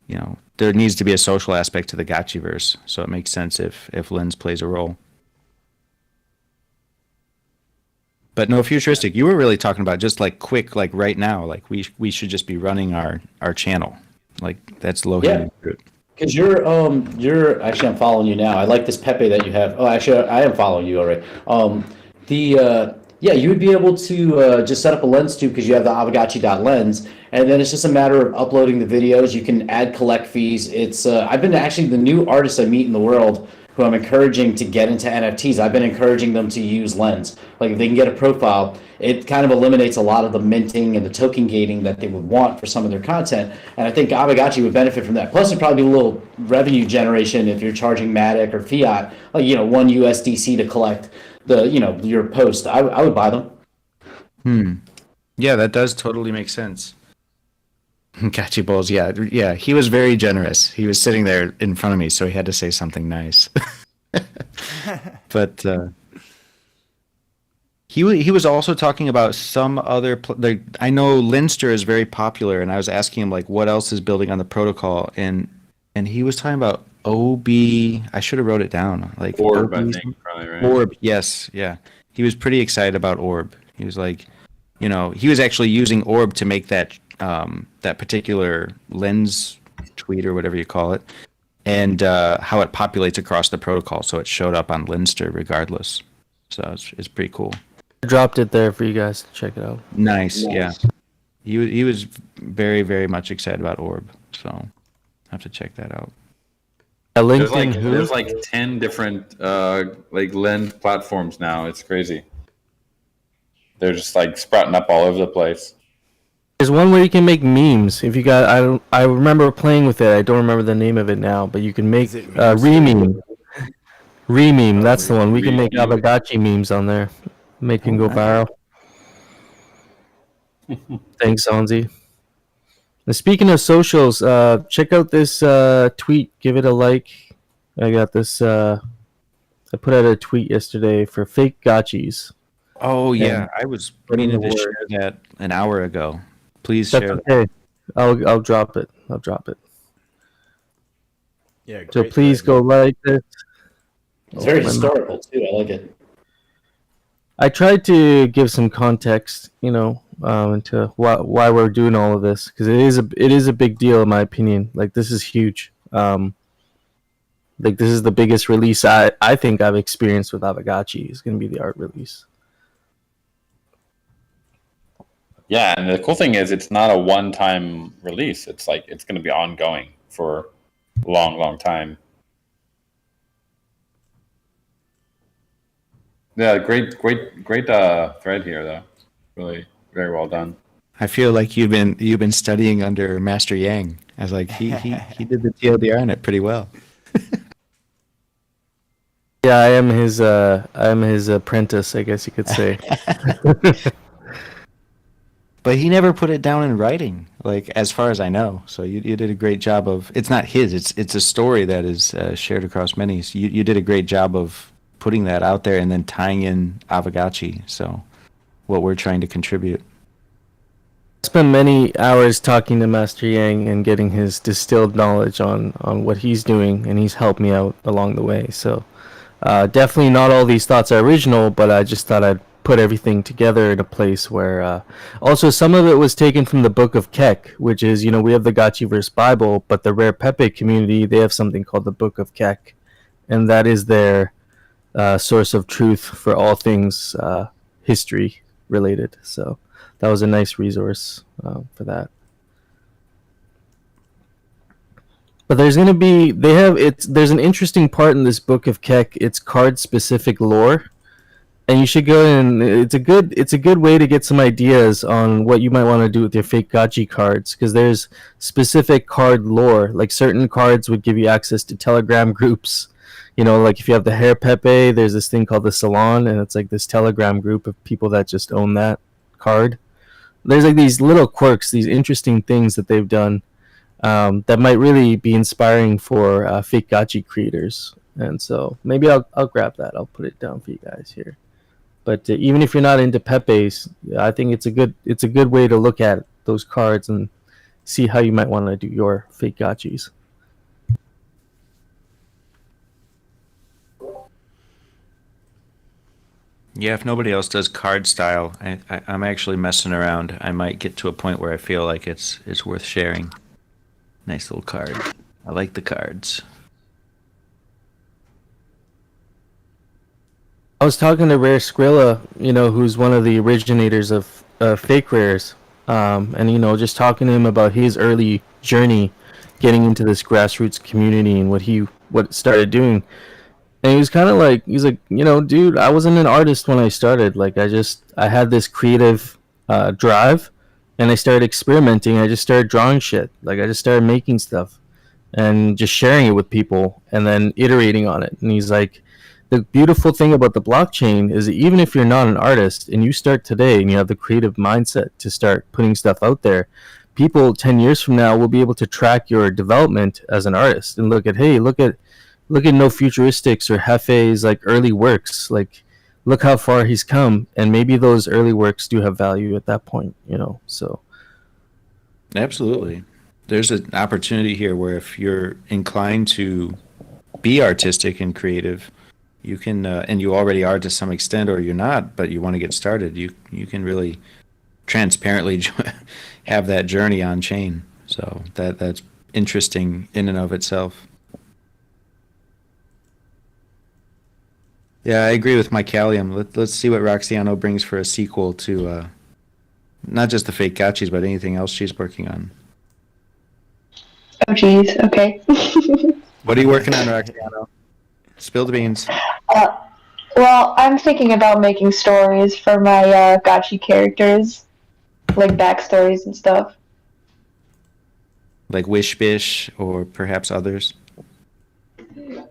E: there needs to be a social aspect to the Gotchiverse, so it makes sense if Lens plays a role. But no, futuristic. You were really talking about just like quick, like right now. Like we should just be running our channel. Like that's low hanging fruit.
B: Because you're actually, I'm following you now. I like this Pepe that you have. Oh, actually, I am following you already. You would be able to just set up a lens tube because you have the Aavegotchi.lens, and then it's just a matter of uploading the videos. You can add collect fees. It's I've been actually the new artists I meet in the world who I'm encouraging to get into NFTs. I've been encouraging them to use Lens. Like if they can get a profile, it kind of eliminates a lot of the minting and the token gating that they would want for some of their content. And I think Aavegotchi would benefit from that. Plus, it'd probably be a little revenue generation if you're charging Matic or Fiat, like $1 USDC to collect your post. I would buy them.
E: Yeah, that does totally make sense. Gotchi Bulls, yeah. He was very generous. He was sitting there in front of me, so he had to say something nice. But he was also talking about some other. I know Linster is very popular, and I was asking him like what else is building on the protocol, and he was talking about OB. I should have wrote it down. Like
A: Orb,
E: OB,
A: I think, probably right.
E: Orb, yes, yeah. He was pretty excited about Orb. He was like, he was actually using Orb to make that particular lens tweet or whatever you call it, and how it populates across the protocol, so it showed up on Linster regardless. So it's pretty cool.
D: I dropped it there for you guys to check it out.
E: Nice. Yeah. He was very, very much excited about Orb, so I have to check that out.
A: There's like 10 different like lens platforms now. It's crazy. They're just like sprouting up all over the place.
D: There's one where you can make memes. If you got, I remember playing with it. I don't remember the name of it now, but you can make rememe. Rememe, that's the one. We can make Aavegotchi memes on there. Make them go viral. Thanks, Onzi. And speaking of socials, check out this tweet. Give it a like. I got this. I put out a tweet yesterday for fake gotchis.
E: Oh yeah, I was meaning to share that an hour ago. Please share.
D: That's okay. I'll drop it.
C: Yeah.
D: So please go like this.
B: It's very historical too. I like it.
D: I tried to give some context, into why we're doing all of this, because it is a big deal in my opinion. Like this is huge. Like this is the biggest release I think I've experienced with Aavegotchi. Is going to be the art release.
A: Yeah, and the cool thing is it's not a one-time release. It's like it's going to be ongoing for a long, long time. Yeah, great thread here though. Really very well done.
E: I feel like you've been studying under Master Yang. I was like, he did the TLDR on it pretty well.
D: Yeah, I am his apprentice, I guess you could say.
E: But he never put it down in writing, like as far as I know. So you did a great job of. It's not his. It's a story that is shared across many. So you did a great job of putting that out there and then tying in Aavegotchi. So what we're trying to contribute.
D: I spent many hours talking to Master Yang and getting his distilled knowledge on what he's doing, and he's helped me out along the way. So definitely not all these thoughts are original, but I just thought I'd put everything together in a place where also some of it was taken from the Book of Kek, which is, we have the Gotchiverse Bible, but the Rare Pepe community, they have something called the Book of Kek, and that is their source of truth for all things history related. So that was a nice resource for that. But there's going to be, there's an interesting part in this Book of Kek. It's card specific lore. And you should go in. It's a good way to get some ideas on what you might want to do with your fake Gotchi cards, because there's specific card lore. Like certain cards would give you access to Telegram groups. Like if you have the Hair Pepe, there's this thing called the Salon, and it's like this Telegram group of people that just own that card. There's like these little quirks, these interesting things that they've done that might really be inspiring for fake Gotchi creators. And so maybe I'll grab that. I'll put it down for you guys here. But even if you're not into Pepe's, I think it's a good way to look at those cards and see how you might want to do your fake gotchis.
E: Yeah, if nobody else does card style, I'm actually messing around. I might get to a point where I feel like it's worth sharing. Nice little card. I like the cards.
D: I was talking to Rare Skrilla, who's one of the originators of fake rares, and just talking to him about his early journey getting into this grassroots community and what it started doing. And he was kind of like, he's like, dude, I wasn't an artist when I started. Like, I had this creative drive, and I started experimenting. I just started drawing shit. Like, I just started making stuff and just sharing it with people and then iterating on it. And he's like, the beautiful thing about the blockchain is that even if you're not an artist and you start today and you have the creative mindset to start putting stuff out there, people 10 years from now will be able to track your development as an artist and look at No Futuristics or Hefe's like early works. Like, look how far he's come, and maybe those early works do have value at that point. So
E: Absolutely. There's an opportunity here where if you're inclined to be artistic and creative, you can, and you already are to some extent, or you're not, but you want to get started, you can really transparently have that journey on chain. So that's interesting in and of itself. Yeah, I agree with Mycalium. Let's see what Roxiano brings for a sequel to not just the fake gotchis, but anything else she's working on.
F: Oh, geez. Okay.
E: What are you working on, Roxiano? Spill the beans.
F: Well, I'm thinking about making stories for my gotchi characters, like backstories and stuff.
E: Like Wishbish or perhaps others?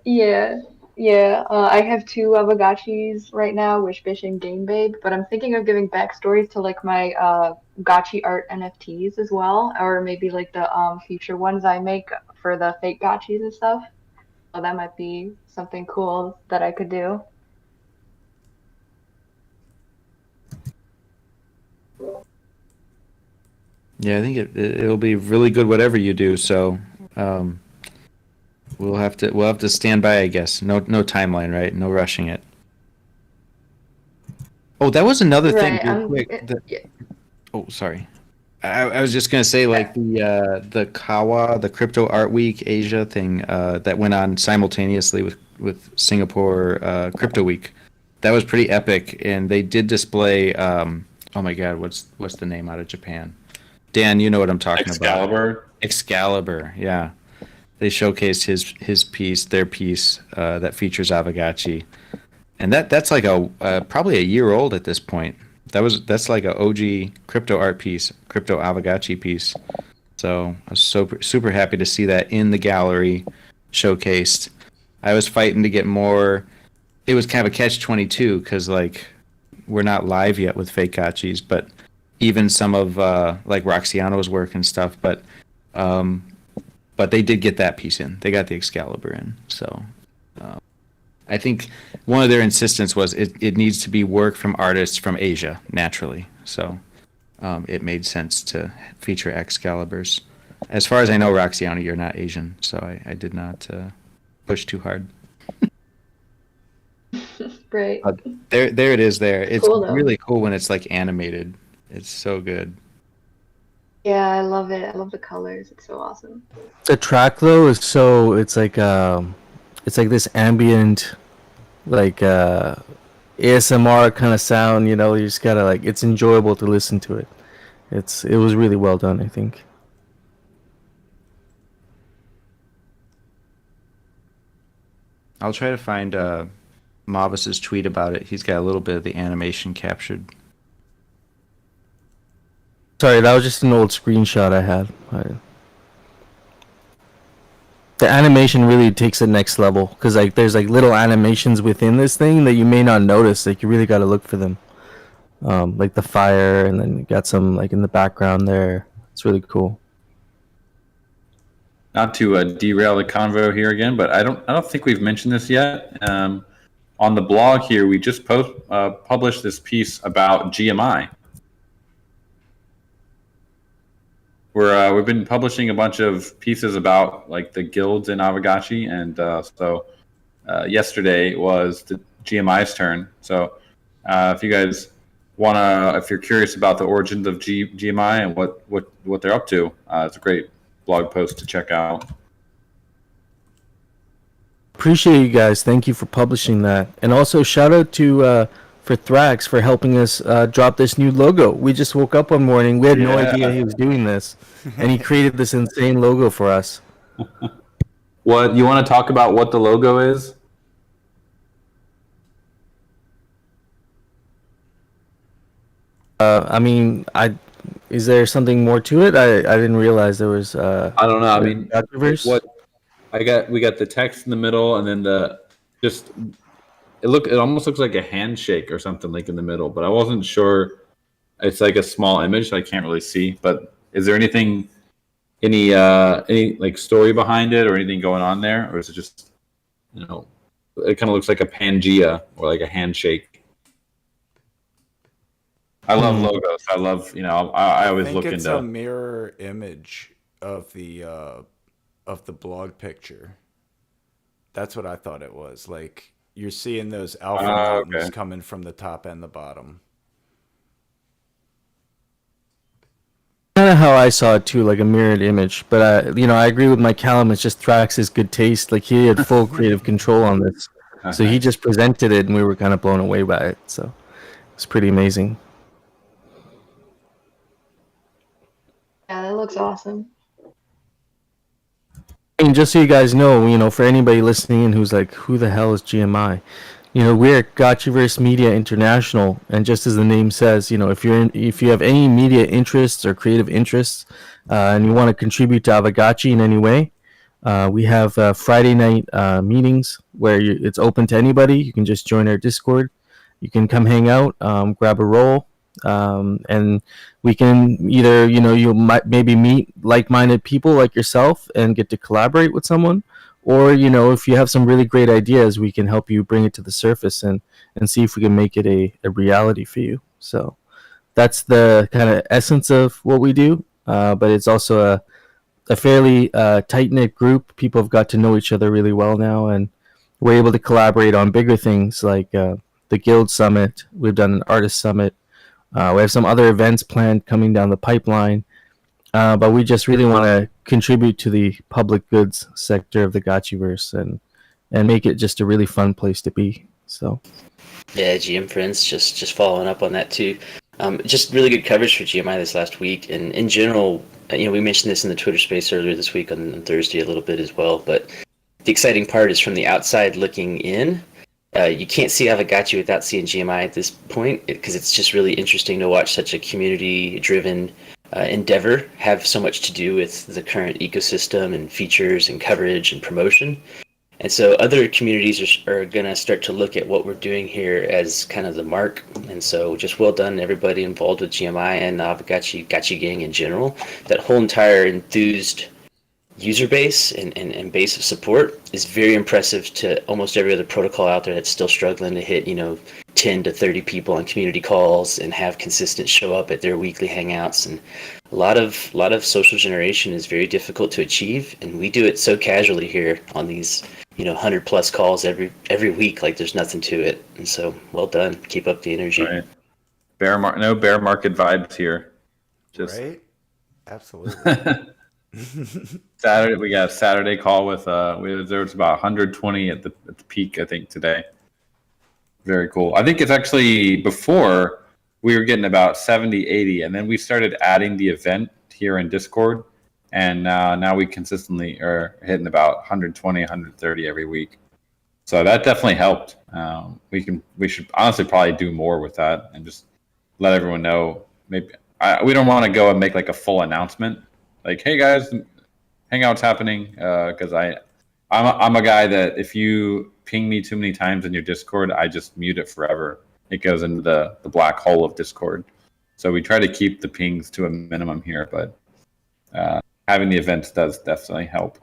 F: Yeah. I have 2 Aavegotchis right now, Wishbish and Game Babe, but I'm thinking of giving backstories to like my gotchi art NFTs as well, or maybe like the future ones I make for the fake gotchis and stuff. So that might be something cool that I could do.
E: Yeah, I think it'll be really good whatever you do. So we'll have to stand by, I guess. No timeline, right? No rushing it. Oh, that was another thing. Real quick. Oh, sorry. I was just gonna say, like the Kawa, the Crypto Art Week Asia thing that went on simultaneously with Singapore Crypto Week. That was pretty epic, and they did display. Oh my God, what's the name out of Japan? Dan, you know what I'm talking about. Excalibur, yeah. They showcased his piece, their piece that features Aavegotchi, and that's like probably a year old at this point. That's like a OG crypto art piece, crypto Aavegotchi piece. So I was super happy to see that in the gallery showcased. I was fighting to get more. It was kind of a catch-22 because like we're not live yet with fake gotchis, but even some of like Roxiano's work and stuff, but they did get that piece in. They got the Excalibur in. So I think one of their insistence was it needs to be work from artists from Asia, naturally. So it made sense to feature Excaliburs. As far as I know, Roxiano, you're not Asian, so I did not push too hard.
F: Right.
E: There it is there. It's
F: cool,
E: really cool when it's like animated. It's so good.
F: Yeah, I love it. I love the colors. It's so awesome.
D: The track though is it's like this ambient, like ASMR kind of sound. You just gotta it's enjoyable to listen to it. It was really well done, I think.
E: I'll try to find Mavis's tweet about it. He's got a little bit of the animation captured.
D: Sorry, that was just an old screenshot I had. The animation really takes it next level because there's little animations within this thing that you may not notice. You really got to look for them. Like the fire, and then you got some in the background there. It's really cool.
A: Not to derail the convo here again, but I don't think we've mentioned this yet. On the blog here, we just published this piece about GMI. we've been publishing a bunch of pieces about like the guilds in Aavegotchi, and so yesterday was the GMI's turn. So if you guys if you're curious about the origins of GMI and what they're up to, it's a great blog post to check out.
D: Appreciate you guys. Thank you for publishing that. And also shout out to for Thrax for helping us drop this new logo. We just woke up one morning. We had no idea he was doing this, and he created this insane logo for us.
A: What you want to talk about? What the logo is?
D: I mean, is there something more to it? I didn't realize there was.
A: I don't know. I mean,
D: controversy.
A: What we got the text in the middle, and then it almost looks like a handshake or something like in the middle, but I wasn't sure. It's like a small image, so I can't really see. But is there any like story behind it or anything going on there, or is it just it kind of looks like a Pangea or like a handshake? I love logos. I love I always look into.
C: It's a mirror image of the blog picture. That's what I thought it was. Like you're seeing those alpha mutants coming from the top and the bottom.
D: Kind of how I saw it too, like a mirrored image. But I agree with Mike Callum. It's just Thrax's good taste. Like he had full creative control on this, so he just presented it, and we were kind of blown away by it. So it's pretty amazing.
F: Yeah, that looks awesome.
D: And just so you guys know, for anybody listening in who's like, who the hell is GMI? We're Gotchiverse Media International, and just as the name says, if you have any media interests or creative interests, and you want to contribute to Aavegotchi in any way, we have Friday night meetings where it's open to anybody. You can just join our Discord. You can come hang out, grab a roll, and we can either you might maybe meet like-minded people like yourself and get to collaborate with someone, or if you have some really great ideas, we can help you bring it to the surface and see if we can make it a reality for you. So that's the kind of essence of what we do, but it's also a fairly tight-knit group. People have got to know each other really well now, and we're able to collaborate on bigger things like the Guild Summit. We've done an Artist Summit. We have some other events planned coming down the pipeline, but we just really want to contribute to the public goods sector of the Gotchiverse and make it just a really fun place to be. So,
I: yeah, GM friends, just following up on that too. Just really good coverage for GMI this last week, and in general, we mentioned this in the Twitter space earlier this week on Thursday a little bit as well. But the exciting part is from the outside looking in. You can't see Aavegotchi without seeing GMI at this point, because it's just really interesting to watch such a community-driven endeavor have so much to do with the current ecosystem and features and coverage and promotion. And so other communities are going to start to look at what we're doing here as kind of the mark. And so just well done, everybody involved with GMI and Aavegotchi Gotchi Gang in general. That whole entire enthused user base and base of support is very impressive to almost every other protocol out there that's still struggling to hit 10 to 30 people on community calls and have consistent show up at their weekly hangouts. And a lot of social generation is very difficult to achieve, and we do it so casually here on these 100 plus calls every week, like there's nothing to it. And so well done, keep up the energy.
A: Right. No bear market vibes here. Just
C: right, absolutely.
A: Saturday, we got a Saturday call with there was about 120 at the peak, I think, today. Very cool. I think it's actually before we were getting about 70, 80, and then we started adding the event here in Discord, and now we consistently are hitting about 120, 130 every week. So that definitely helped. We should honestly probably do more with that and just let everyone know. Maybe we don't want to go and make like a full announcement. Like, hey guys, hangout's happening, because I'm a guy that if you ping me too many times in your Discord, I just mute it forever. It goes into the black hole of Discord. So we try to keep the pings to a minimum here, but having the events does definitely help.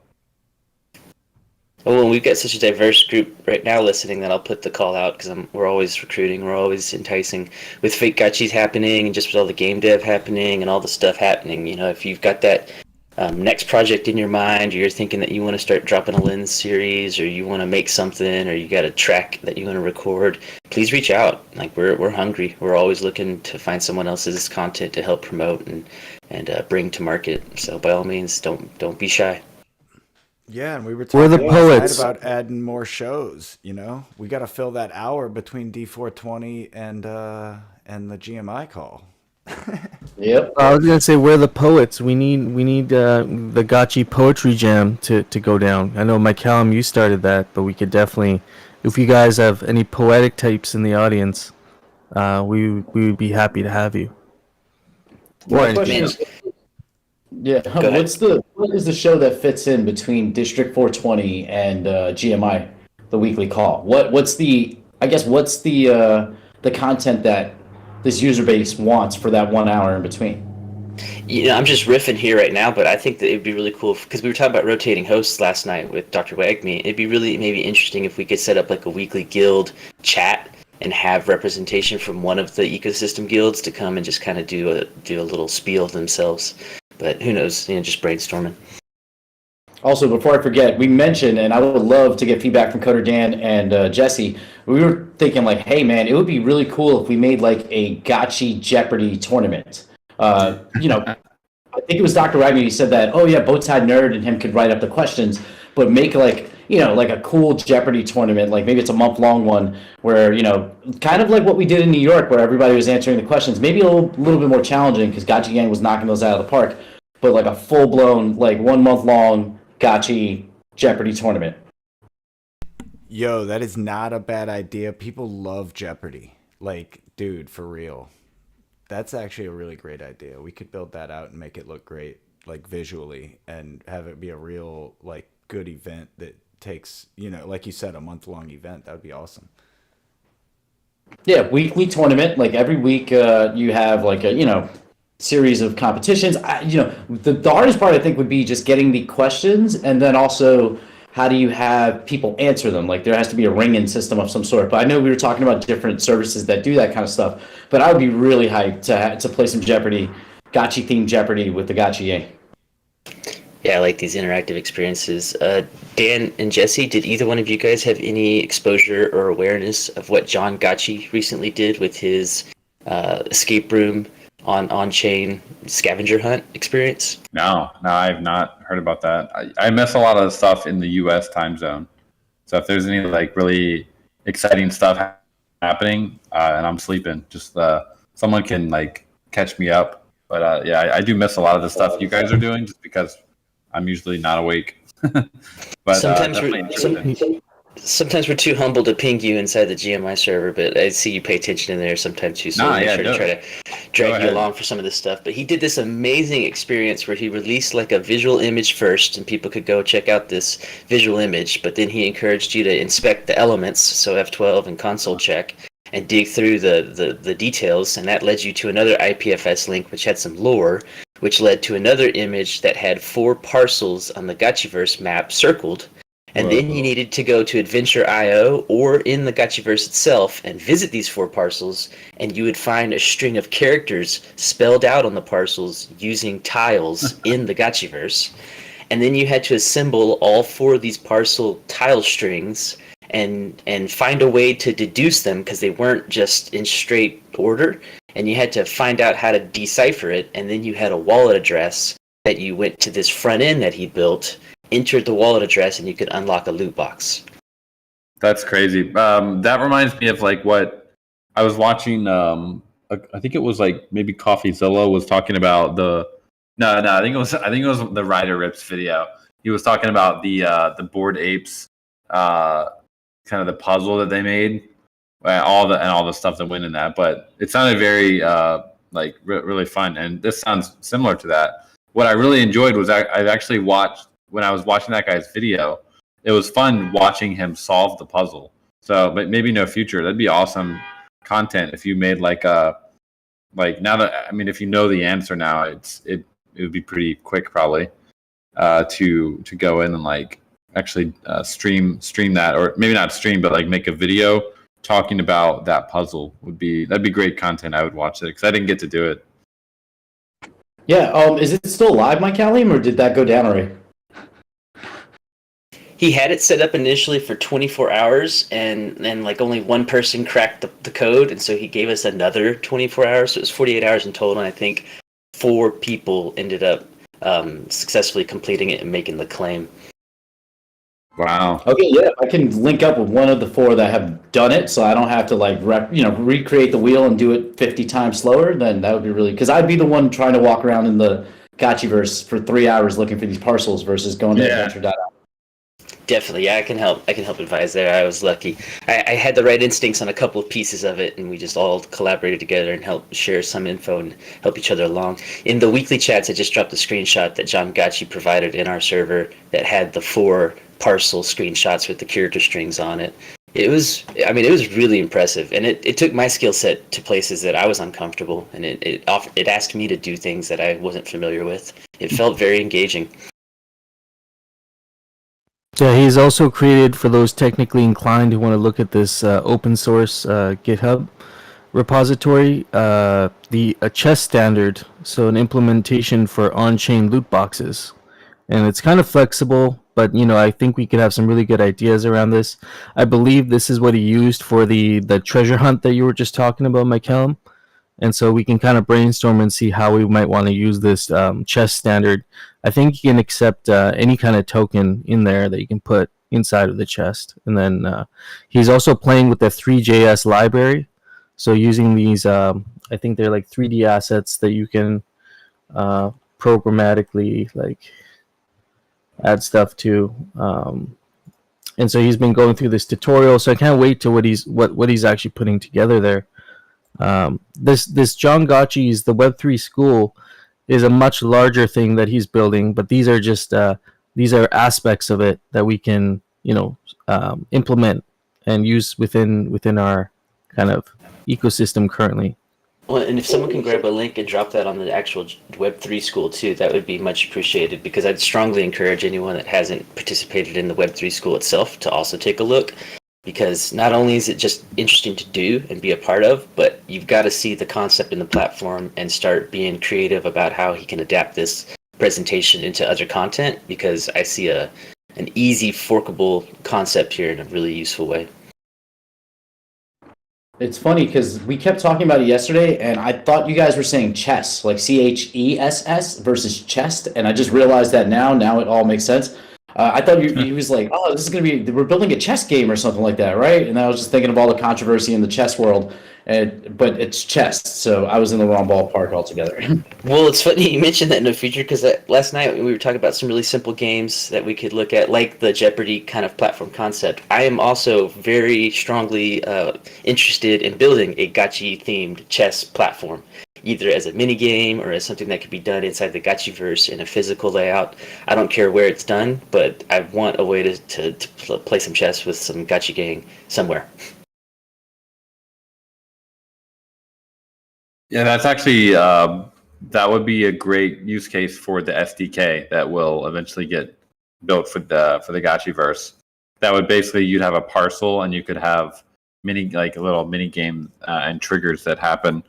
I: Well, we've got such a diverse group right now listening that I'll put the call out because we're always recruiting, we're always enticing with fake gotchis happening and just with all the game dev happening and all the stuff happening. If you've got that next project in your mind, or you're thinking that you want to start dropping a lens series, or you want to make something, or you got a track that you want to record, please reach out. Like we're hungry. We're always looking to find someone else's content to help promote and bring to market. So by all means, don't be shy.
C: Yeah, and we were
D: We're
C: talking
D: the poets.
C: about adding more shows. We got to fill that hour between D420 and the GMI call.
B: Yep.
D: I was gonna say we're the poets. We need the Gotchi poetry jam to go down. I know, Mike Callum, you started that, but we could definitely, if you guys have any poetic types in the audience, we would be happy to have you.
B: My question is, what is the show that fits in between District 420 and GMI, the weekly call? What's the content that this user base wants for that 1 hour in between?
I: I'm just riffing here right now, but I think that it'd be really cool because we were talking about rotating hosts last night with Dr. Wagme. It'd be really maybe interesting if we could set up like a weekly guild chat and have representation from one of the ecosystem guilds to come and just kind of do a little spiel themselves. But who knows? Just brainstorming.
B: Also, before I forget, we mentioned, and I would love to get feedback from Coder Dan and Jesse. We were thinking like, hey man, it would be really cool if we made like a Gotchi Jeopardy tournament. I think it was Dr. Wagner. He said that, oh yeah, Bowtie Nerd and him could write up the questions, but make like a cool Jeopardy tournament. Like maybe it's a month-long one where, kind of like what we did in New York where everybody was answering the questions. Maybe a little bit more challenging because Gotchi Gang was knocking those out of the park. But like a full-blown, like 1 month long Gotchi Jeopardy tournament.
C: Yo, that is not a bad idea. People love Jeopardy. Like, dude, for real. That's actually a really great idea. We could build that out and make it look great, like visually, and have it be a real, like, good event that takes, like you said, a month-long event. That would be awesome.
B: Yeah, weekly tournament. Like every week, you have like a series of competitions. The hardest part I think would be just getting the questions, and then also how do you have people answer them? Like there has to be a ring-in system of some sort. But I know we were talking about different services that do that kind of stuff. But I would be really hyped to play some Jeopardy, Gotchi themed Jeopardy with the Gotchi Gang.
I: Yeah, I like these interactive experiences. Dan and Jesse, did either one of you guys have any exposure or awareness of what John Gotchi recently did with his escape room on-chain scavenger hunt experience?
A: No, I've not heard about that. I miss a lot of the stuff in the U.S. time zone. So if there's any like really exciting stuff happening and I'm sleeping, just someone can like catch me up. But yeah, I do miss a lot of the stuff you guys are doing just because I'm usually not awake. But
I: sometimes we're too humble to ping you inside the GMI server, but I see you pay attention in there sometimes too, so I'm sure to try to drag you along for some of this stuff. But he did this amazing experience where he released like a visual image first, and people could go check out this visual image, but then he encouraged you to inspect the elements, so F12 and console check, and dig through the details, and that led you to another IPFS link which had some lore, which led to another image that had 4 parcels on the Gotchiverse map circled. And then you needed to go to Adventure.io or in the Gotchiverse itself and visit these 4 parcels, and you would find a string of characters spelled out on the parcels using tiles in the Gotchiverse. And then you had to assemble all 4 of these parcel tile strings and find a way to deduce them because they weren't just in straight order. And you had to find out how to decipher it, and then you had a wallet address that you went to this front end that he built, entered the wallet address, and you could unlock a loot box.
A: That's crazy. That reminds me of like what I was watching. I think it was like maybe CoffeeZilla was talking about I think it was the Ryder Rips video. He was talking about the Bored Apes, kind of the puzzle that they made, all the stuff that went in that. But it sounded very really fun, and this sounds similar to that. What I really enjoyed was I actually watched. When I was watching that guy's video, it was fun watching him solve the puzzle. So, but maybe no future. That'd be awesome content if you made now that if you know the answer now, it would be pretty quick probably to go in and actually stream that, or maybe not stream, but like make a video talking about that puzzle. That'd be great content. I would watch it because I didn't get to do it.
B: Yeah. Is it still live, Mike Calium, or did that go down already?
I: He had it set up initially for 24 hours, and like only one person cracked the code, and so he gave us another 24 hours. So it was 48 hours in total, and I think 4 people ended up successfully completing it and making the claim.
A: Wow.
B: Okay, yeah, I can link up with one of the 4 that have done it, so I don't have to like recreate the wheel and do it 50 times slower. Then that would be really, because I'd be the one trying to walk around in the Gotchiverse for 3 hours looking for these parcels versus going to adventure.com.
I: Definitely, yeah, I can help advise there. I was lucky. I had the right instincts on a couple of pieces of it, and we just all collaborated together and helped share some info and help each other along. In the weekly chats, I just dropped a screenshot that John Gotchi provided in our server that had the 4 parcel screenshots with the character strings on it. It was really impressive, and it took my skill set to places that I was uncomfortable, and it asked me to do things that I wasn't familiar with. It felt very engaging.
D: Yeah, he's also created, for those technically inclined who want to look at this open source GitHub repository, a chess standard, so an implementation for on-chain loot boxes. And it's kind of flexible, but I think we could have some really good ideas around this. I believe this is what he used for the treasure hunt that you were just talking about, Michael. And so we can kind of brainstorm and see how we might want to use this chess standard. I think you can accept any kind of token in there that you can put inside of the chest. And then he's also playing with the 3JS library. So using these, I think they're like 3D assets that you can programmatically like add stuff to. And so he's been going through this tutorial. So I can't wait to what he's actually putting together there. This John Gotchi's the Web3 school is a much larger thing that he's building, but these are just these are aspects of it that we can implement and use within our kind of ecosystem currently.
I: Well, and if someone can grab a link and drop that on the actual Web3 school too, that would be much appreciated, because I'd strongly encourage anyone that hasn't participated in the Web3 school itself to also take a look. Because not only is it just interesting to do and be a part of, but you've got to see the concept in the platform and start being creative about how he can adapt this presentation into other content, because I see an easy forkable concept here in a really useful way.
B: It's funny because we kept talking about it yesterday, and I thought you guys were saying chess, like CHESS versus chest, and I just realized that now it all makes sense. I thought he was like, oh, this is going to be, we're building a chess game or something like that, right? And I was just thinking of all the controversy in the chess world, but it's chess, so I was in the wrong ballpark altogether.
I: Well, it's funny you mentioned that in the future, because last night we were talking about some really simple games that we could look at, like the Jeopardy kind of platform concept. I am also very strongly interested in building a Gotchi-themed chess platform, either as a mini game or as something that could be done inside the Gotchiverse in a physical layout. I don't care where it's done, but I want a way to play some chess with some Gotchi gang somewhere.
A: Yeah, that's actually that would be a great use case for the SDK that will eventually get built for the Gotchiverse. That would basically, you'd have a parcel and you could have a little mini game and triggers that happen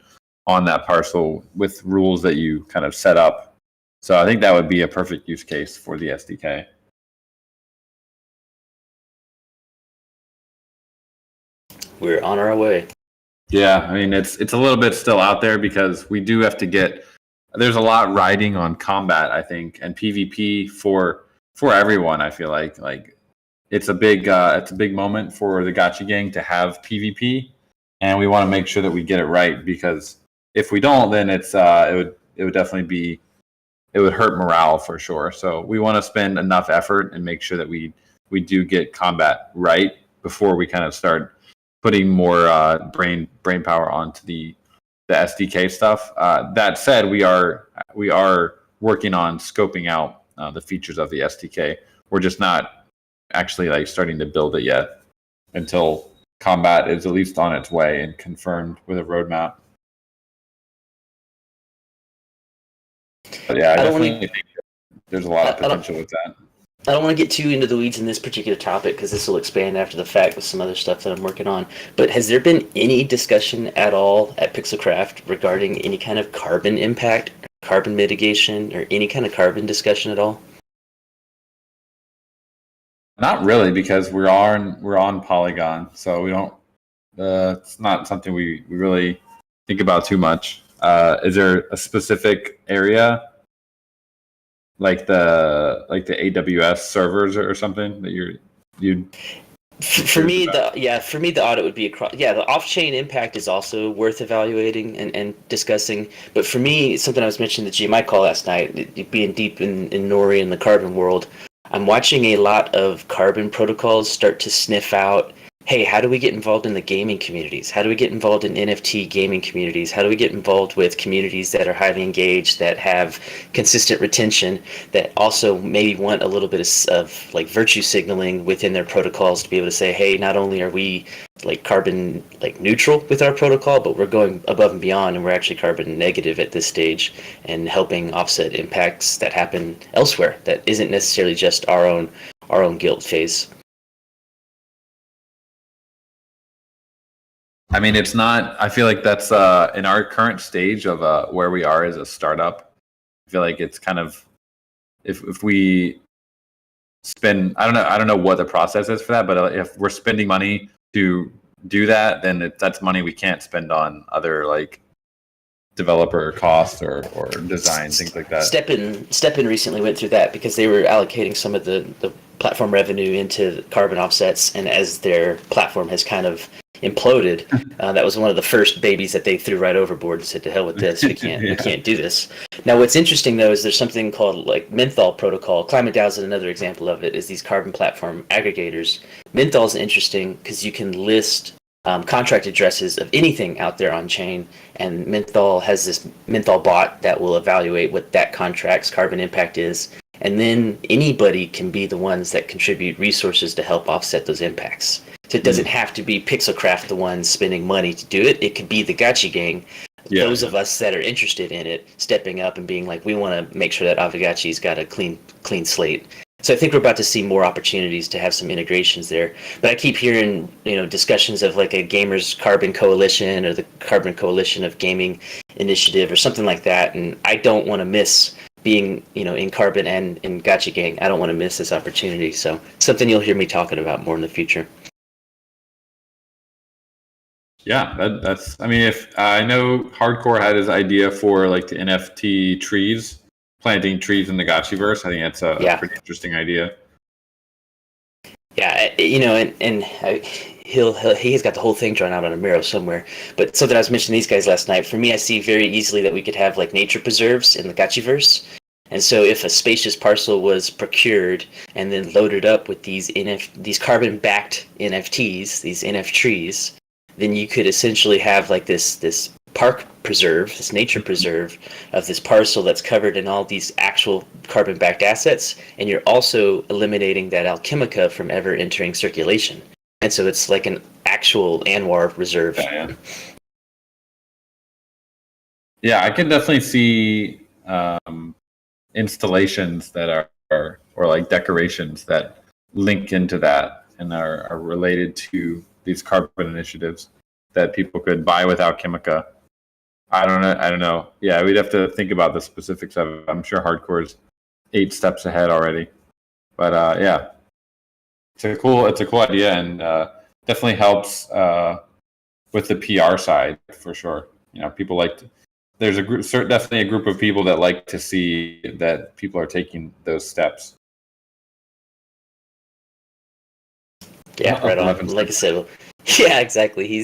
A: on that parcel with rules that you kind of set up. So I think that would be a perfect use case for the SDK.
I: We're on our way.
A: Yeah, I mean, it's a little bit still out there because we do have to there's a lot riding on combat, I think, and PvP for everyone. I feel like it's a big moment for the Gotchi gang to have PvP, and we want to make sure that we get it right, because if we don't, then it would definitely hurt morale for sure. So we want to spend enough effort and make sure that we do get combat right before we kind of start putting more brain power onto the SDK stuff. That said, we are working on scoping out the features of the SDK. We're just not actually starting to build it yet until combat is at least on its way and confirmed with a roadmap. But yeah, I definitely think there's a lot of potential with that.
I: I don't want to get too into the weeds in this particular topic because this will expand after the fact with some other stuff that I'm working on. But has there been any discussion at all at Pixelcraft regarding any kind of carbon impact, carbon mitigation, or any kind of carbon discussion at all?
A: Not really, because we're on Polygon, so we don't. It's not something we really think about too much. Is there a specific area, like the AWS servers or something that you?
I: For me, the audit would be the off-chain impact is also worth evaluating and discussing. But for me, something I was mentioning the GMI call last night, being deep in Nori and the carbon world, I'm watching a lot of carbon protocols start to sniff out, hey, how do we get involved in the gaming communities? How do we get involved in NFT gaming communities? How do we get involved with communities that are highly engaged, that have consistent retention, that also maybe want a little bit of like virtue signaling within their protocols to be able to say, hey, not only are we like carbon like neutral with our protocol, but we're going above and beyond, and we're actually carbon negative at this stage and helping offset impacts that happen elsewhere that isn't necessarily just our own guilt phase.
A: I mean, it's not. I feel like that's in our current stage of where we are as a startup. I feel like it's kind of if we spend. I don't know what the process is for that, but if we're spending money to do that, then that's money we can't spend on other like developer costs or design, things like that.
I: StepN recently went through that because they were allocating some of the platform revenue into carbon offsets, and as their platform has kind of imploded, that was one of the first babies that they threw right overboard and said, to hell with this, we can't do this. Now what's interesting though is there's something called like Menthol protocol. Climate DAO is another example of it, is these carbon platform aggregators. Menthol is interesting because you can list contract addresses of anything out there on chain, and Menthol has this Menthol bot that will evaluate what that contract's carbon impact is, and then anybody can be the ones that contribute resources to help offset those impacts. So it doesn't have to be Pixelcraft the ones spending money to do it. It could be the Gotchi gang, those of us that are interested in it, stepping up and being like, we want to make sure that Aavegotchi's got a clean slate. So I think we're about to see more opportunities to have some integrations there. But I keep hearing, discussions of like a Gamers Carbon Coalition or the Carbon Coalition of Gaming Initiative or something like that. And I don't want to miss being, in Carbon and in Gotcha Gang. I don't want to miss this opportunity. So something you'll hear me talking about more in the future.
A: Yeah, that's. I mean, if I know Hardcore had his idea for like the NFT trees, planting trees in the Gotchiverse. I think that's a pretty interesting idea.
I: Yeah, he's got the whole thing drawn out on a Miro somewhere. But something I was mentioning to these guys last night, for me, I see very easily that we could have like nature preserves in the Gotchiverse. And so if a spacious parcel was procured and then loaded up with these carbon-backed NFTs, these NF trees, then you could essentially have like this park preserve, this nature preserve of this parcel that's covered in all these actual carbon-backed assets, and you're also eliminating that alchemica from ever entering circulation. And so it's like an actual Anwar reserve.
A: Yeah, I can definitely see installations that are or like decorations that link into that and are related to these carbon initiatives that people could buy with alchemica. I don't know. Yeah, we'd have to think about the specifics of it. I'm sure Hardcore's 8 steps ahead already. But yeah, it's a cool idea, and definitely helps with the PR side for sure. People like to. There's definitely a group of people that like to see that people are taking those steps.
I: Yeah, right on. Like I said, yeah, exactly. He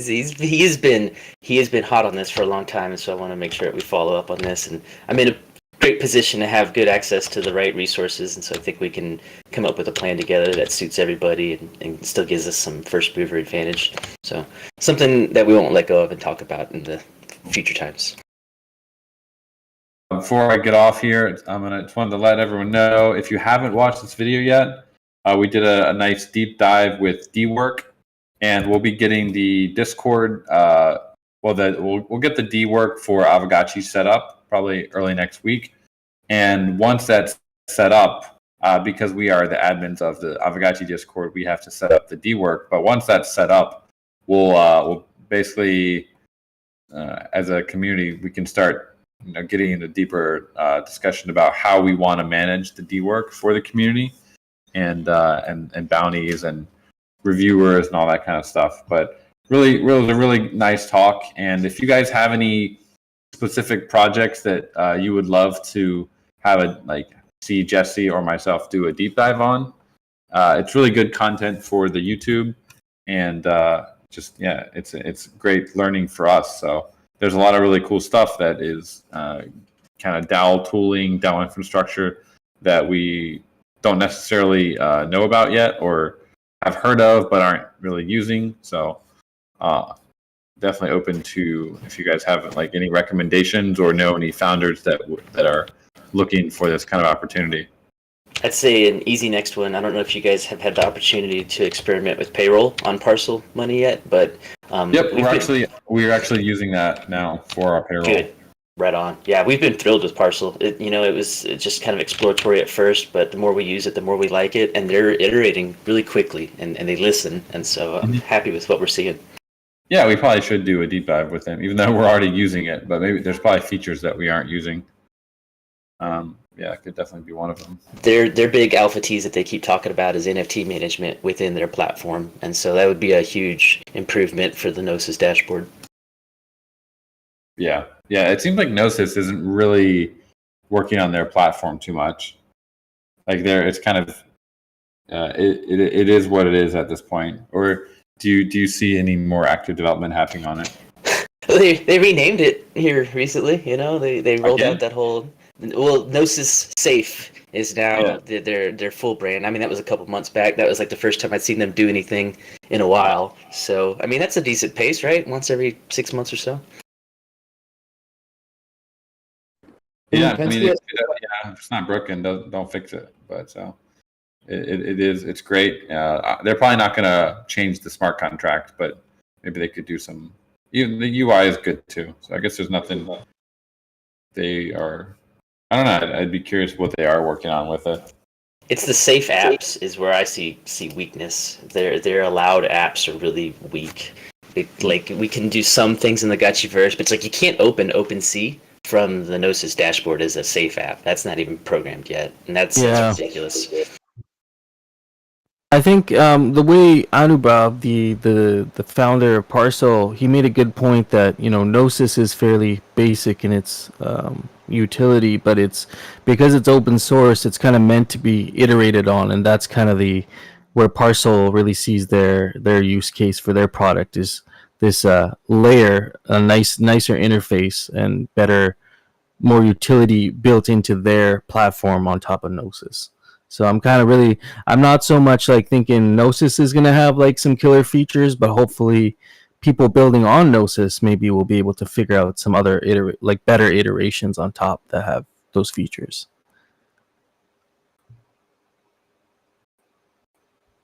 I: has been hot on this for a long time, and so I want to make sure that we follow up on this. And I'm in a great position to have good access to the right resources, and so I think we can come up with a plan together that suits everybody and still gives us some first mover advantage. So something that we won't let go of and talk about in the future times.
A: Before I get off here, just wanted to let everyone know, if you haven't watched this video yet, we did a nice deep dive with D-Work, and we'll be getting the Discord. We'll get the D-Work for Aavegotchi set up probably early next week, and once that's set up, because we are the admins of the Aavegotchi Discord, we have to set up the dework. But once that's set up, we'll basically, as a community, we can start getting into deeper discussion about how we want to manage the dework for the community, and bounties and reviewers and all that kind of stuff. But really a really nice talk. And if you guys have any specific projects that you would love to have see Jesse or myself do a deep dive on, it's really good content for the YouTube, and it's great learning for us. So there's a lot of really cool stuff that is kind of DAO tooling, DAO infrastructure that we don't necessarily know about yet or have heard of but aren't really using. So definitely open to, if you guys have any recommendations or know any founders that are looking for this kind of opportunity.
I: I'd say an easy next one. I don't know if you guys have had the opportunity to experiment with payroll on Parcel Money yet, but
A: yep, we're actually using that now for our payroll.
I: Good, right on. Yeah, we've been thrilled with Parcel. It was just kind of exploratory at first, but the more we use it, the more we like it, and they're iterating really quickly, and they listen, and so I'm happy with what we're seeing.
A: Yeah, we probably should do a deep dive with them, even though we're already using it. But maybe there's probably features that we aren't using. Yeah, it could definitely be one of them.
I: Their big alpha tease that they keep talking about is NFT management within their platform, and so that would be a huge improvement for the Gnosis dashboard.
A: Yeah. It seems like Gnosis isn't really working on their platform too much. It's kind of it is what it is at this point. Or do you see any more active development happening on it?
I: They renamed it here recently. They rolled out that whole. Well, Gnosis Safe is now their full brand. I mean, that was a couple months back. That was the first time I'd seen them do anything in a while. So, I mean, that's a decent pace, right? Once every 6 months or so.
A: Yeah, I mean, if it's not broken, don't fix it. But so it's great. They're probably not going to change the smart contract, but maybe they could do some. Even the UI is good too. So I guess there's nothing they are. I don't know. I'd be curious what they are working on with it.
I: It's the safe apps is where I see weakness. Their allowed apps are really weak. We can do some things in the Gotchiverse, but it's you can't open OpenSea from the Gnosis dashboard as a safe app. That's not even programmed yet, and that's ridiculous.
D: I think the way Anubhav, the founder of Parcel, he made a good point that Gnosis is fairly basic in its utility, but because it's open source, it's kind of meant to be iterated on, and that's kind of where Parcel really sees their use case for their product is this layer, a nicer interface and better, more utility built into their platform on top of Gnosis. So I'm not so much thinking Gnosis is going to have some killer features, but hopefully people building on Gnosis maybe will be able to figure out some other better iterations on top that have those features.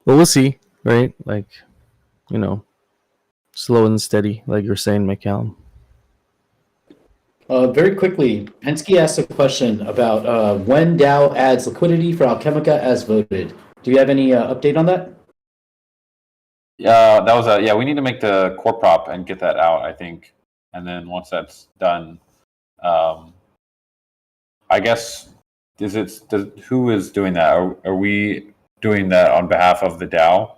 D: But we'll see, right? Slow and steady, like you're saying, McCallum.
B: Very quickly, Penske asked a question about when DAO adds liquidity for Alchemica as voted. Do you have any update on that?
A: Yeah, that was we need to make the core prop and get that out, I think. And then once that's done, I guess who is doing that? Are we doing that on behalf of the DAO?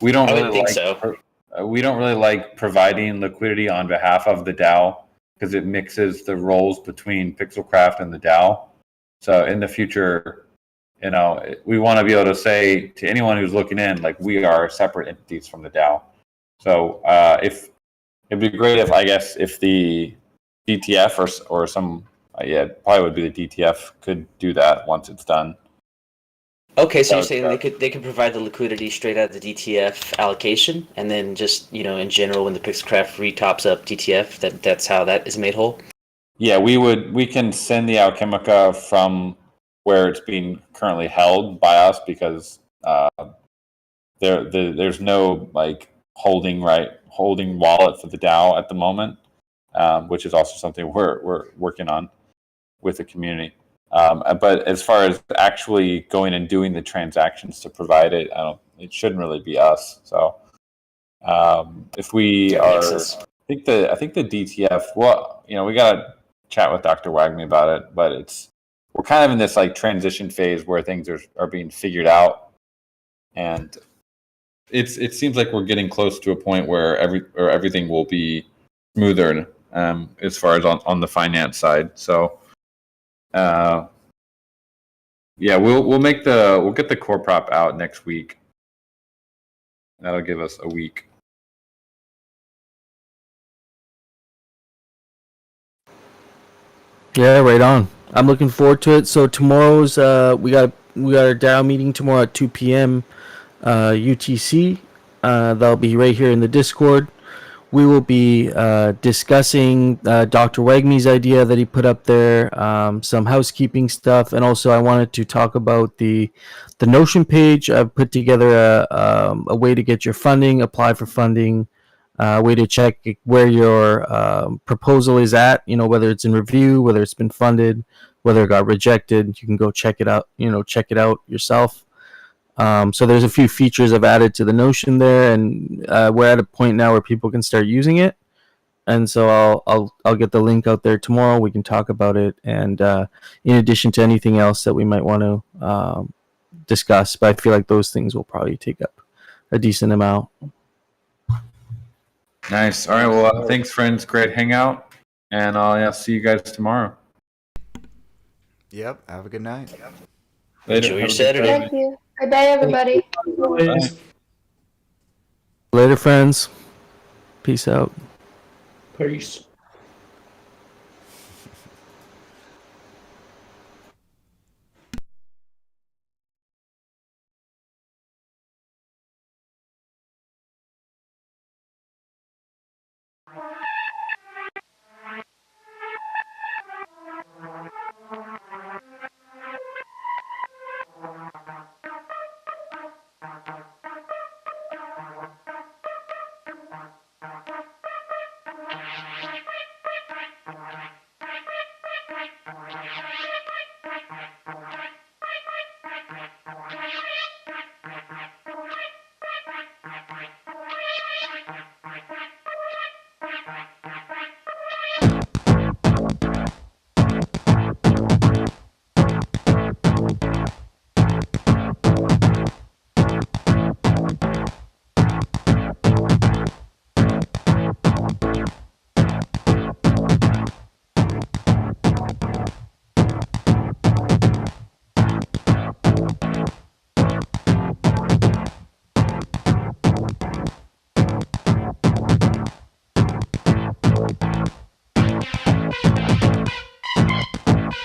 A: We don't really think so. We don't really like providing liquidity on behalf of the DAO because it mixes the roles between Pixelcraft and the DAO. So in the future, we want to be able to say to anyone who's looking in, we are separate entities from the DAO. So if it'd be great if the DTF or some it probably would be the DTF could do that once it's done.
I: Okay, so you're saying they could provide the liquidity straight out of the DTF allocation, and then just in general when the Pixelcraft re-tops up DTF, that's how that is made whole.
A: Yeah, we can send the Alchemica from where it's being currently held by us because there's no holding wallet for the DAO at the moment, which is also something we're working on with the community. But as far as actually going and doing the transactions to provide it, it shouldn't really be us. So if we
I: That
A: are,
I: makes sense.
A: I think the DTF. Well, we gotta chat with Dr. Wagme about it, but we're kind of in this like transition phase where things are being figured out, and it seems like we're getting close to a point where everything will be smoother as far as on the finance side. So yeah, we'll get the core prop out next week. That'll give us a week.
D: Yeah, right on. I'm looking forward to it. So tomorrow's we got our DAO meeting tomorrow at 2 p.m. UTC. That'll be right here in the Discord. We will be discussing Dr. Wegme's idea that he put up there, some housekeeping stuff, and also I wanted to talk about the Notion page. I've put together a way to get your funding, apply for funding, way to check where your proposal is at. Whether it's in review, whether it's been funded, whether it got rejected. You can go check it out. Check it out yourself. So there's a few features I've added to the Notion there, and we're at a point now where people can start using it. And so I'll get the link out there tomorrow. We can talk about it, and in addition to anything else that we might want to discuss. But I feel like those things will probably take up a decent amount.
A: Nice. All right. Well, thanks, friends. Great hangout, and I'll see you guys tomorrow.
C: Yep. Have a good night.
A: Later.
I: Enjoy your
A: Have a good
I: Saturday.
F: Thank you. Good day, everybody.
A: Bye.
D: Later, friends. Peace out.
B: Peace.